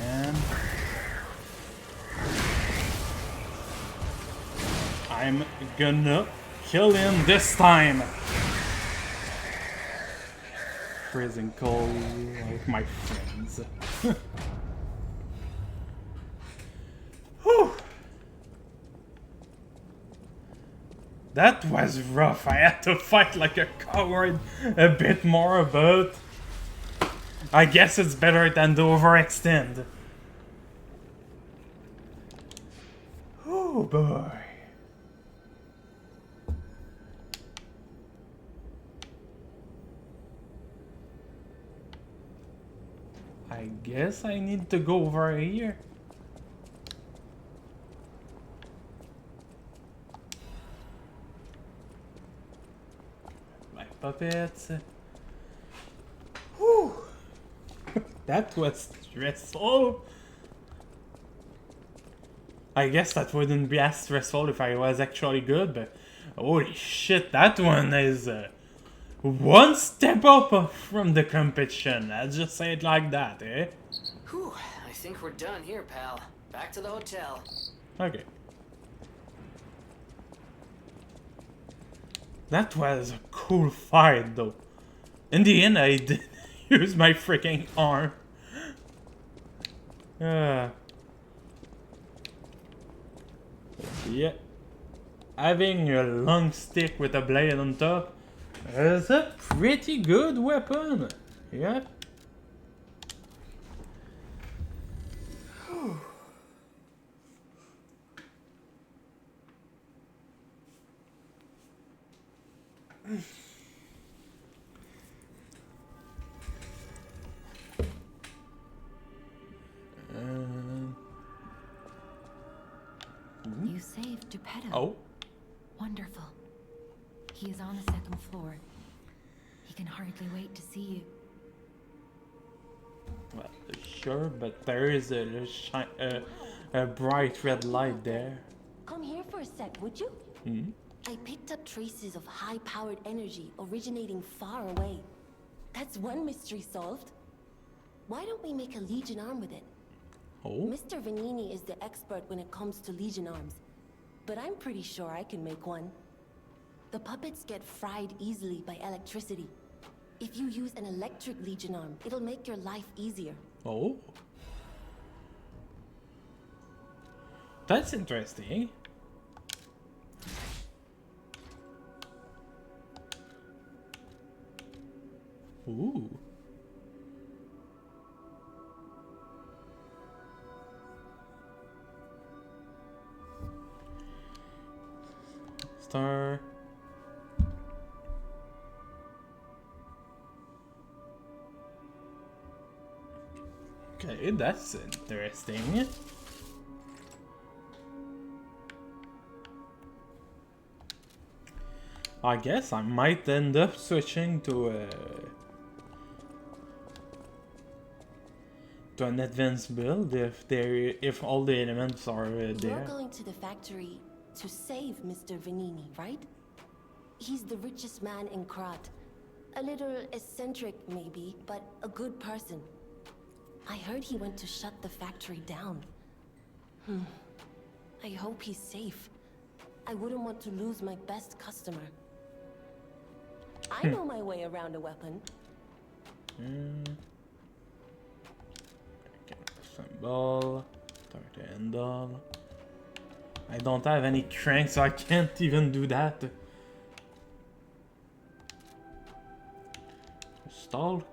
[SPEAKER 1] And I'm gonna kill him this time. Freezing cold like my friends. Whew. That was rough. I had to fight like a coward a bit more, but I guess it's better than to overextend. Oh boy. I guess I need to go over here. Puppets. Whew. That was stressful. I guess that wouldn't be as stressful if I was actually good, but holy shit, that one is one step up from the competition. Let's just say it like that, eh?
[SPEAKER 3] Whew, I think we're done here, pal. Back to the hotel.
[SPEAKER 1] Okay. That was a cool fight, though. In the end, I did use my freaking arm. Yeah. Having a long stick with a blade on top is a pretty good weapon. Yep.
[SPEAKER 2] You saved Geppetto.
[SPEAKER 1] Oh.
[SPEAKER 2] Wonderful. He is on the second floor. He can hardly wait to see you.
[SPEAKER 1] Well, sure, but there is a bright red light there.
[SPEAKER 6] Come here for a sec, would you?
[SPEAKER 1] Hmm?
[SPEAKER 6] I picked up traces of high-powered energy originating far away. That's one mystery solved. Why don't we make a Legion arm with it?
[SPEAKER 1] Oh?
[SPEAKER 6] Mr. Vanini is the expert when it comes to Legion arms, but I'm pretty sure I can make one. The puppets get fried easily by electricity. If you use an electric Legion arm, it'll make your life easier.
[SPEAKER 1] Oh? That's interesting. Ooh. Star. Okay, that's interesting. I guess I might end up switching to to an advanced build if all the elements are there.
[SPEAKER 6] You're going to the factory to save Mr. Vanini, right? He's the richest man in Krat. A little eccentric, maybe, but a good person. I heard he went to shut the factory down. I hope he's safe. I wouldn't want to lose my best customer. I know my way around a weapon.
[SPEAKER 1] Symbol. Start the handle. I don't have any crank, so I can't even do that. Stalk.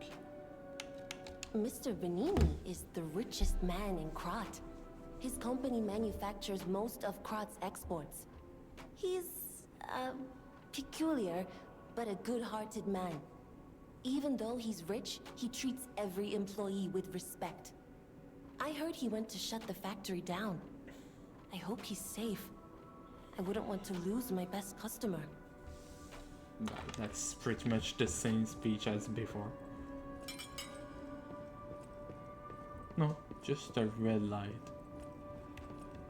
[SPEAKER 6] Mr. Vanini is the richest man in Krat. His company manufactures most of Krat's exports. He's, peculiar, but a good-hearted man. Even though he's rich, he treats every employee with respect. I heard he went to shut the factory down. I hope he's safe. I wouldn't want to lose my best customer.
[SPEAKER 1] That's pretty much the same speech as before. No, just a red light.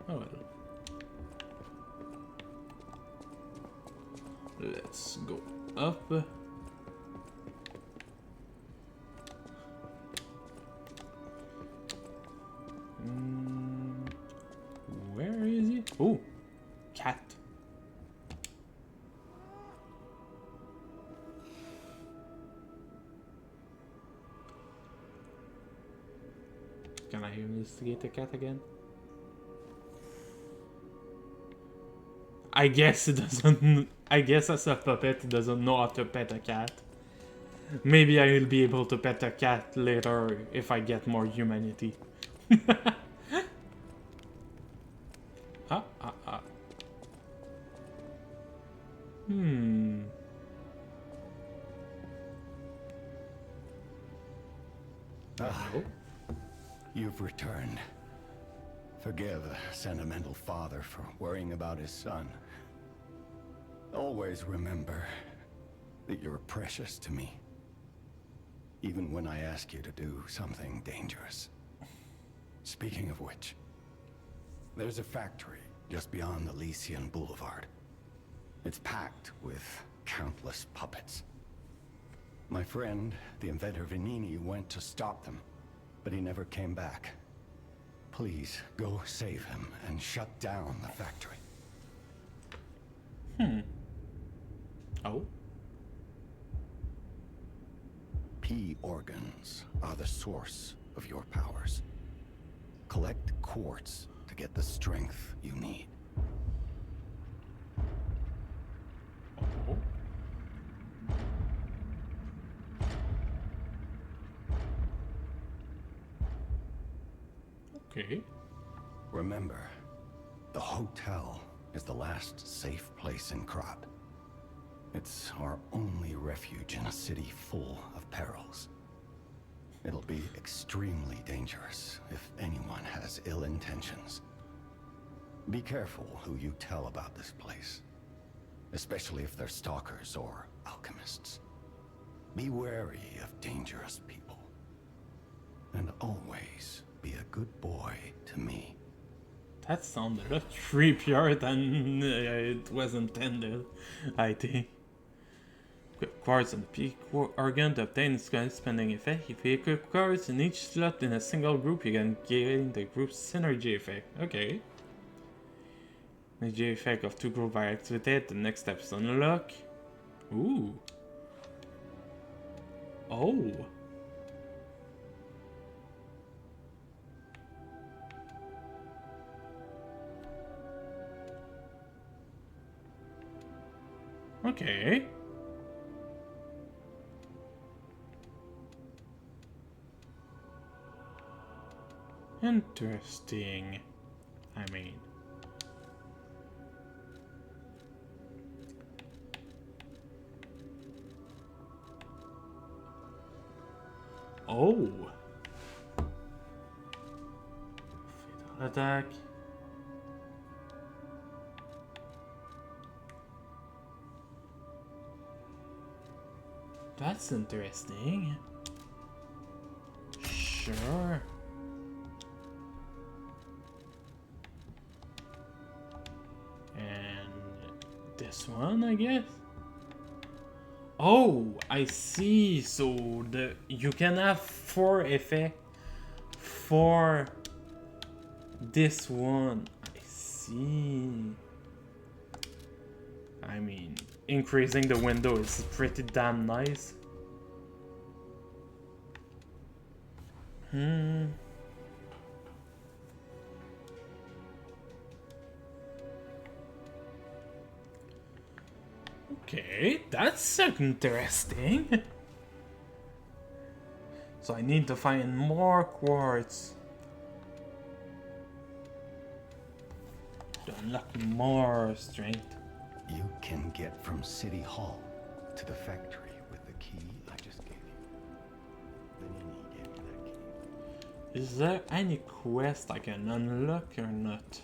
[SPEAKER 1] Oh well. Let's go up. Where is he? Oh, cat. Can I investigate the cat again? I guess it doesn't. I guess as a puppet, it doesn't know how to pet a cat. Maybe I will be able to pet a cat later if I get more humanity.
[SPEAKER 5] You've returned. Forgive a sentimental father for worrying about his son. Always remember that you're precious to me. Even when I ask you to do something dangerous. Speaking of which, there's a factory just beyond the Elysian Boulevard. It's packed with countless puppets. My friend, the inventor Vanini, went to stop them, but he never came back. Please, go save him and shut down the factory.
[SPEAKER 1] Oh?
[SPEAKER 5] P organs are the source of your powers. Collect quartz to get the strength you need.
[SPEAKER 1] Oh. Okay.
[SPEAKER 5] Remember, the hotel is the last safe place in Krat. It's our only refuge in a city full of perils. It'll be extremely dangerous if anyone has ill intentions. Be careful who you tell about this place, especially if they're stalkers or alchemists. Be wary of dangerous people. And always be a good boy to me.
[SPEAKER 1] That sounded a lot creepier than it was intended, I think. Equip quartz on the P organ to obtain its spending effect. If you equip quartz in each slot in a single group, you can gain the group's synergy effect. Okay. Synergy effect of two groups are activated. The next step is unlock. Ooh. Oh. Okay. Interesting. I mean. Oh. Fatal attack. That's interesting. Sure. this one, I guess. Oh, I see. So you can have 4 effects for this one. I see. I mean, increasing the window is pretty damn nice. Okay, that's interesting. So I need to find more quartz to unlock more strength.
[SPEAKER 10] You can get from City Hall to the factory with the key I just gave you. Then you need to give me that key.
[SPEAKER 1] Is there any quest I can unlock or not?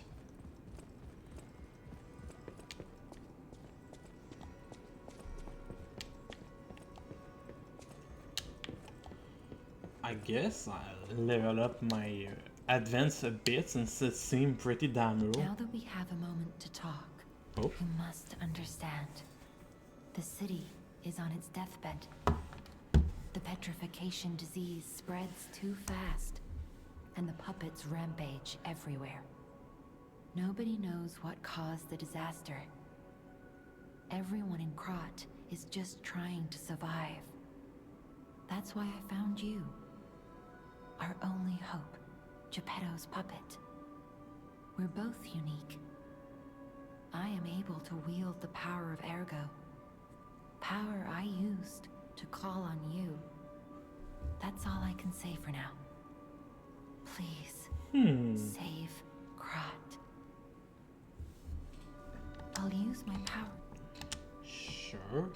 [SPEAKER 1] I guess I'll level up my advance a bit since it seemed pretty damn low.
[SPEAKER 2] Now that we have a moment to talk, you must understand. The city is on its deathbed. The petrification disease spreads too fast, and the puppets rampage everywhere. Nobody knows what caused the disaster. Everyone in Krat is just trying to survive. That's why I found you. Our only hope, Geppetto's puppet. We're both unique. I am able to wield the power of Ergo. Power I used to call on you. That's all I can say for now. Please, save Krat. I'll use my power.
[SPEAKER 1] Sure.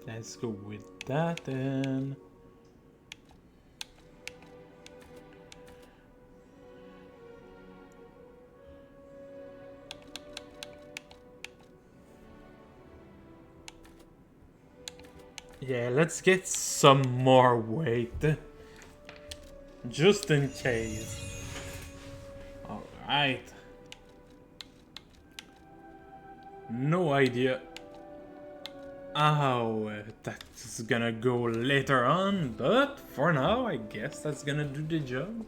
[SPEAKER 1] Let's go with that then. Yeah, let's get some more weight. Just in case. Alright. No idea how that's gonna go later on, but for now, I guess that's gonna do the job.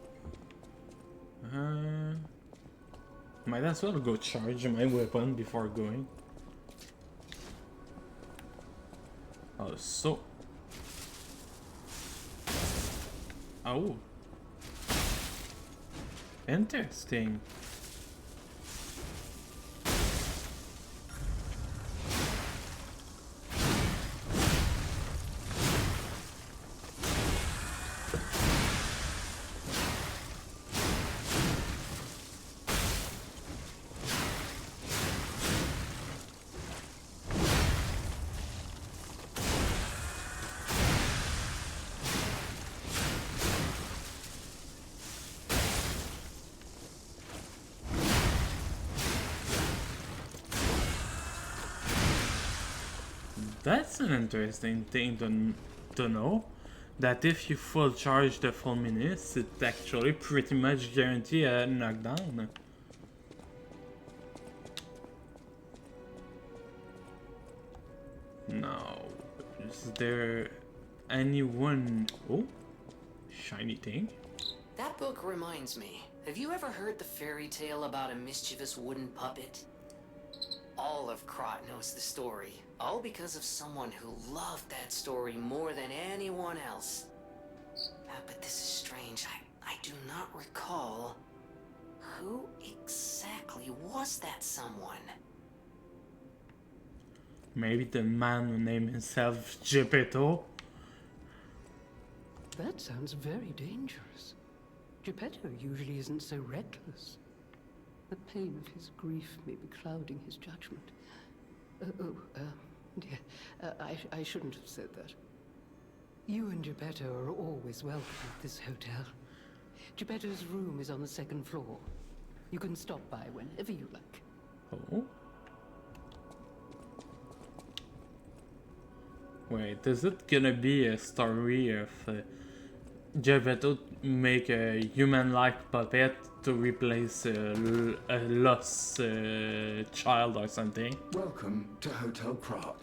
[SPEAKER 1] Might as well go charge my weapon before going. So. Oh. Interesting. That's an interesting thing to know, that if you full charge the full minutes, it actually pretty much guarantee a knockdown. Now, is there anyone... Oh, shiny thing.
[SPEAKER 3] That book reminds me. Have you ever heard the fairy tale about a mischievous wooden puppet? All of Krat knows the story. All because of someone who loved that story more than anyone else. But this is strange. I do not recall. Who exactly was that someone?
[SPEAKER 1] Maybe the man who named himself Geppetto?
[SPEAKER 7] That sounds very dangerous. Geppetto usually isn't so reckless. The pain of his grief may be clouding his judgment. Dear, I shouldn't have said that. You and Geppetto are always welcome at this hotel. Geppetto's room is on the 2nd floor. You can stop by whenever you like.
[SPEAKER 1] Oh. Wait, is it gonna be a story of Geppetto make a human-like puppet to replace a lost child or something?
[SPEAKER 5] Welcome to Hotel Krat.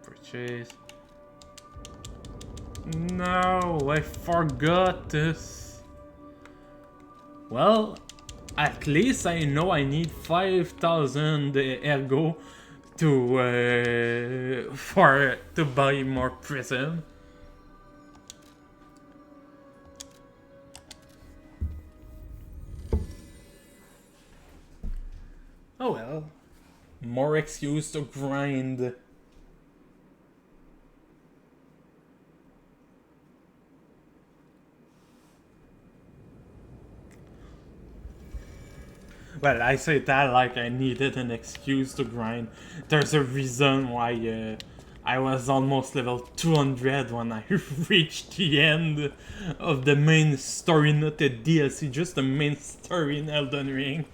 [SPEAKER 1] Purchase. No, I forgot this. Well, at least I know I need 5,000 ergo to buy more prism. Oh well, more excuse to grind. Well, I say that like I needed an excuse to grind. There's a reason why I was almost level 200 when I reached the end of the main story, not the DLC, just the main story in Elden Ring.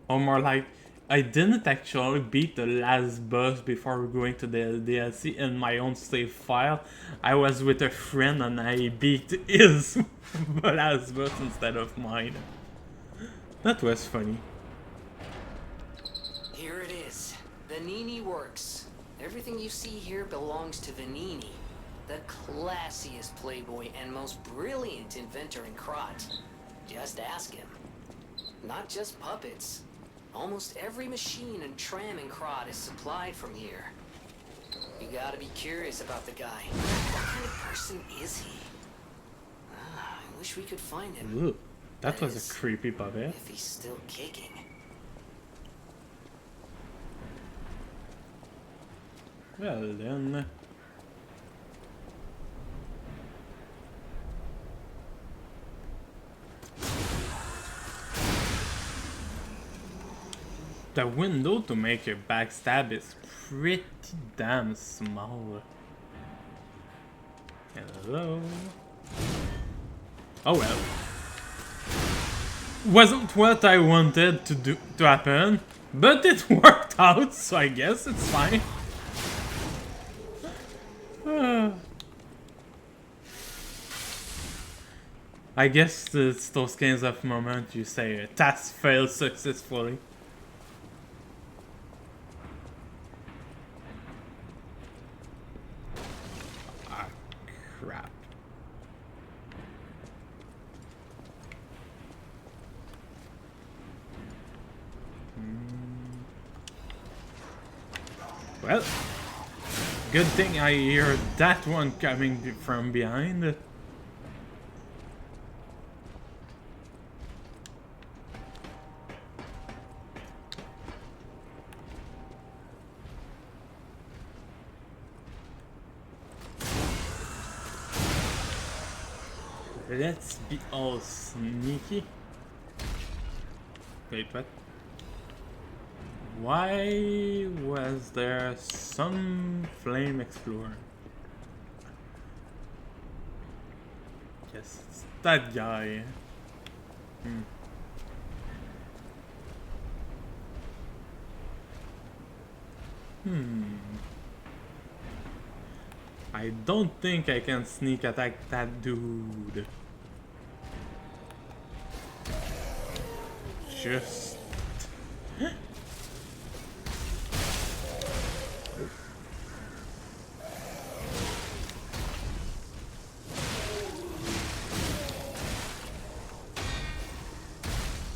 [SPEAKER 1] Or more like, I didn't actually beat the last boss before going to the DLC in my own save file. I was with a friend and I beat his last boss instead of mine. That was funny.
[SPEAKER 3] Here it is. Vanini Works. Everything you see here belongs to Vanini, the classiest playboy and most brilliant inventor in Krat. Just ask him. Not just puppets. Almost every machine and tram in Krat is supplied from here. You gotta be curious about the guy. What kind of person is he? I wish we could find him.
[SPEAKER 1] Ooh, that was a creepy puppet.
[SPEAKER 3] If he's still kicking.
[SPEAKER 1] Well then... The window to make a backstab is pretty damn small. Hello? Oh well. Wasn't what I wanted to happen, but it worked out, so I guess it's fine. I guess it's those kinds of moments you say a task failed successfully. Crap. Well, good thing I hear that one coming from behind. Let's be all sneaky. Wait, what? Why was there some flame explorer? Yes, it's that guy. I don't think I can sneak attack that dude. Just...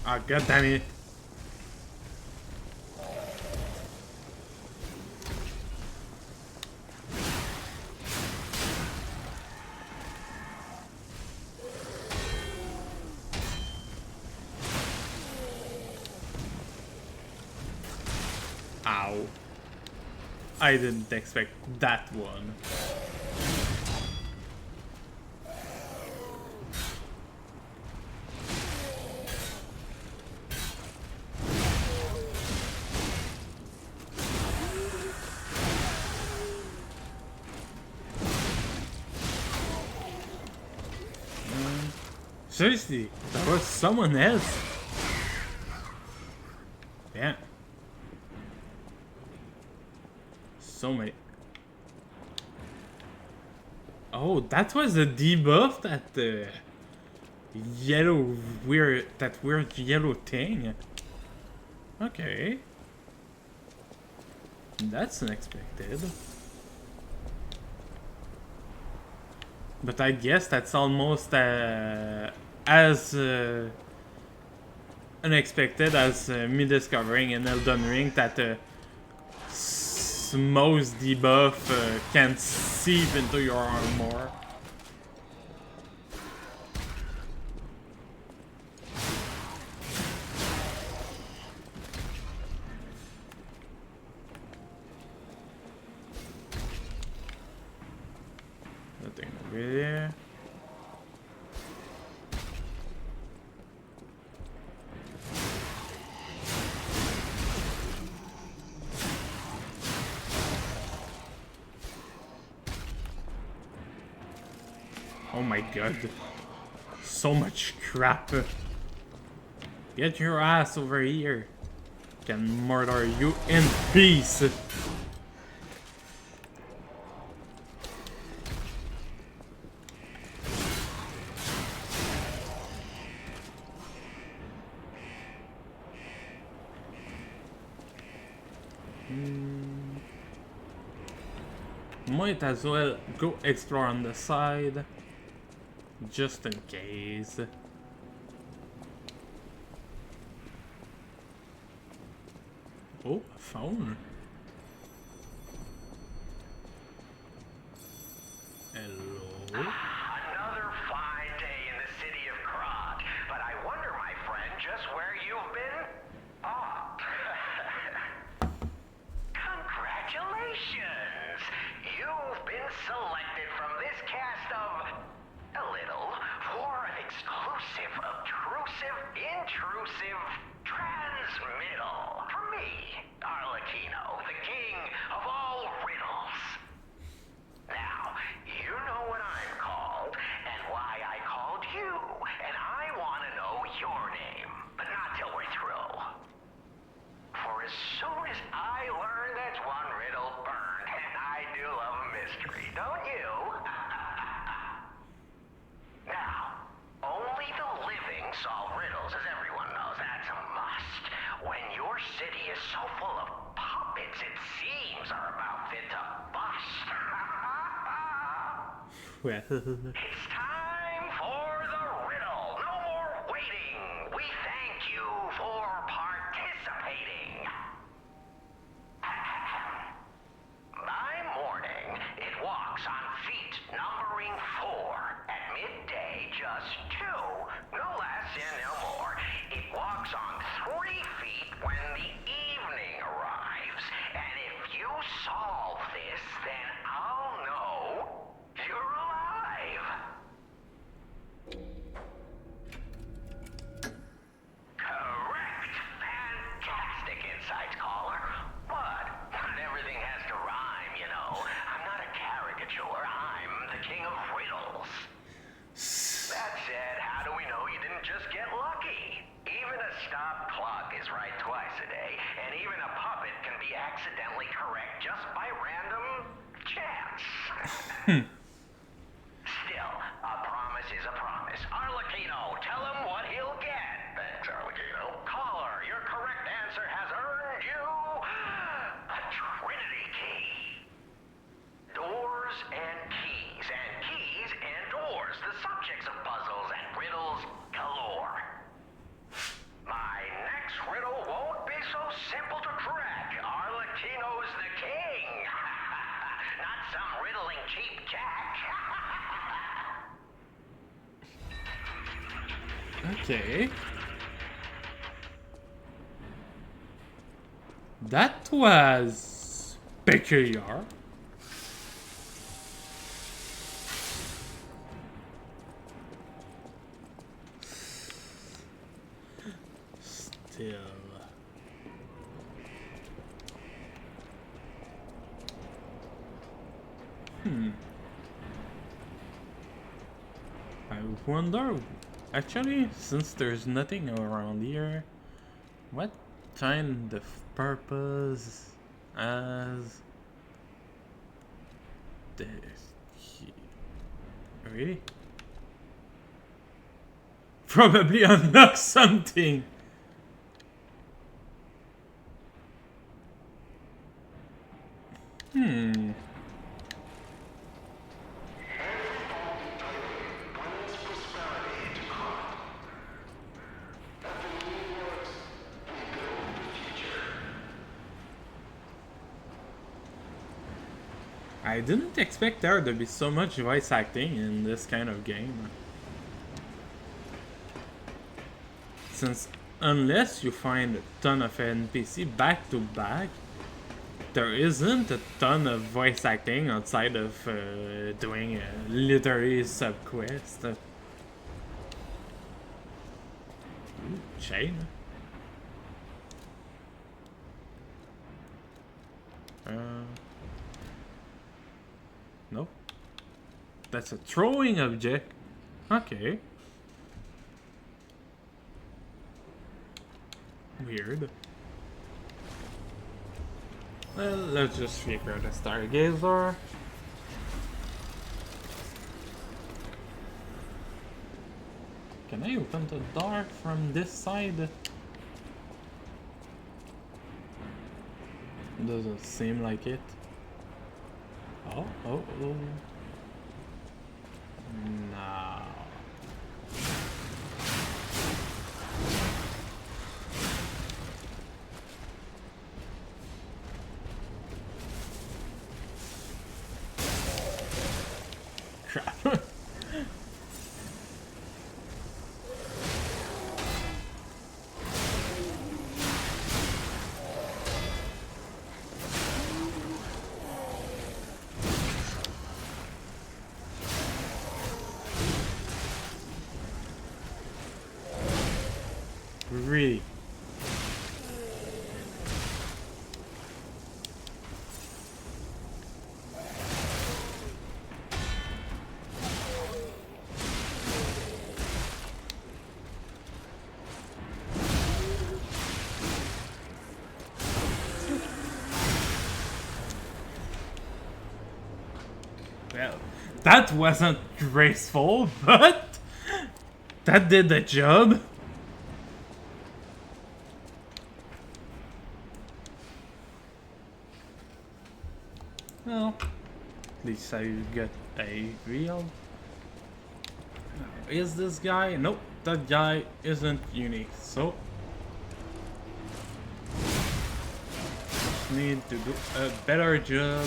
[SPEAKER 1] Ah, god damn it. Ow. I didn't expect that one. Seriously, that was someone else. Yeah. So many. Oh, that was a debuff, that yellow that weird yellow thing. Okay. That's unexpected. But I guess that's almost as unexpected as me discovering in Elden Ring that most debuff can seep into your armor. Nothing over there. Oh my god. So much crap. Get your ass over here. Can murder you in peace. Might as well go explore on the side. Just in case. Oh, a phone. Hello.
[SPEAKER 11] Another fine day in the city of Krat, but I wonder, my friend, just where you've been? Oh. Congratulations! You've been selected from this cast of a little for an exclusive, obtrusive, intrusive transmittal from me, Arlecchino, the king of all riddles. Now, you know what I'm called, and why I called you, and I want to know your name, but not till we're through. For as soon as I learn that's one riddle burned, and I do love a mystery, don't you? Now, only the living solve riddles, as everyone knows. That's a must. When your city is so full of puppets, it seems are about fit to bust.
[SPEAKER 1] Well.
[SPEAKER 11] It's time for the riddle. No more waiting. We thank you for participating. By morning, it walks on feet numbering 4. At midday, just 2. No less and no more. It walks on 3 feet when the evening arrives. And if you solve this, then I'll know you're alive. Correct. Fantastic insights, caller. But not everything has to rhyme, you know. I'm not a caricature. I'm the king of riddles. That said, how do we know you didn't just get lucky? Even a stopped clock is right twice a day, and even a puppet can be accidentally correct just by random chance. Still, a promise is a promise. Arlecchino, tell him what he'll get. Thanks, Arlecchino. Caller, your correct answer has earned you a Trinity key. Doors and keys and doors, the subjects of puzzles and riddles galore. My next riddle won't be so simple to crack. Arlecchino's the king. Not some riddling cheap jack.
[SPEAKER 1] Okay. That was peculiar. Still. I wonder Actually, since there's nothing around here, what kind of purpose has the key? Really? Probably unlock something. I didn't expect there to be so much voice acting in this kind of game. Since unless you find a ton of NPC back to back, there isn't a ton of voice acting outside of doing a literary sub-quest. Ooh, chain. Nope. That's a throwing object. Okay. Weird. Well, let's just figure the Stargazer. Can I open the door from this side? Doesn't seem like it. Oh. No. Crap. Really? Well, that wasn't graceful, but that did the job. Well, at least I got a real. Is this guy? Nope, that guy isn't unique, so need to do a better job.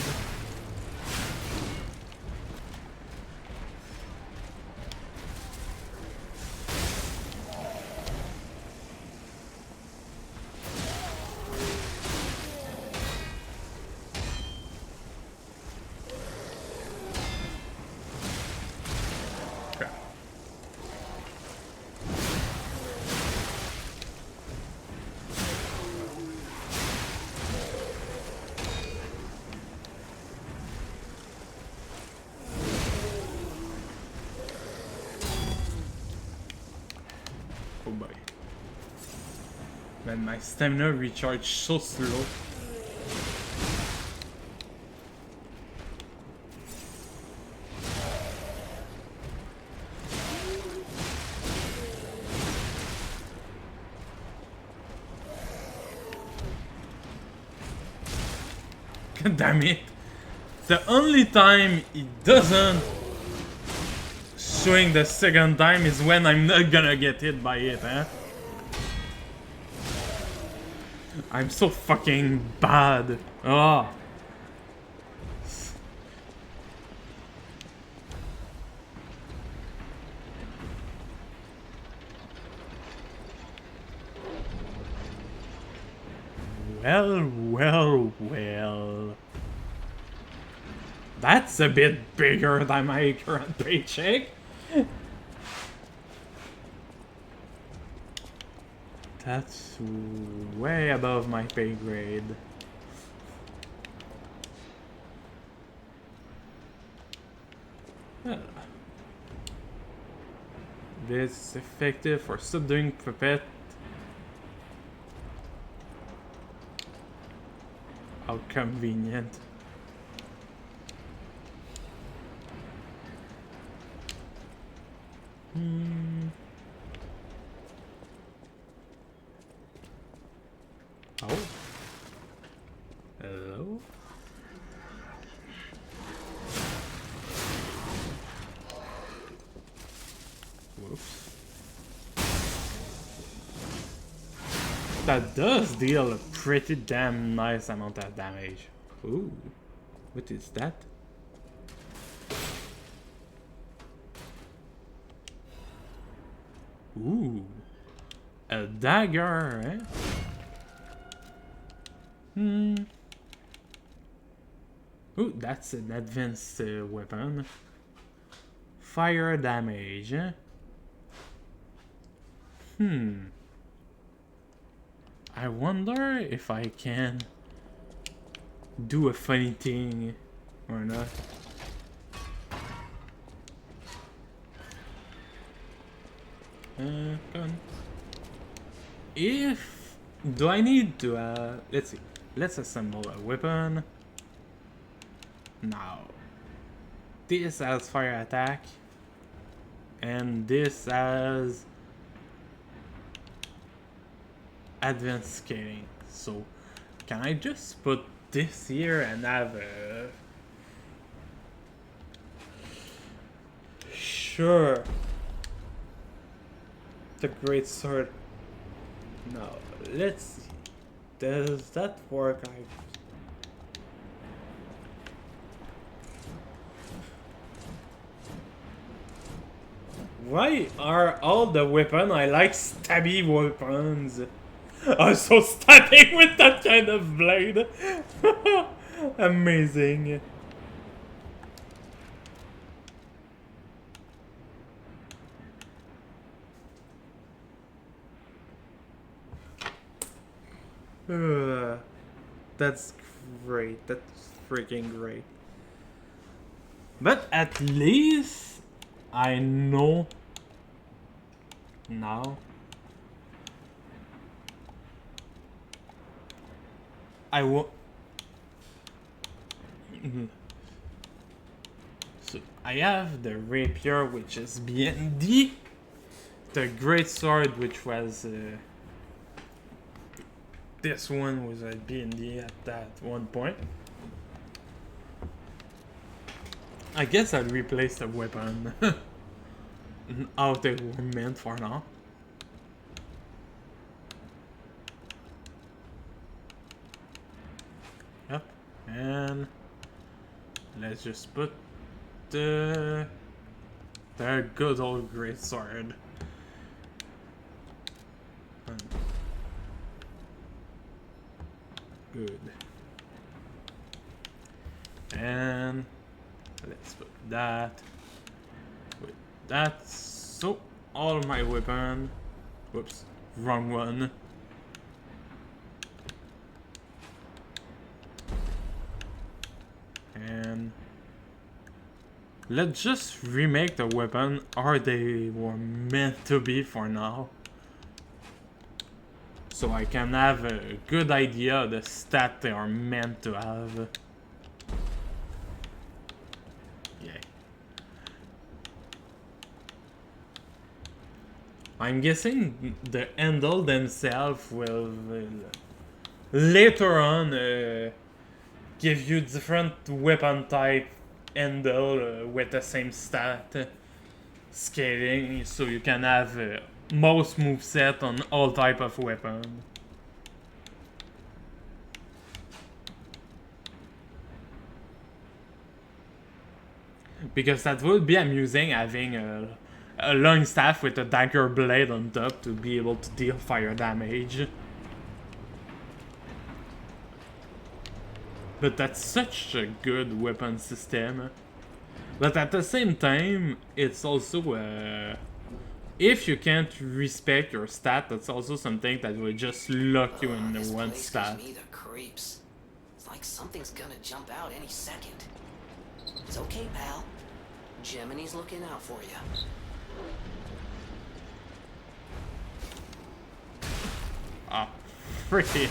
[SPEAKER 1] Oh boy. Man, my stamina recharged so slow. God damn it. The only time it doesn't swing the second time is when I'm not gonna get hit by it, huh? I'm so fucking bad. Oh. Well. That's a bit bigger than my current paycheck. That's way above my pay grade. This is effective for subduing puppet. How convenient. Oh. Hello? Whoops. That does deal a pretty damn nice amount of damage. Ooh. What is that? Ooh. A dagger, eh? Ooh, that's an advanced weapon. Fire damage, eh? I wonder if I can do a funny thing or not. Come on. If... Do I need to, let's see. Let's assemble a weapon. Now. This has fire attack. And this has... advanced scaling. So, can I just put this here and have a... Sure. The great sword. No, let's see. Does that work? Why are all the weapons I like stabby weapons? I'm so stabbing with that kind of blade. Amazing. That's great. That's freaking great. But at least I know now. I will. So I have the rapier, which is BND, the great sword, which was this one was at BND at that one point. I guess I'll replace the weapon how they were meant for now. Yep, and let's just put the good old great sword. Good. And let's put that with that. So all my weapon. Whoops, wrong one. And let's just remake the weapon or they were meant to be for now. So I can have a good idea of the stat they are meant to have. Yeah. I'm guessing the handle themselves will later on give you different weapon type handle with the same stat scaling, so you can have most moveset on all type of weapon. Because that would be amusing having a long staff with a dagger blade on top to be able to deal fire damage. But that's such a good weapon system. But at the same time, it's also if you can't respect your stat, that's also something that will just lock you in the one stat.
[SPEAKER 3] Gives me the creeps. It's like something's gonna jump out any second. It's okay, pal. Gemini's looking out for you.
[SPEAKER 1] free.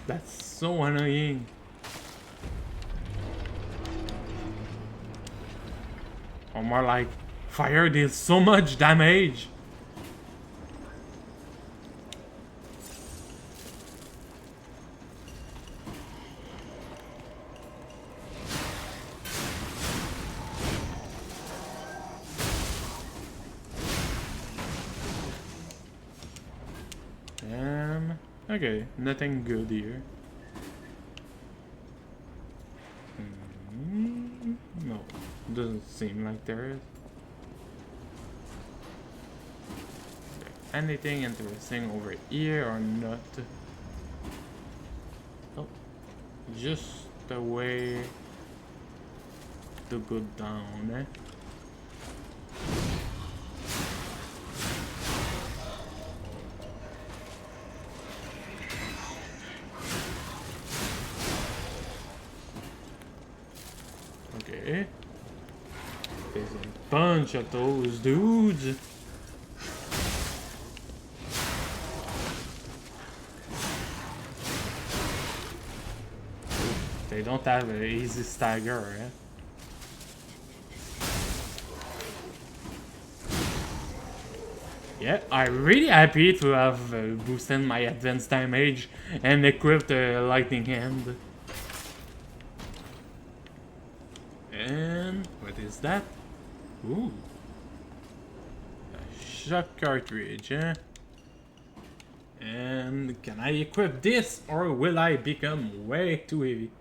[SPEAKER 1] That's so annoying. Or more like, fire deals so much damage. Okay, nothing good here. No, doesn't seem like there is. Anything interesting over here or not? Oh, just a way to go down, eh? Okay. There's a bunch of those dudes. They don't have an easy stagger, eh? Yeah, I'm really happy to have boosted my advanced damage and equipped a lightning hand. And what is that? Ooh. A shock cartridge, eh? And can I equip this or will I become way too heavy?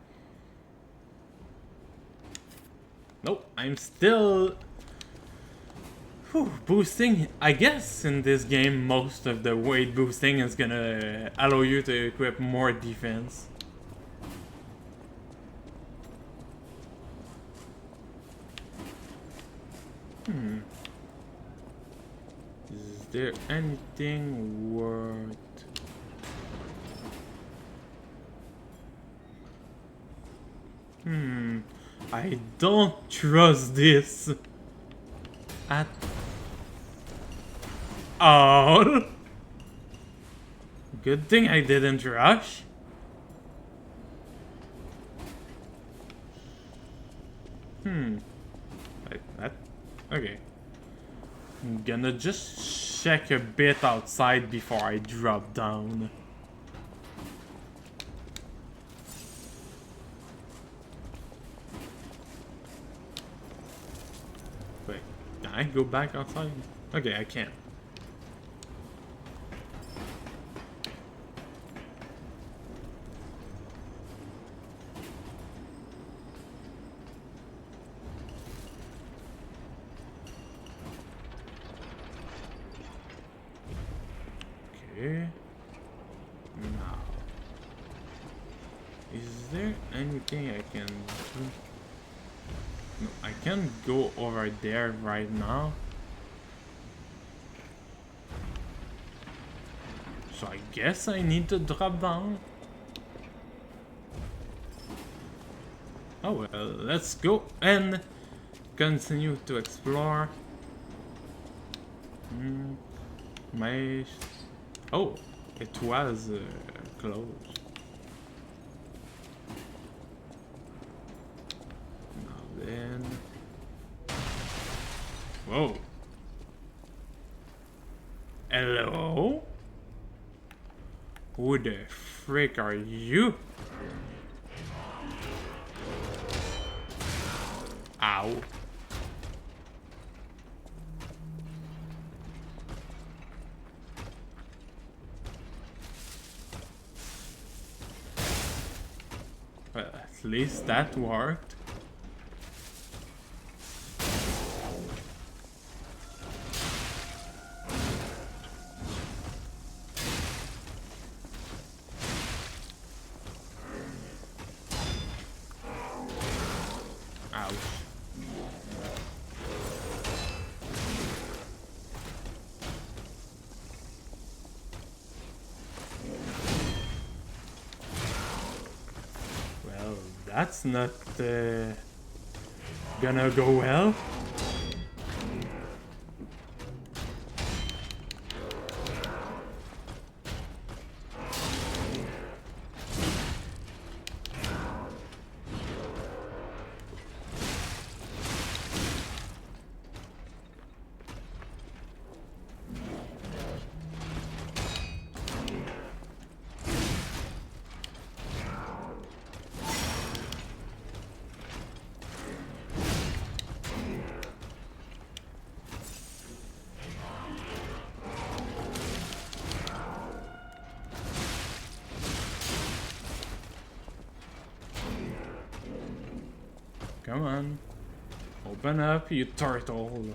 [SPEAKER 1] Nope, I'm still boosting. I guess in this game most of the weight boosting is gonna allow you to equip more defense. Is there anything worth... I don't trust this at all. Good thing I didn't rush. Like that. Okay. I'm gonna just check a bit outside before I drop down. Wait, can I go back outside? Okay, I can. Okay. Now, is there anything I can do? No, I can't go over there right now. So I guess I need to drop down. Oh well, let's go and continue to explore. Oh, it was closed. Now then... Whoa. Hello? Who the frick are you? Ow. Well, at least that worked. Ouch. Well, that's not the gonna go well. Come on. Open up, you turtle.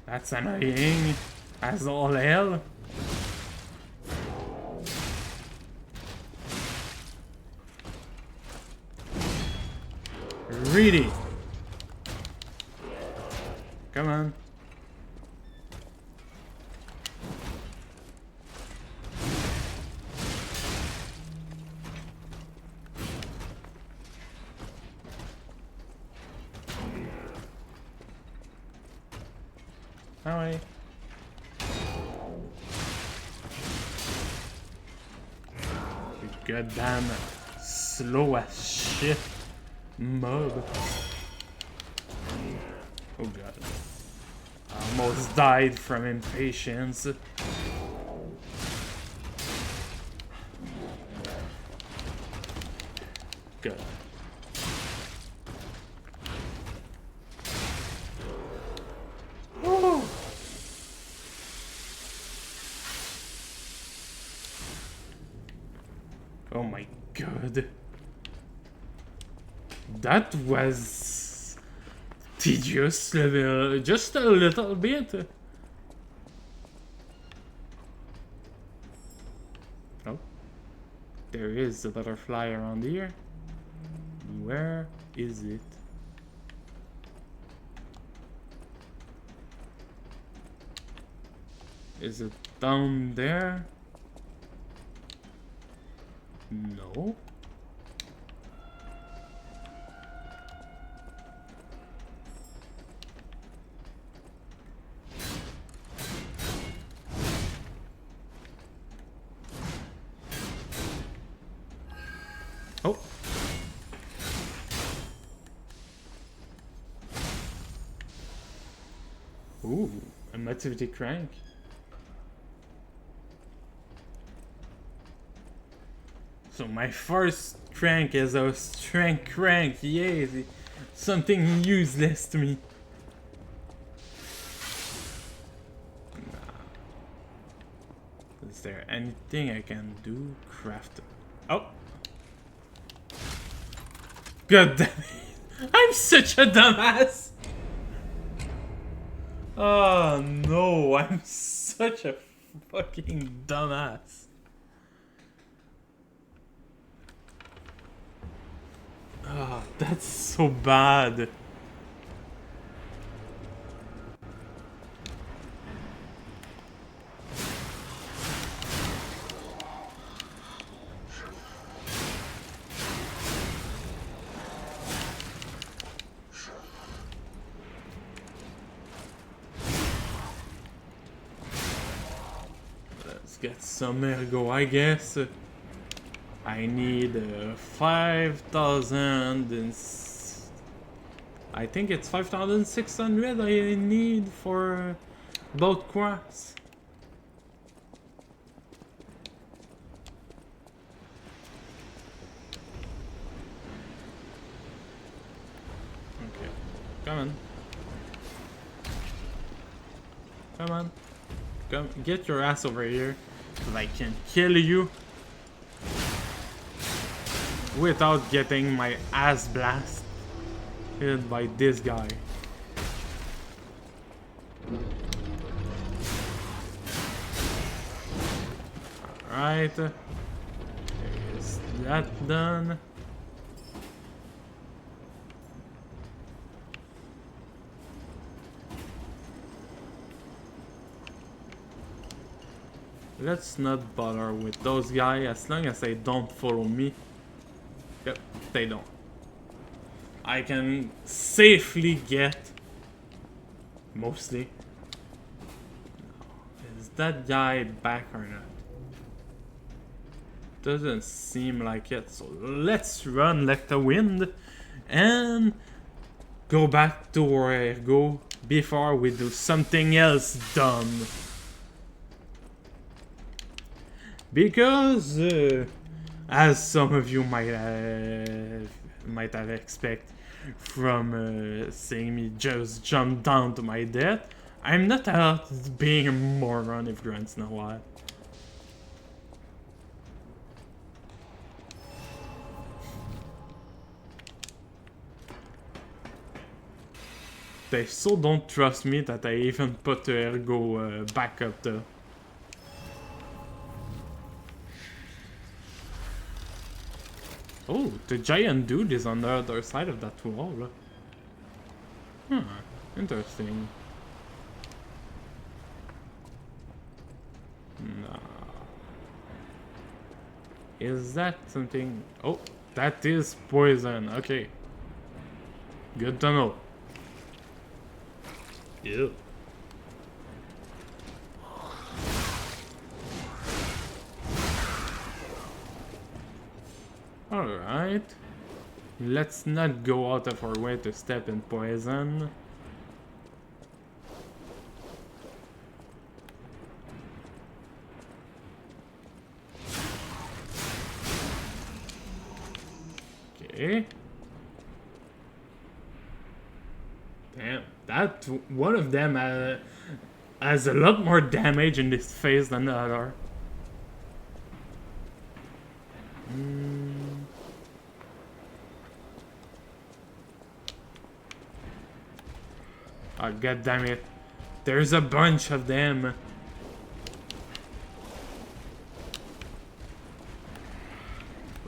[SPEAKER 1] That's annoying as all hell. Really? Come on. Hi. You goddamn slow as shit mob. Oh god. I almost died from impatience. Good. Woo. Oh my god. That was tedious level, just a little bit. Oh, there is a butterfly around here. Where is it? Is it down there? No. Oh. Ooh, a motivity crank. So my first crank is a strength crank. Yay, something useless to me. Is there anything I can do? Craft. Oh. God damn it. I'm such a dumbass. Oh no, I'm such a fucking dumbass. Ah, that's so bad. Let's get some ergo, I guess. I need 5,000 and I think it's 5,600 I need for both crafts. Okay, come on. Come on. Come, get your ass over here so I can kill you without getting my ass blasted by this guy. Alright. Is that done? Let's not bother with those guys as long as they don't follow me. Yep, they don't. I can safely get... Mostly. Is that guy back or not? Doesn't seem like it, so let's run like the wind and go back to where I go before we do something else dumb. Because, as some of you might have expected from seeing me just jump down to my death, I'm not out being a moron if Grant's not what. They so don't trust me that I even put the ergo back up there. Oh, the giant dude is on the other side of that wall. Interesting. No. Is that something? Oh, that is poison. Okay. Good to know. Ew. Alright. Let's not go out of our way to step in poison. Okay. Damn, that one of them has a lot more damage in this phase than the other. Oh, god damn it. There's a bunch of them.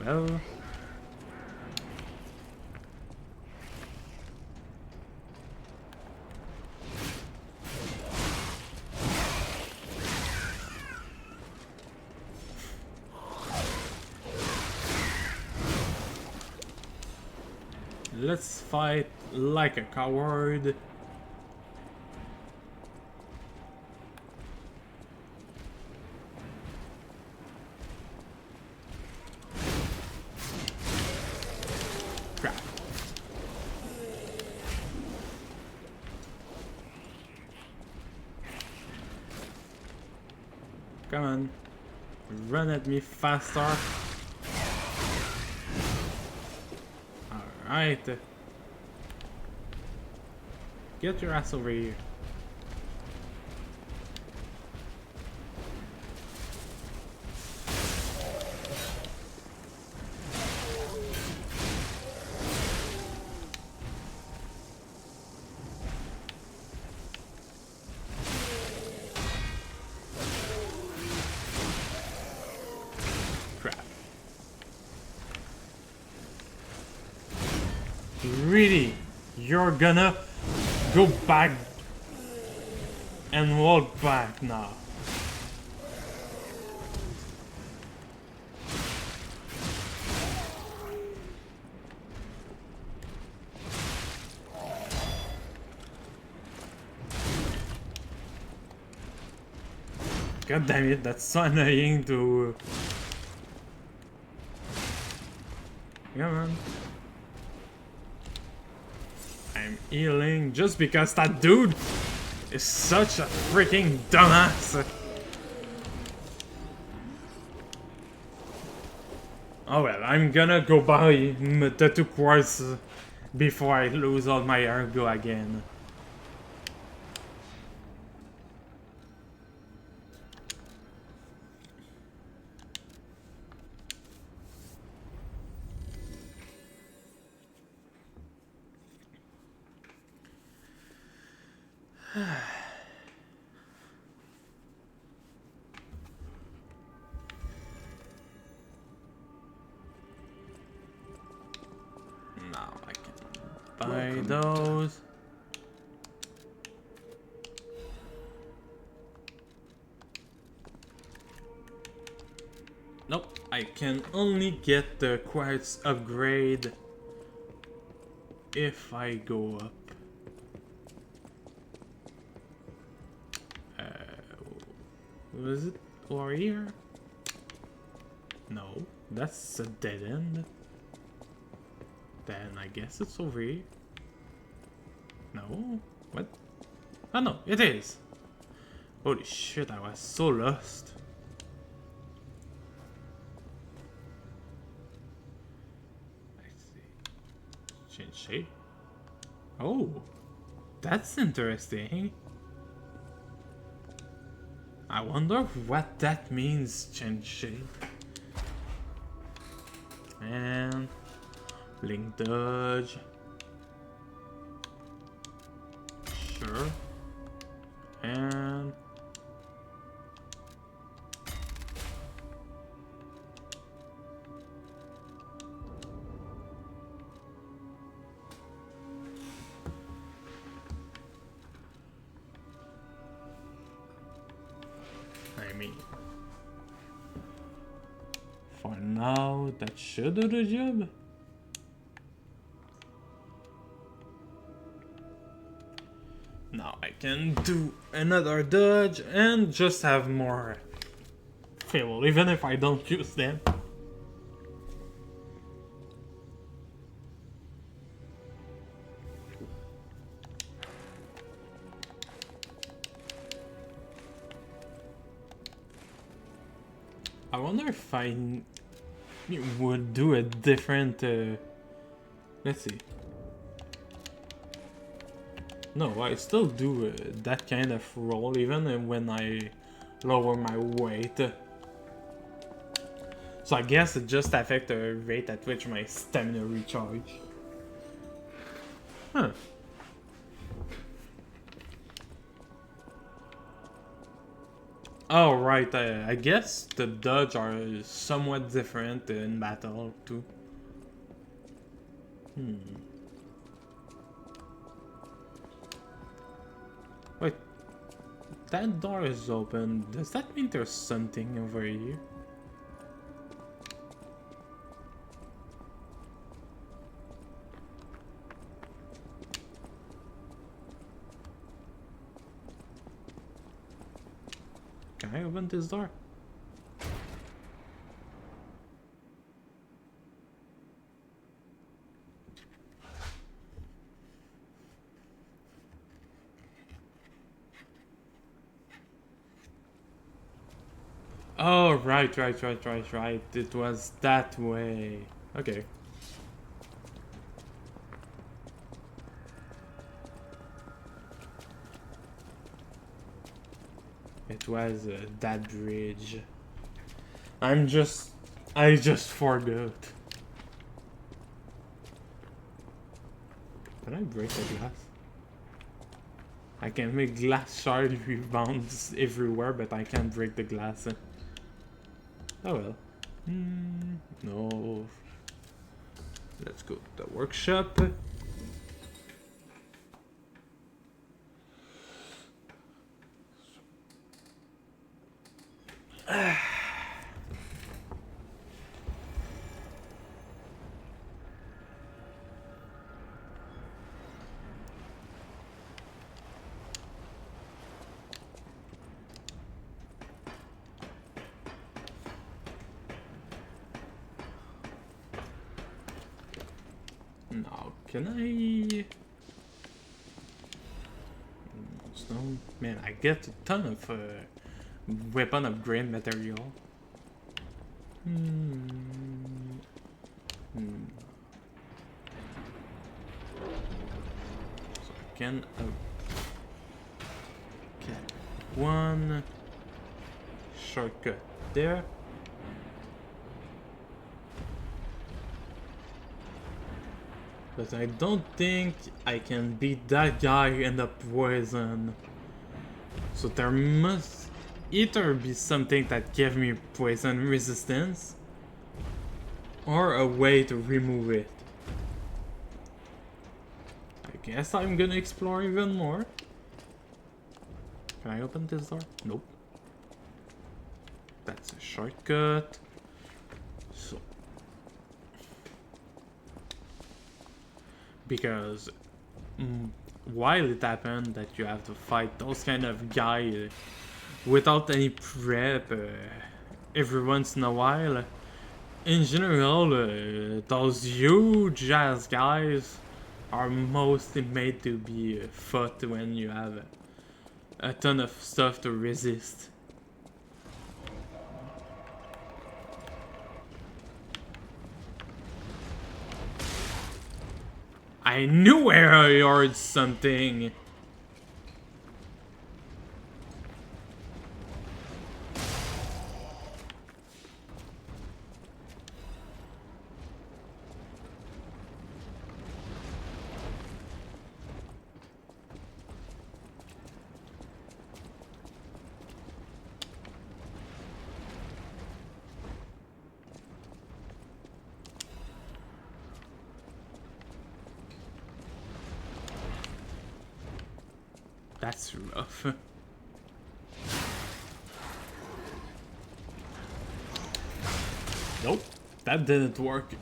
[SPEAKER 1] Well... Let's fight like a coward. Crap. Come on. Run at me faster. Alright. Get your ass over here. Really? You're gonna go back and walk back now? God damn it, that's so annoying to... Come on. I'm healing just because that dude is such a freaking dumbass. Oh well, I'm gonna go buy the 2 quartz before I lose all my ergo again. Now I can buy those. I can only get the quartz upgrade if I go up. Was it over here? No, that's a dead end. Then I guess it's over here. No? What? Oh no, it is! Holy shit, I was so lost. Let's see. Change shape. Oh, that's interesting. I wonder what that means, change shape. And blink dodge. Sure. And I mean, for now, that should do the job. Now I can do another dodge and just have more fuel, even if I don't use them. I wonder if I would do a different, let's see. No, I still do that kind of roll even when I lower my weight. So I guess it just affects the rate at which my stamina recharge. Huh. Oh right, I guess the dodge are somewhat different in battle too. Wait, that door is open. Does that mean there's something over here? Can I open this door? Oh, right. It was that way. Okay. It was that bridge. I just forgot. Can I break the glass? I can make glass shard rebounds everywhere, but I can't break the glass. Oh well. No. Let's go to the workshop. Now, can I... Stone? Man, I get a ton of weapon upgrade material. So I can get one shortcut there. But I don't think I can beat that guy in the poison. So there must either be something that gives me poison resistance or a way to remove it. I guess I'm gonna explore even more. Can I open this door? Nope. That's a shortcut. because while it happened that you have to fight those kind of guys without any prep every once in a while, in general, those huge ass guys are mostly made to be fought when you have a ton of stuff to resist. I knew I heard something. That's rough. Nope, that didn't work.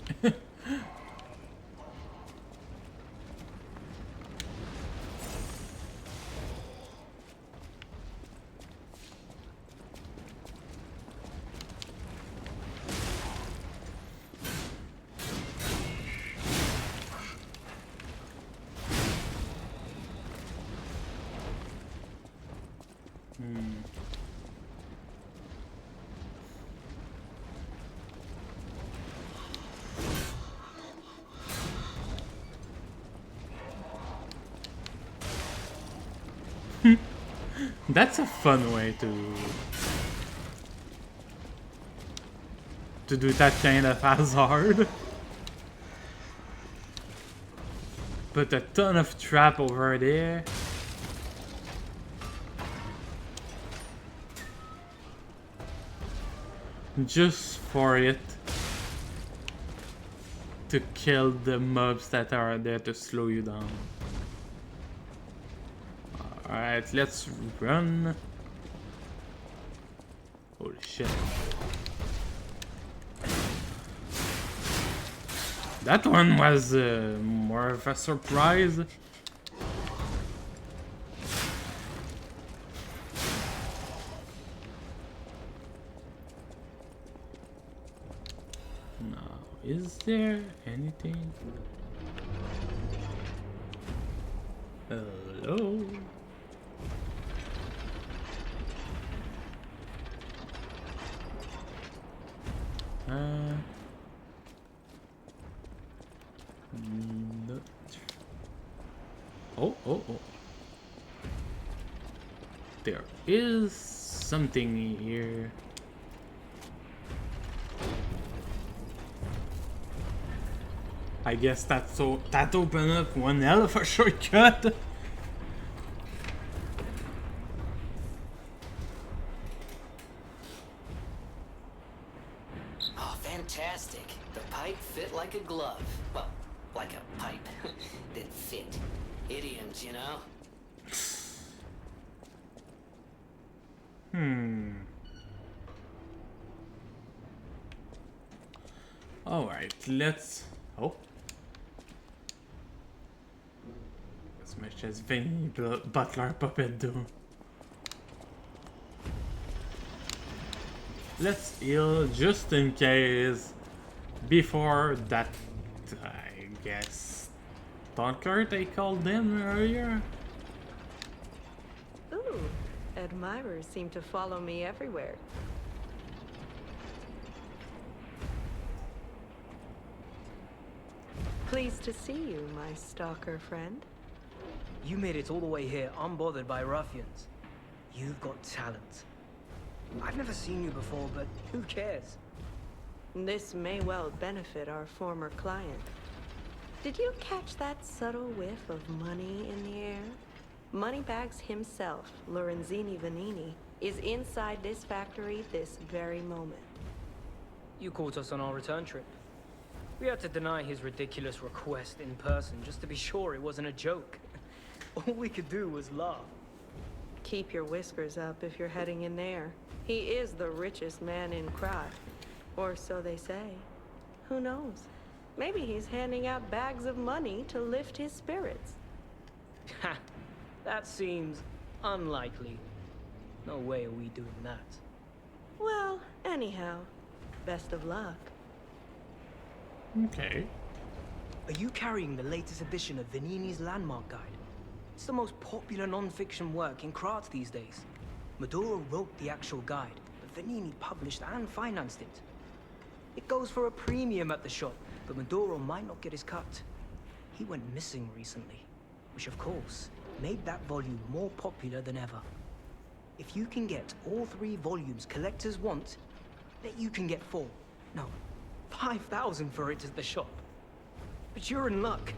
[SPEAKER 1] That's a fun way to do that kind of hazard. Put a ton of trap over there. Just for it to kill the mobs that are there to slow you down. Alright, let's run. Holy shit. That one was more of a surprise. Now, is there anything? Hello? Not... Oh. There is something here. I guess that opened up one hell of a shortcut.
[SPEAKER 3] Oh, fantastic. The pipe fit like a glove. Well, like a pipe that fit. Idioms, you know?
[SPEAKER 1] Alright, let's... Oh. As much as Vinny Butler Puppet do. Let's heal just in case. Before that, I guess... Stalker, they called them earlier?
[SPEAKER 12] Ooh, admirers seem to follow me everywhere. Pleased to see you, my stalker friend.
[SPEAKER 13] You made it all the way here unbothered by ruffians. You've got talent. I've never seen you before, but who cares?
[SPEAKER 12] This may well benefit our former client. Did you catch that subtle whiff of money in the air? Moneybags himself, Lorenzini Vanini, is inside this factory this very moment.
[SPEAKER 13] You caught us on our return trip. We had to deny his ridiculous request in person just to be sure it wasn't a joke. All we could do was laugh.
[SPEAKER 12] Keep your whiskers up if you're heading in there. He is the richest man in Krat. Or so they say. Who knows? Maybe he's handing out bags of money to lift his spirits.
[SPEAKER 13] Ha! That seems unlikely. No way are we doing that.
[SPEAKER 12] Well, anyhow, best of luck.
[SPEAKER 1] Okay.
[SPEAKER 13] Are you carrying the latest edition of Vanini's Landmark Guide? It's the most popular non-fiction work in Krat these days. Maduro wrote the actual guide, but Vanini published and financed it. It goes for a premium at the shop, but Maduro might not get his cut. He went missing recently, which of course made that volume more popular than ever. If you can get all 3 volumes collectors want, then you can get 4. No, 5,000 for it at the shop. But you're in luck.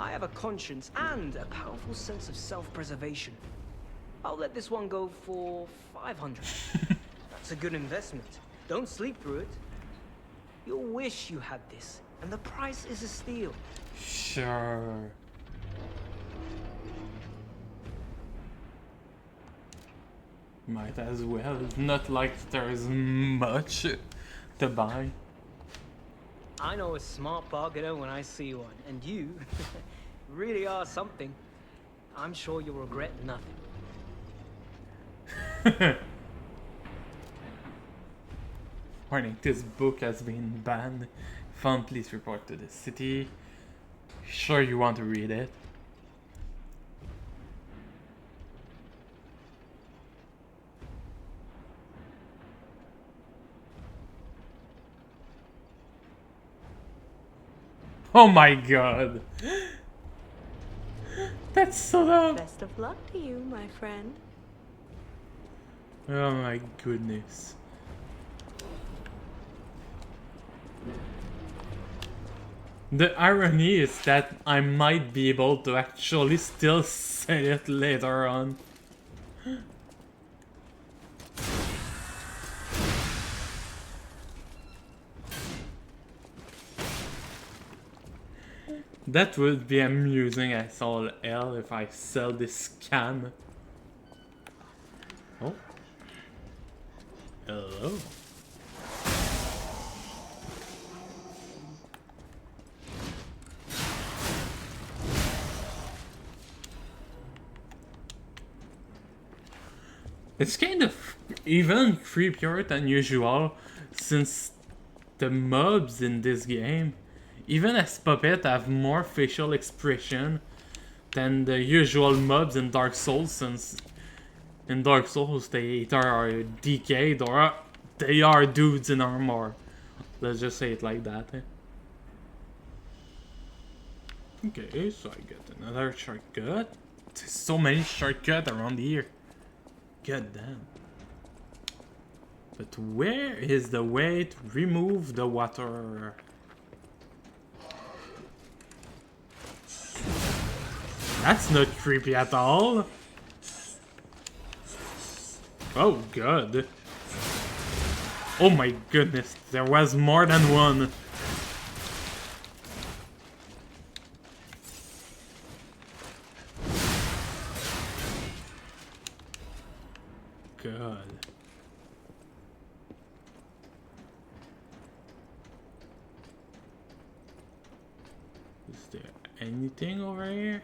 [SPEAKER 13] I have a conscience and a powerful sense of self-preservation. I'll let this one go for 500. That's a good investment. Don't sleep through it. You'll wish you had this, and the price is a steal.
[SPEAKER 1] Sure. Might as well. Not like there's much to buy.
[SPEAKER 13] I know a smart bargainer when I see one, and you really are something. I'm sure you'll regret nothing.
[SPEAKER 1] Warning, this book has been banned. Found, please report to the city. Sure you want to read it? Oh my god! That's so dumb!
[SPEAKER 12] Best of luck to you, my friend.
[SPEAKER 1] Oh my goodness. The irony is that I might be able to actually still say it later on. That would be amusing as all hell if I sell this can. Oh. Hello. It's kind of even creepier than usual, since the mobs in this game, even as puppets, have more facial expression than the usual mobs in Dark Souls, since in Dark Souls they either are decayed or they are dudes in armor. Let's just say it like that. Okay, so I get another shortcut. There's so many shortcuts around here. God damn. But where is the way to remove the water? That's not creepy at all. Oh god. Oh my goodness, there was more than one. God. Is there anything over here?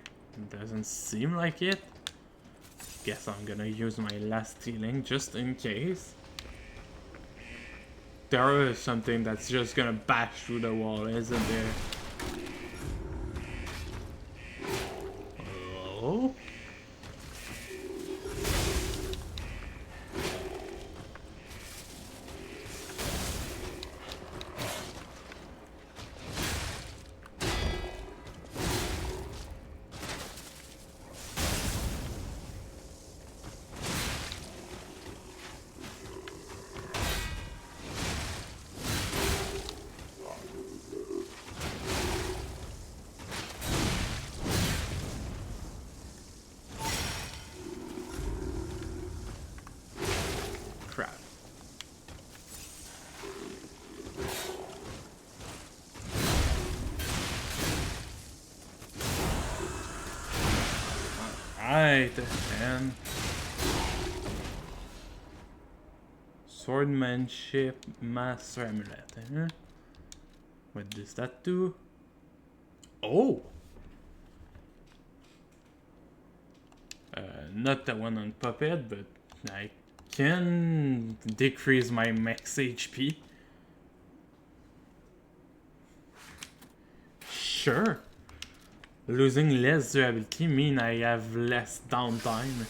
[SPEAKER 1] Doesn't seem like it. Guess I'm gonna use my last healing just in case. There is something that's just gonna bash through the wall, isn't there? Hello? And Swordmanship Master Amulet, huh? What does that do? Oh! Not the one on Puppet, but I can decrease my max HP. Sure. Losing less durability mean I have less downtime.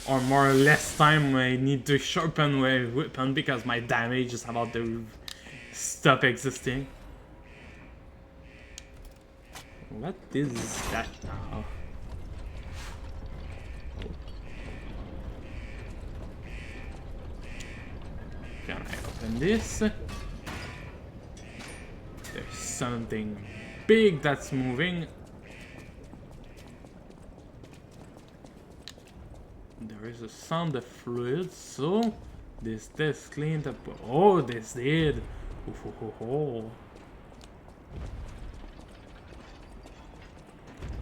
[SPEAKER 1] Or more or less time I need to sharpen my weapon because my damage is about to stop existing. What is that now? Can I open this? There's something big that's moving. There is a sound of fluid, so this test cleaned up. Oh, this did. Oh.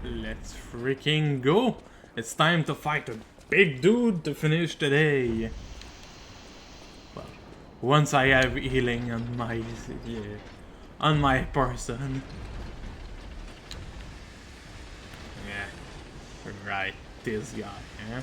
[SPEAKER 1] Let's freaking go. It's time to fight a big dude to finish the day. Well, once I have healing on my person. Yeah, right, this guy, yeah.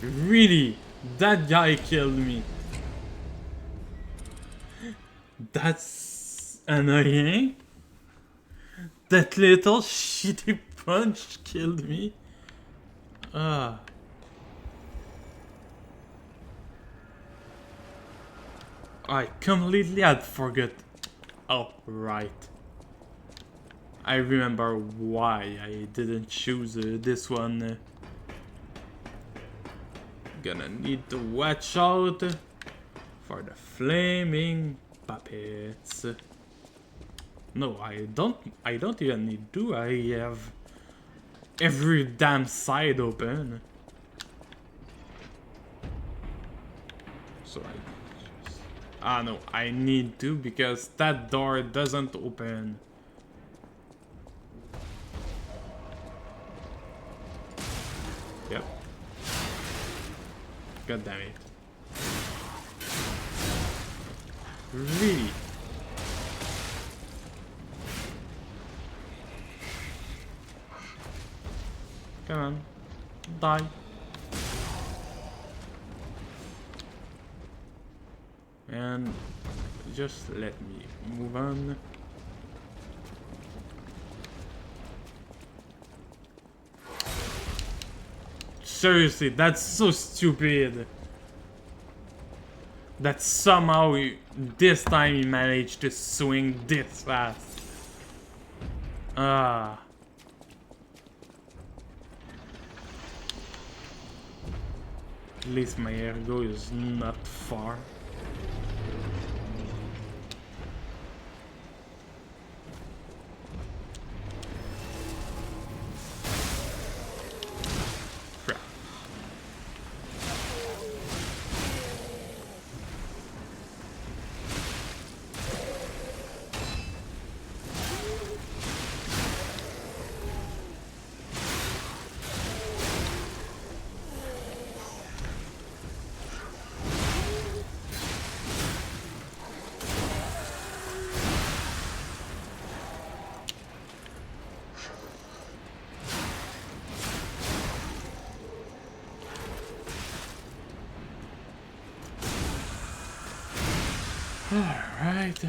[SPEAKER 1] Really? That guy killed me. That's annoying. That little shitty punch killed me. I completely had forgot. Oh, right. I remember why I didn't choose this one. Gonna need to watch out for the flaming puppets. No, I don't even need to. I have every damn side open. So no, I need to because that door doesn't open. Yep. God damn it. Really? Come on. Die. And just let me move on. Seriously, that's so stupid. That somehow this time he managed to swing this fast. At least my ergo is not far. Alright.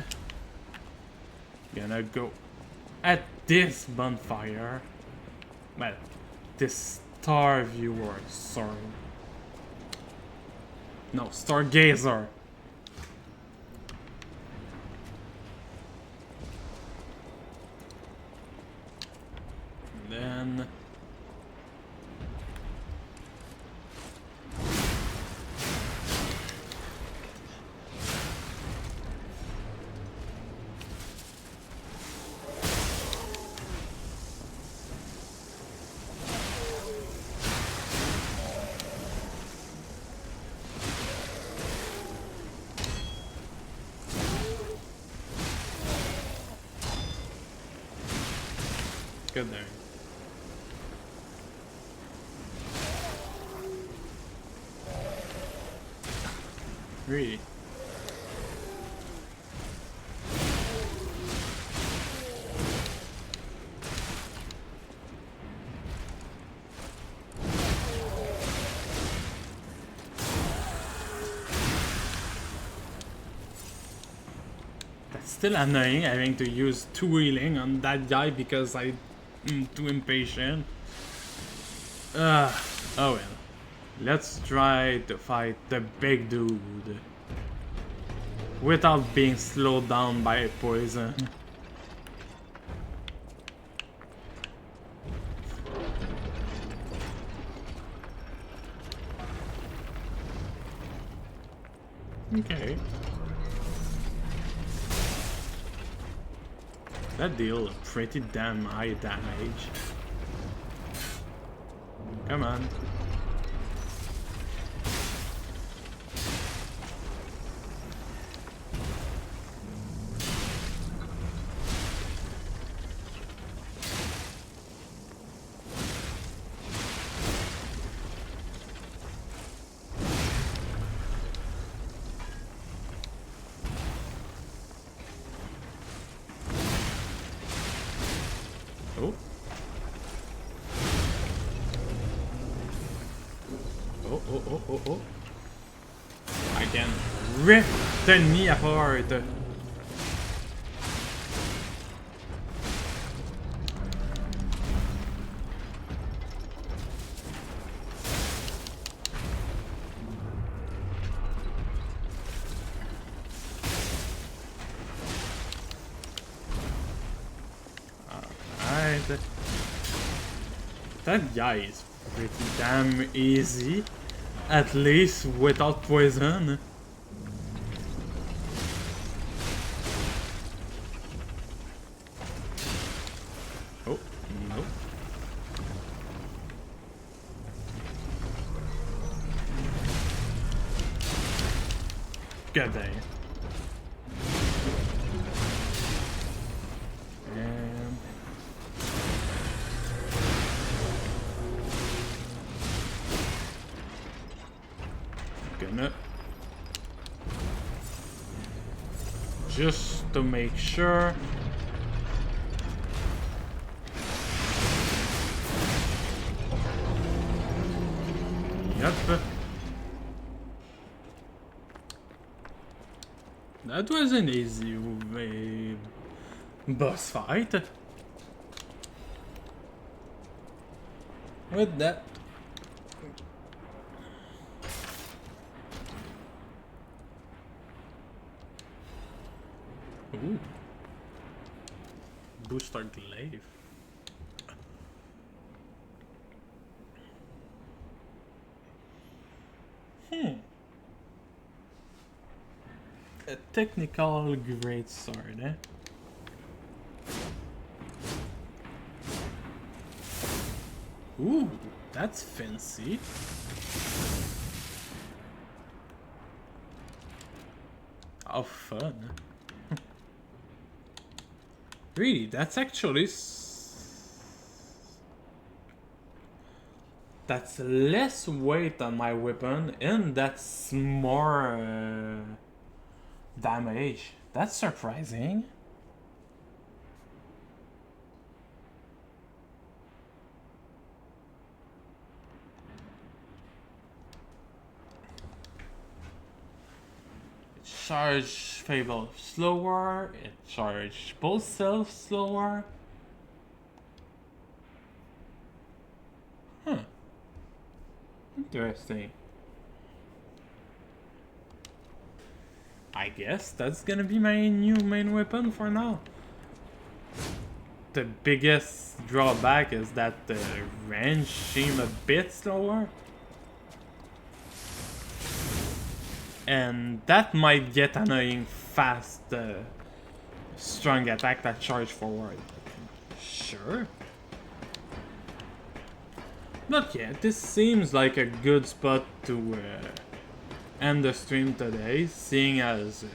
[SPEAKER 1] Gonna go at this bonfire. Well, this star viewer, sorry. No, stargazer. Then Good there. Really? That's still annoying having to use 2 healing on that guy because I'm too impatient. Oh well. Let's try to fight the big dude without being slowed down by poison. Okay. That deal pretty damn high damage. Come on. Oh. Oh. I can rip the knee apart. Alright. That guy is pretty damn easy. At least without poison. Oh, no. Good day. Just to make sure. Yep. That was an easy boss fight. With that. Ooh. Boost our glaive. A technical great sword, eh? Ooh, that's fancy. How fun. Really, that's actually... That's less weight on my weapon, and that's more damage. That's surprising. Charge Fable slower, it charge both self slower. Huh. Interesting. I guess that's gonna be my new main weapon for now. The biggest drawback is that the range seems a bit slower. And that might get annoying fast, strong attack that charge forward. Sure. But yeah, this seems like a good spot to end the stream today, seeing as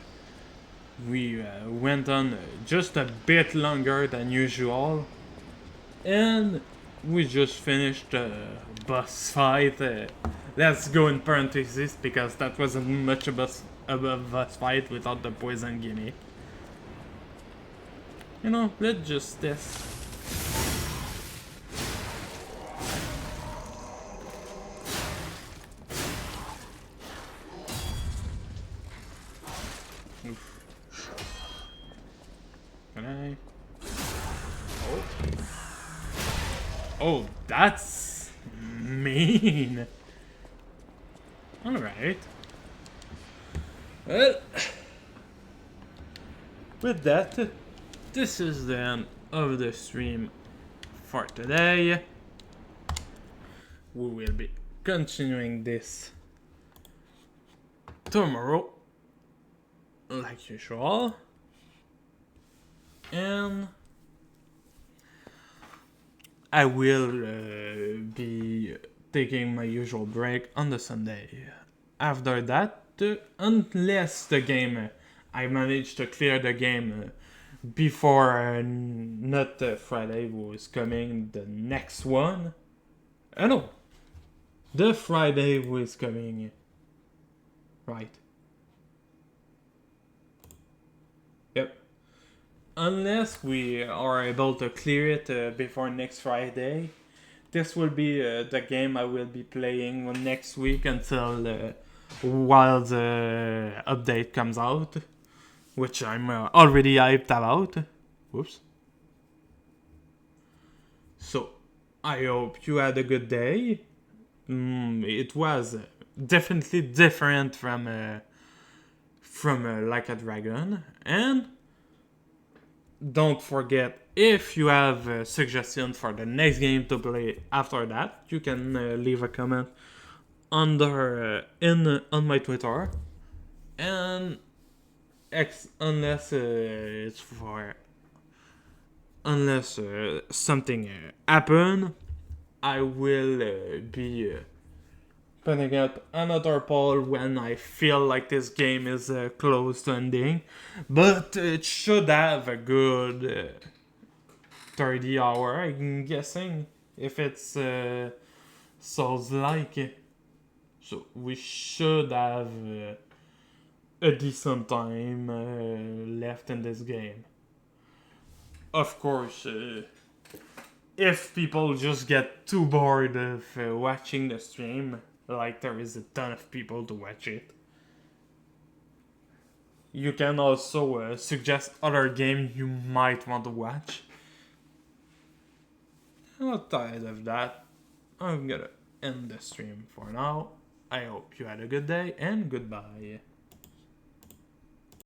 [SPEAKER 1] we went on just a bit longer than usual. And we just finished the boss fight. Let's go in parentheses because that wasn't much of a boss fight without the poison gimmick. You know, let's just test. Oof. Can I? Oh, that's mean. Alright. Well, with that, this is the end of the stream for today. We will be continuing this tomorrow, like usual. And I will be taking my usual break on the Sunday. After that, unless the game, I manage to clear the game before not Friday was coming, the next one. No, the Friday was coming. Right. Yep. Unless we are able to clear it before next Friday, this will be the game I will be playing next week until while the update comes out, which I'm already hyped about. Whoops. So, I hope you had a good day. It was definitely different from Like a Dragon, and don't forget, if you have a suggestion for the next game to play after that, you can leave a comment under on my Twitter. And unless it's for something happen, I will be putting up another poll when I feel like this game is close to ending. But it should have a good 30 hour, I'm guessing, if it's Souls-like. So we should have a decent time left in this game. Of course, if people just get too bored of watching the stream, like there is a ton of people to watch it, you can also suggest other games you might want to watch. Outside of that, I'm gonna end the stream for now. I hope you had a good day and goodbye.